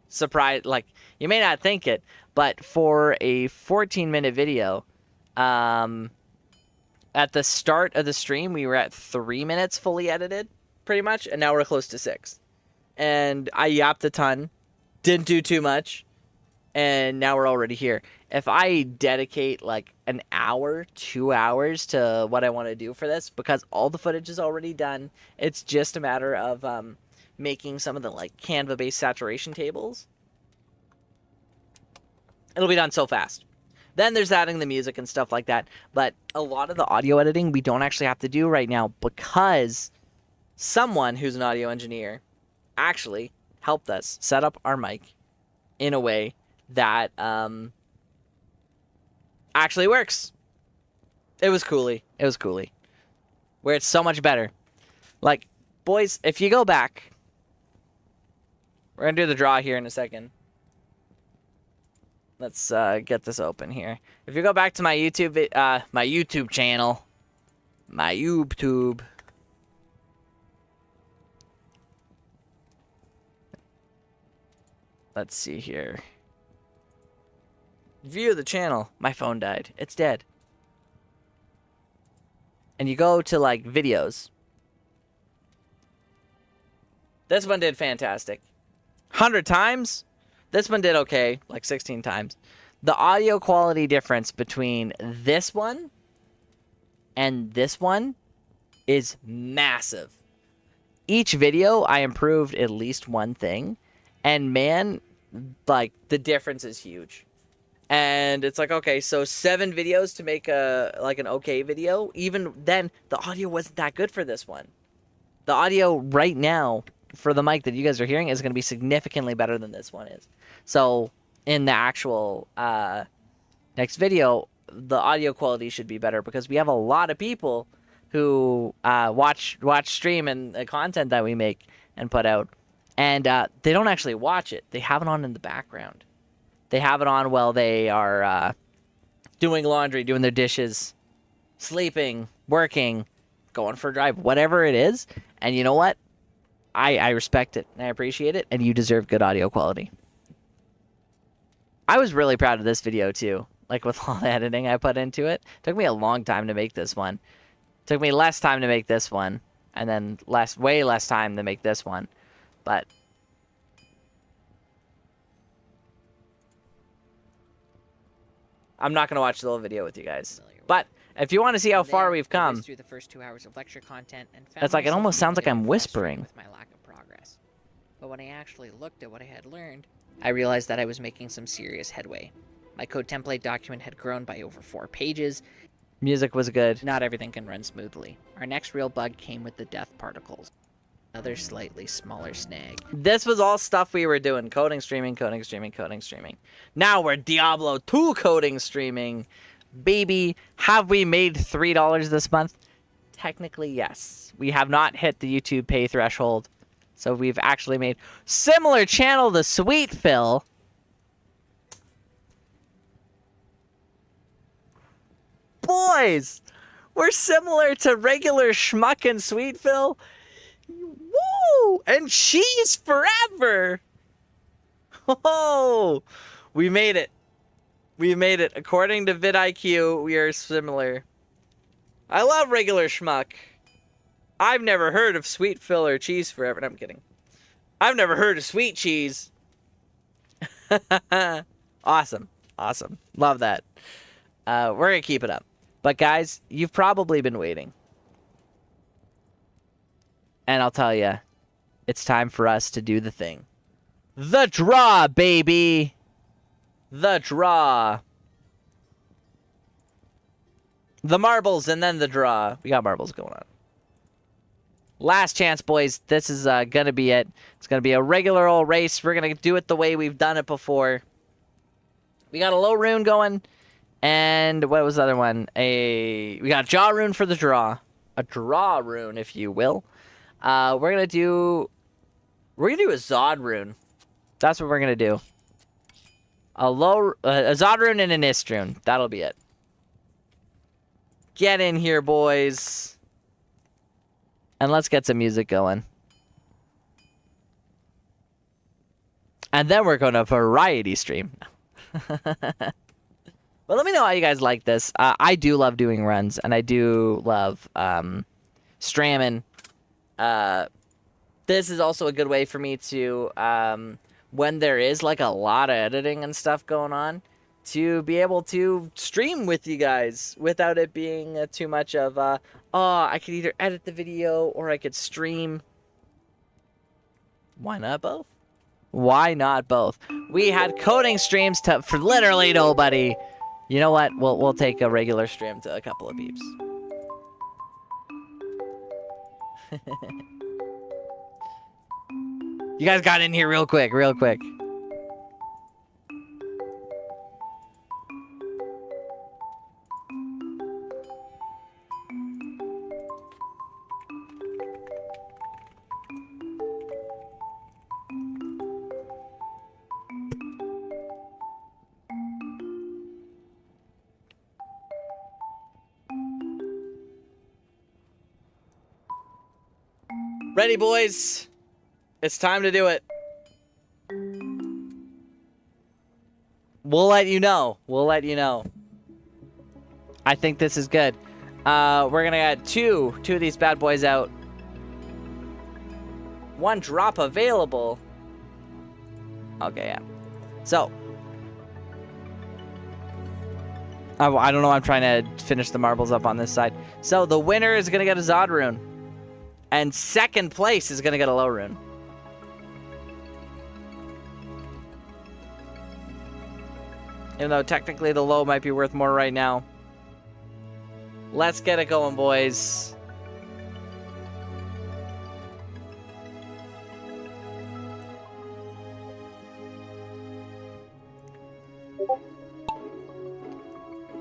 Surprise, like, you may not think it, but for a 14-minute video, at the start of the stream, we were at 3 minutes fully edited, pretty much, and now we're close to 6. And I yapped a ton, didn't do too much, and now we're already here. If I dedicate like an hour, 2 hours to what I want to do for this, because all the footage is already done, it's just a matter of making some of the like Canva-based saturation tables. It'll be done so fast. Then there's adding the music and stuff like that. But a lot of the audio editing we don't actually have to do right now because someone who's an audio engineer actually helped us set up our mic in a way that actually works. It was coolie. It was coolie. Where it's so much better. Like, boys, if you go back, we're going to do the draw here in a second. Let's get this open here. If you go back to my YouTube channel, my YouTube. Let's see here. View the channel. My phone died. It's dead. And you go to like videos. This one did fantastic. 100 times. This one did okay, like 16 times. The audio quality difference between this one and this one is massive. Each video, I improved at least one thing. And man, like, the difference is huge. And it's like, okay, so 7 videos to make an okay video. Even then, the audio wasn't that good for this one. The audio right now for the mic that you guys are hearing is going to be significantly better than this one is. So in the actual next video, the audio quality should be better because we have a lot of people who watch stream and the content that we make and put out. And they don't actually watch it. They have it on in the background. They have it on while they are doing laundry, doing their dishes, sleeping, working, going for a drive, whatever it is. And you know what? I respect it and I appreciate it, and you deserve good audio quality. I was really proud of this video too, like with all the editing I put into it. Took me a long time to make this one. Took me less time to make this one, and then way less time to make this one. But I'm not going to watch the whole video with you guys. But if you want to see how far we've come, through the first 2 hours of lecture content and it's like it almost sounds like I'm whispering. With my lack of progress. But when I actually looked at what I had learned, I realized that I was making some serious headway. My code template document had grown by over 4 pages. Music was good. Not everything can run smoothly. Our next real bug came with the death particles. Another slightly smaller snag. This was all stuff we were doing. Coding, streaming, coding, streaming, coding, streaming. Now we're Diablo 2 coding, streaming. Baby, have we made $3 this month? Technically, yes. We have not hit the YouTube pay threshold. So we've actually made similar channel to Sweet Phil. Boys, we're similar to regular Schmuck and Sweet Phil. Woo! And cheese forever. Oh, we made it. We made it. According to vidIQ, we are similar. I love regular Schmuck. I've never heard of Sweet Phil or Cheese Forever. No, I'm kidding. I've never heard of Sweet Cheese. Awesome. Awesome. Love that. We're going to keep it up. But guys, you've probably been waiting. And I'll tell you, it's time for us to do the thing. The draw, baby! The draw. The marbles and then the draw. We got marbles going on. Last chance, boys. This is going to be it. It's going to be a regular old race. We're going to do it the way we've done it before. We got a low rune going. And what was the other one? We got a jaw rune for the draw. A draw rune, if you will. We're going to do a Zod rune. That's what we're going to do. A Zod rune and an Ist rune. That'll be it. Get in here, boys. And let's get some music going. And then we're going to variety stream. But let me know how you guys like this. I do love doing runs, and I do love stramming. This is also a good way for me to, when there is like a lot of editing and stuff going on, to be able to stream with you guys without it being too much of, I could either edit the video or I could stream. Why not both? Why not both? We had coding streams for literally nobody. You know what? We'll take a regular stream to a couple of peeps. You guys got in here real quick, real quick. Ready, boys? It's time to do it. We'll let you know. We'll let you know. I think this is good. We're gonna get two of these bad boys out. One drop available. Okay, yeah. So. I don't know. I'm trying to finish the marbles up on this side. So the winner is gonna get a Zod rune. And second place is going to get a low rune. Even though technically the low might be worth more right now. Let's get it going, boys.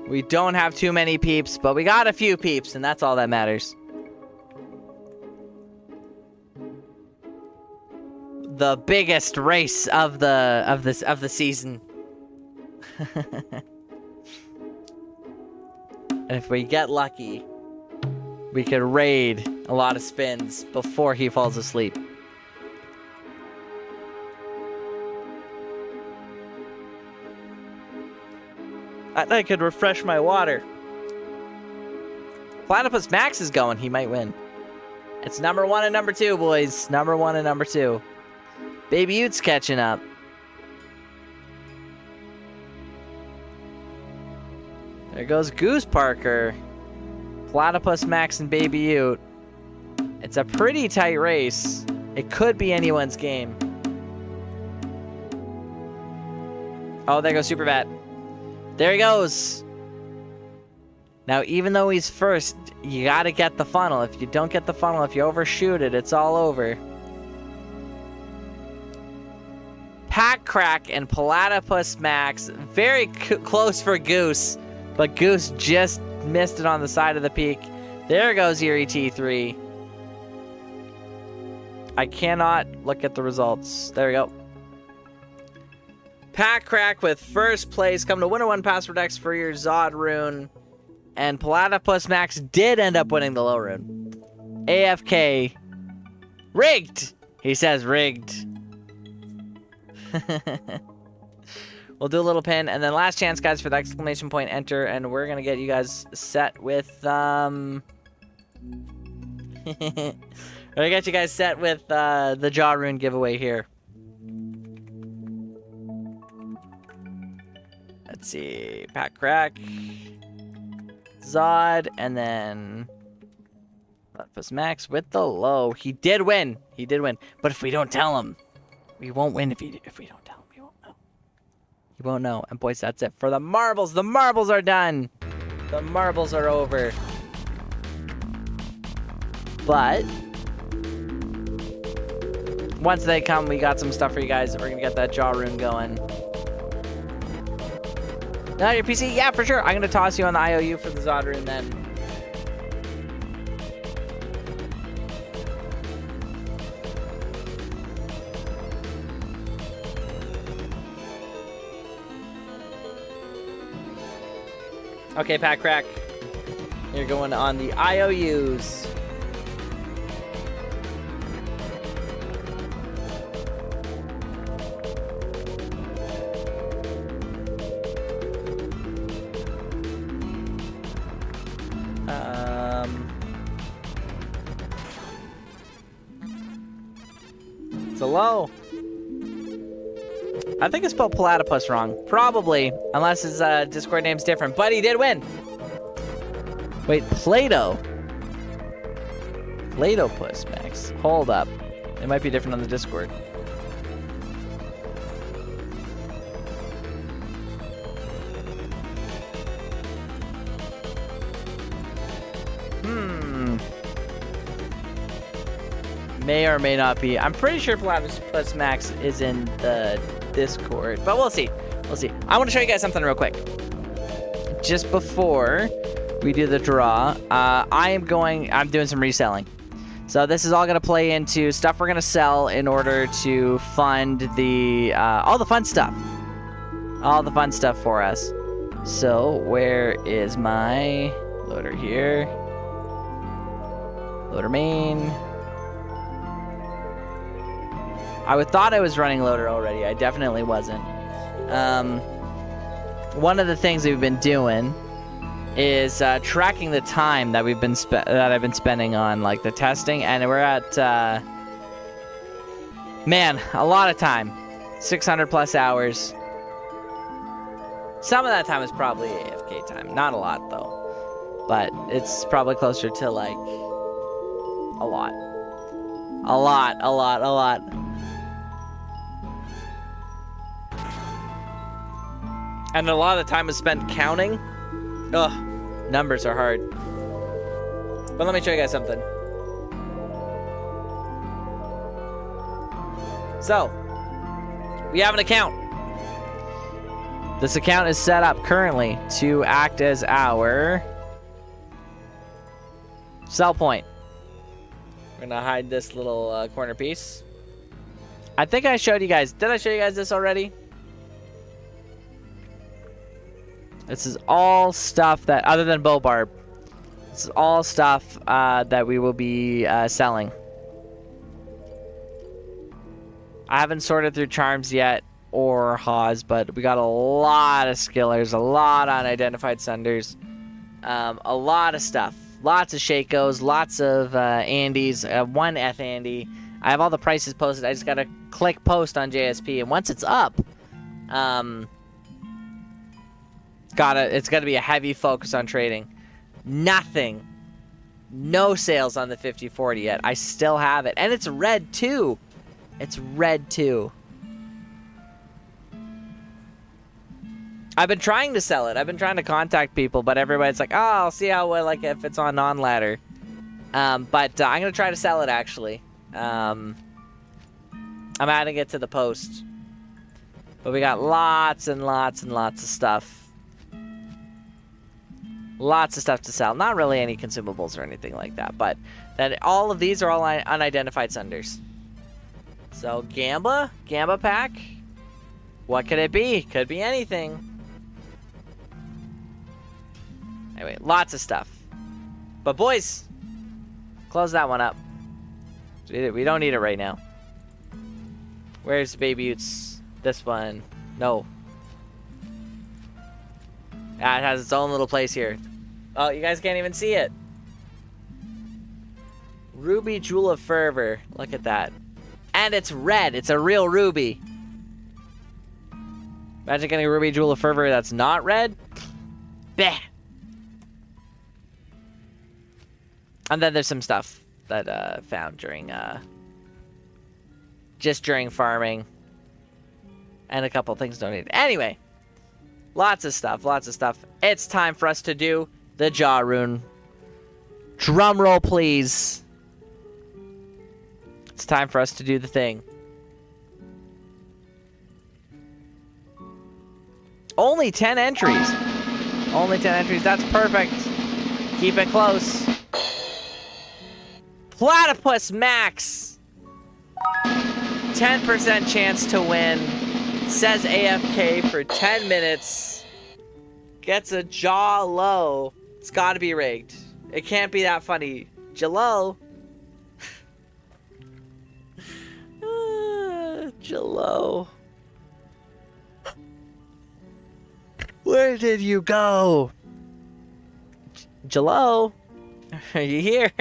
We don't have too many peeps, but we got a few peeps, and that's all that matters. The biggest race of the season. And if we get lucky, we could raid a lot of spins before he falls asleep. I could refresh my water. Platypus Max is going. He might win. It's number 1 and number 2, boys. Number 1 and number 2. Baby Ute's catching up. There goes Goose Parker. Platypus Max and Baby Ute. It's a pretty tight race. It could be anyone's game. Oh, there goes Super Bat. There he goes. Now, even though he's first, you gotta get the funnel. If you don't get the funnel, if you overshoot it, it's all over. Pack Crack and Platypus Max. Very close for Goose. But Goose just missed it on the side of the peak. There goes Yuri T3. I cannot look at the results. There we go. Pack Crack with first place. Come to Winter 1 Password X for your Zod rune. And Platypus Max did end up winning the low rune. AFK. Rigged! He says rigged. We'll do a little pin, and then last chance, guys, for the exclamation point enter, and we're gonna get you guys set with we're gonna get you guys set with the Jaw Rune giveaway here. Let's see, Pack Crack, Zod, and then Platypus Max with the low. He did win. He did win. But if we don't tell him, we won't win. If we don't tell him, we won't know. He won't know. And boys, that's it for the marbles. The marbles are done. The marbles are over. But once they come, we got some stuff for you guys. We're gonna get that Jaw Rune going. Now your PC? Yeah, for sure. I'm gonna toss you on the IOU for the Zod Rune then. Okay, Pack Crack. You're going on the IOUs. Hello? I think I spelled platypus wrong. Probably, unless his Discord name's different. But he did win. Wait, Play-Doh. Play-Doh-pus, Max. Hold up. It might be different on the Discord. May or may not be. I'm pretty sure Platypus Max is in the Discord, but we'll see. We'll see. I want to show you guys something real quick. Just before we do the draw, I'm doing some reselling. So this is all going to play into stuff we're going to sell in order to fund the all the fun stuff. All the fun stuff for us. So where is my loader here? Loader main. I thought I was running loader already. I definitely wasn't. One of the things we've been doing is tracking the time that I've been spending on like the testing, and we're at man, a lot of time, 600 plus hours. Some of that time is probably AFK time, not a lot though, but it's probably closer to like a lot. And a lot of the time is spent counting. Ugh, numbers are hard. But let me show you guys something. So, we have an account. This account is set up currently to act as our sell point. We're gonna hide this little corner piece. I think I showed you guys. Did I show you guys this already? This is all stuff that, other than bow barb, this is all stuff that we will be selling. I haven't sorted through charms yet or Haws, but we got a lot of skillers, a lot of unidentified sunders, a lot of stuff. Lots of Shakos, lots of Andys, one F Andy. I have all the prices posted. I just gotta click post on JSP, and once it's up, it's gotta be a heavy focus on trading. Nothing, no sales on the 5040 yet. I still have it, and it's red too. It's red too. I've been trying to sell it. I've been trying to contact people, but everybody's like, "Oh, I'll see how like if it's on non-ladder." But I'm gonna try to sell it actually. I'm adding it to the post. But we got lots and lots and lots of stuff. Lots of stuff to sell. Not really any consumables or anything like that, but then all of these are all unidentified sunders. So Gamba pack. What could it be? Could be anything. Anyway, lots of stuff. But boys, close that one up. We don't need it right now. Where's Baby Utes? This one. No. Ah, it has its own little place here. Oh, you guys can't even see it. Ruby Jewel of Fervor. Look at that. And it's red. It's a real ruby. Imagine getting a Ruby Jewel of Fervor that's not red. Bleh. And then there's some stuff that found during just during farming, and a couple things donated. Anyway, lots of stuff. It's time for us to do the Jaw Rune. Drum roll, please. It's time for us to do the thing. Only 10 entries. Only 10 entries. That's perfect. Keep it close. Platypus Max. 10% chance to win. Says AFK for 10 minutes. Gets a jaw low. It's got to be rigged. It can't be that funny. Jello. Jello. Where did you go? Jello? Are you here?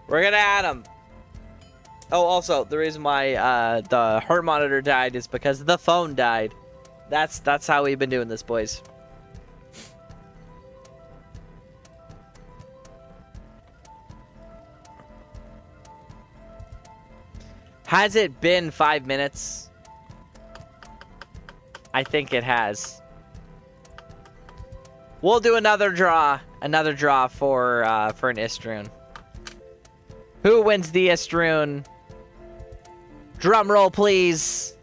We're gonna add him. Oh, also, the reason why the heart monitor died is because the phone died. That's how we've been doing this, boys. Has it been 5 minutes? I think it has. We'll do another draw for an Istroon. Who wins the Istroon? Drum roll, please.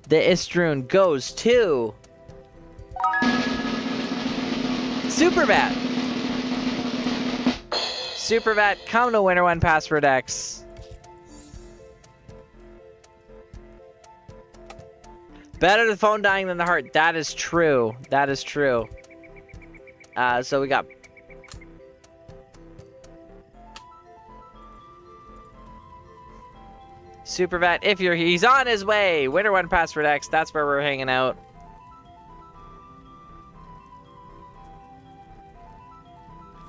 The Istroon goes to Superbat. Superbat, come to Winter One Password X. Better the phone dying than the heart. That is true. That is true. So we got Supervat. If he's on his way. Winter One Password X. That's where we're hanging out.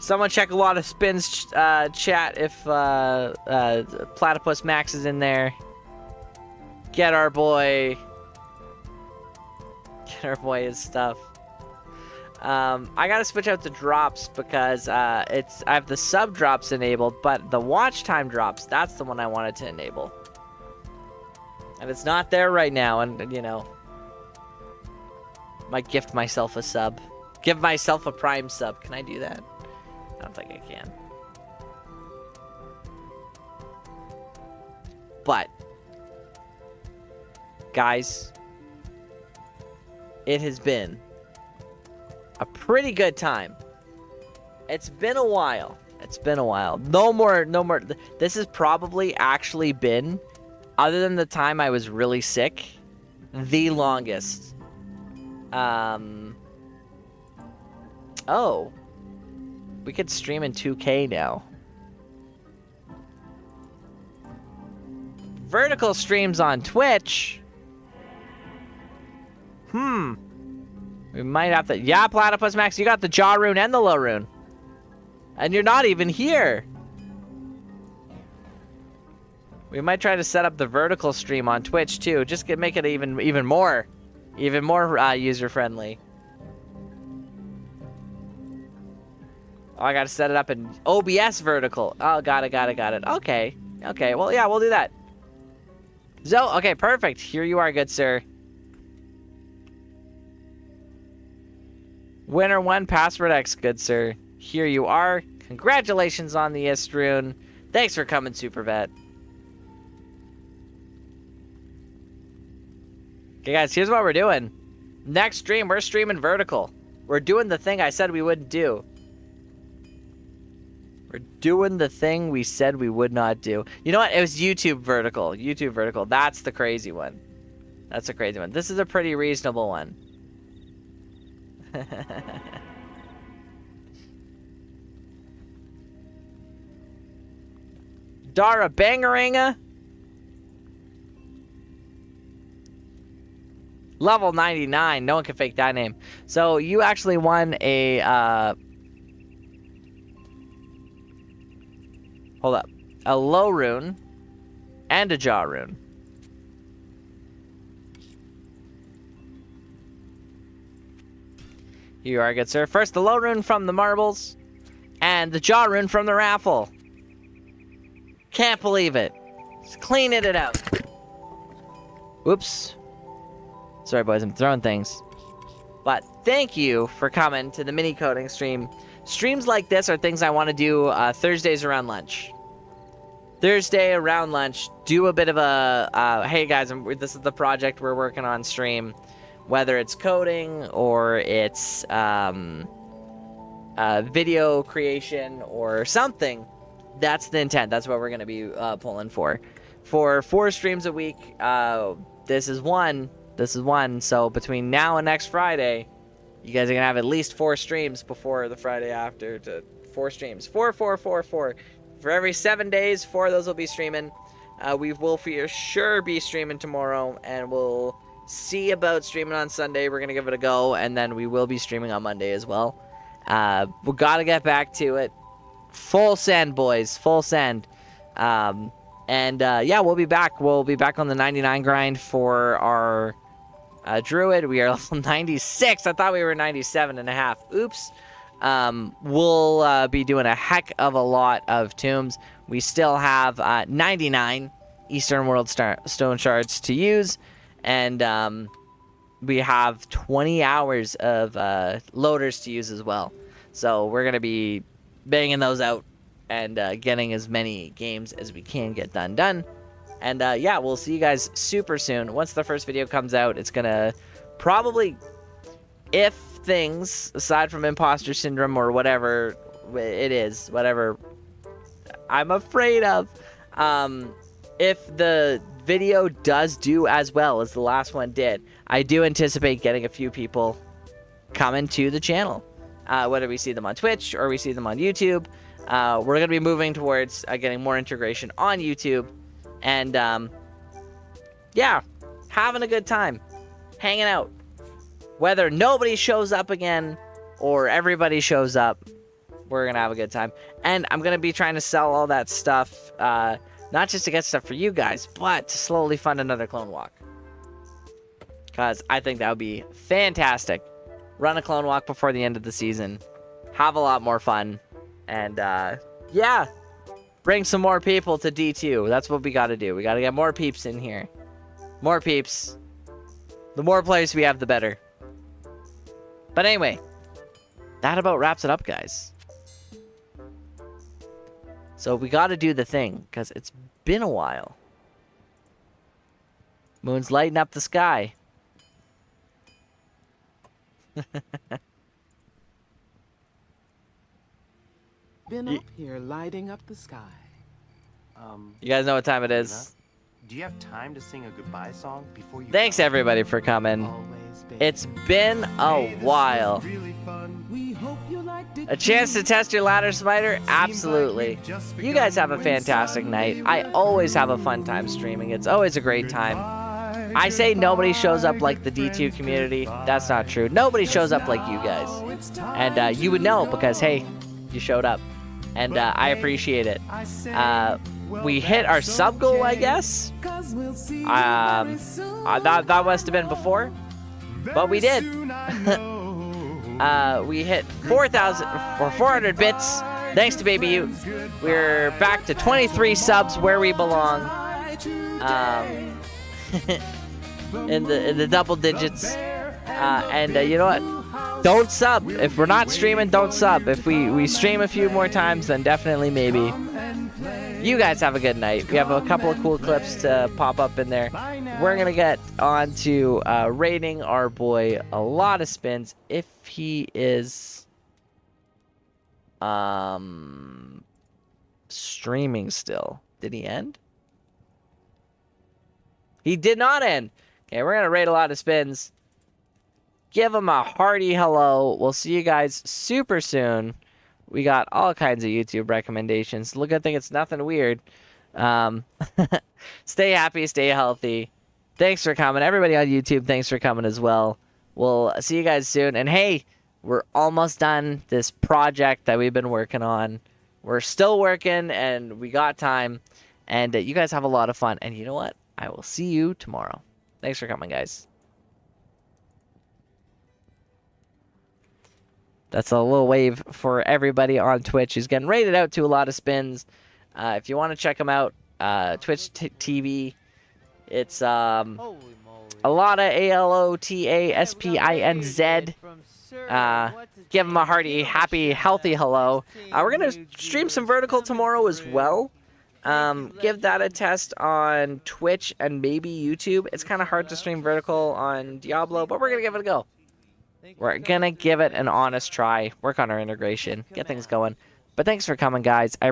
Someone check a lot of spins chat if Platypus Max is in there. Get our boy his stuff. I gotta switch out the drops because I have the sub drops enabled, but the watch time drops, that's the one I wanted to enable. And it's not there right now, and you know, might gift myself a sub. Give myself a Prime sub. Can I do that? I don't think I can. But, guys, it has been a pretty good time. It's been a while. It's been a while. No more. This has probably actually been, other than the time I was really sick, the longest. Oh. We could stream in 2K now. Vertical streams on Twitch. We might have to... Yeah, Platypus Max, you got the Jaw Rune and the Low Rune. And you're not even here. We might try to set up the vertical stream on Twitch, too. Just to make it even more user-friendly. Oh, I gotta set it up in OBS vertical. Oh, got it. Okay, well, yeah, we'll do that. Okay, perfect. Here you are, good sir. Winner 1, Password X, good sir. Here you are. Congratulations on the Istroon. Thanks for coming, Supervet. Okay, guys, here's what we're doing. Next stream, we're streaming vertical. We're doing the thing I said we wouldn't do. We're doing the thing we said we would not do. You know what? It was YouTube vertical. YouTube vertical. That's the crazy one. That's a crazy one. This is a pretty reasonable one. Dara Bangaranga. Level 99. No one can fake that name. So you actually won a... Hold up. A Low Rune and a Jaw Rune. Here you are, good sir. First, the Low Rune from the marbles and the Jaw Rune from the raffle. Can't believe it. Just cleaning it out. Whoops. Sorry, boys. I'm throwing things. But thank you for coming to the mini coding stream. Streams like this are things I want to do Thursdays around lunch. Thursday around lunch, do a bit of a, hey guys, this is the project we're working on stream. Whether it's coding or it's video creation or something, that's the intent. That's what we're going to be pulling for. For 4 streams a week, this is one. So between now and next Friday, you guys are going to have at least 4 streams before the Friday after. 4 streams. 4. For every 7 days, 4 of those will be streaming. We will for sure be streaming tomorrow, and we'll see about streaming on Sunday. We're going to give it a go, and then we will be streaming on Monday as well. We got to get back to it. full send, boys. Full send. Yeah, we'll be back. We'll be back on the 99 grind for our druid. We are level 96. I thought we were 97 and a half. Oops. We'll be doing a heck of a lot of tombs. We still have 99 Eastern World Stone Shards to use, and we have 20 hours of loaders to use as well. So we're going to be banging those out and getting as many games as we can get done. And yeah, we'll see you guys super soon. Once the first video comes out, it's going to probably, if things, aside from imposter syndrome or whatever it is, whatever I'm afraid of, if the video does do as well as the last one did, I do anticipate getting a few people coming to the channel. Whether we see them on Twitch or we see them on YouTube, we're going to be moving towards getting more integration on YouTube. And yeah, having a good time, hanging out. Whether nobody shows up again or everybody shows up, we're going to have a good time. And I'm going to be trying to sell all that stuff, not just to get stuff for you guys, but to slowly fund another Clone Walk. Because I think that would be fantastic. Run a Clone Walk before the end of the season. Have a lot more fun. And yeah, bring some more people to D2. That's what we got to do. We got to get more peeps in here. More peeps. The more players we have, the better. But anyway, that about wraps it up, guys. So we got to do the thing, because it's been a while. Moon's lighting up the sky. Been up here lighting up the sky. You guys know what time it is. Do you have time to sing a goodbye song before you? Thanks everybody for coming. It's been a while. We hope you liked it. A chance to test your ladder, Spider? Absolutely. You guys have a fantastic night. I always have a fun time streaming. It's always a great time. I say nobody shows up like the D2 community. That's not true. Nobody shows up like you guys. And you would know because, hey, you showed up. And I appreciate it. We hit our sub goal, I guess. That must have been before. But we did. We hit 4,000 or 400 bits. Thanks to Baby Ute. We're back to 23 subs where we belong. In the double digits. And you know what? Don't sub. If we're not streaming, don't sub. If we stream a few more times, then definitely maybe. You guys have a good night. We have a couple of cool clips to pop up in there. We're going to get on to rating our boy a lot of spins if he is streaming still. Did he end? He did not end. Okay, we're going to rate a lot of spins. Give him a hearty hello. We'll see you guys super soon. We got all kinds of YouTube recommendations. Look, I think it's nothing weird. Stay happy, stay healthy. Thanks for coming. Everybody on YouTube, thanks for coming as well. We'll see you guys soon. And hey, we're almost done this project that we've been working on. We're still working, and we got time. And you guys have a lot of fun. And you know what? I will see you tomorrow. Thanks for coming, guys. That's a little wave for everybody on Twitch who's getting rated out to a lot of spins. If you want to check them out, Twitch TV, it's a lot of ALOTASPINZ. Give them a hearty, happy, healthy hello. We're going to stream some Vertical tomorrow as well. Give that a test on Twitch and maybe YouTube. It's kind of hard to stream Vertical on Diablo, but we're going to give it a go. We're going to give it an honest try, work on our integration, get things going. But thanks for coming, guys. I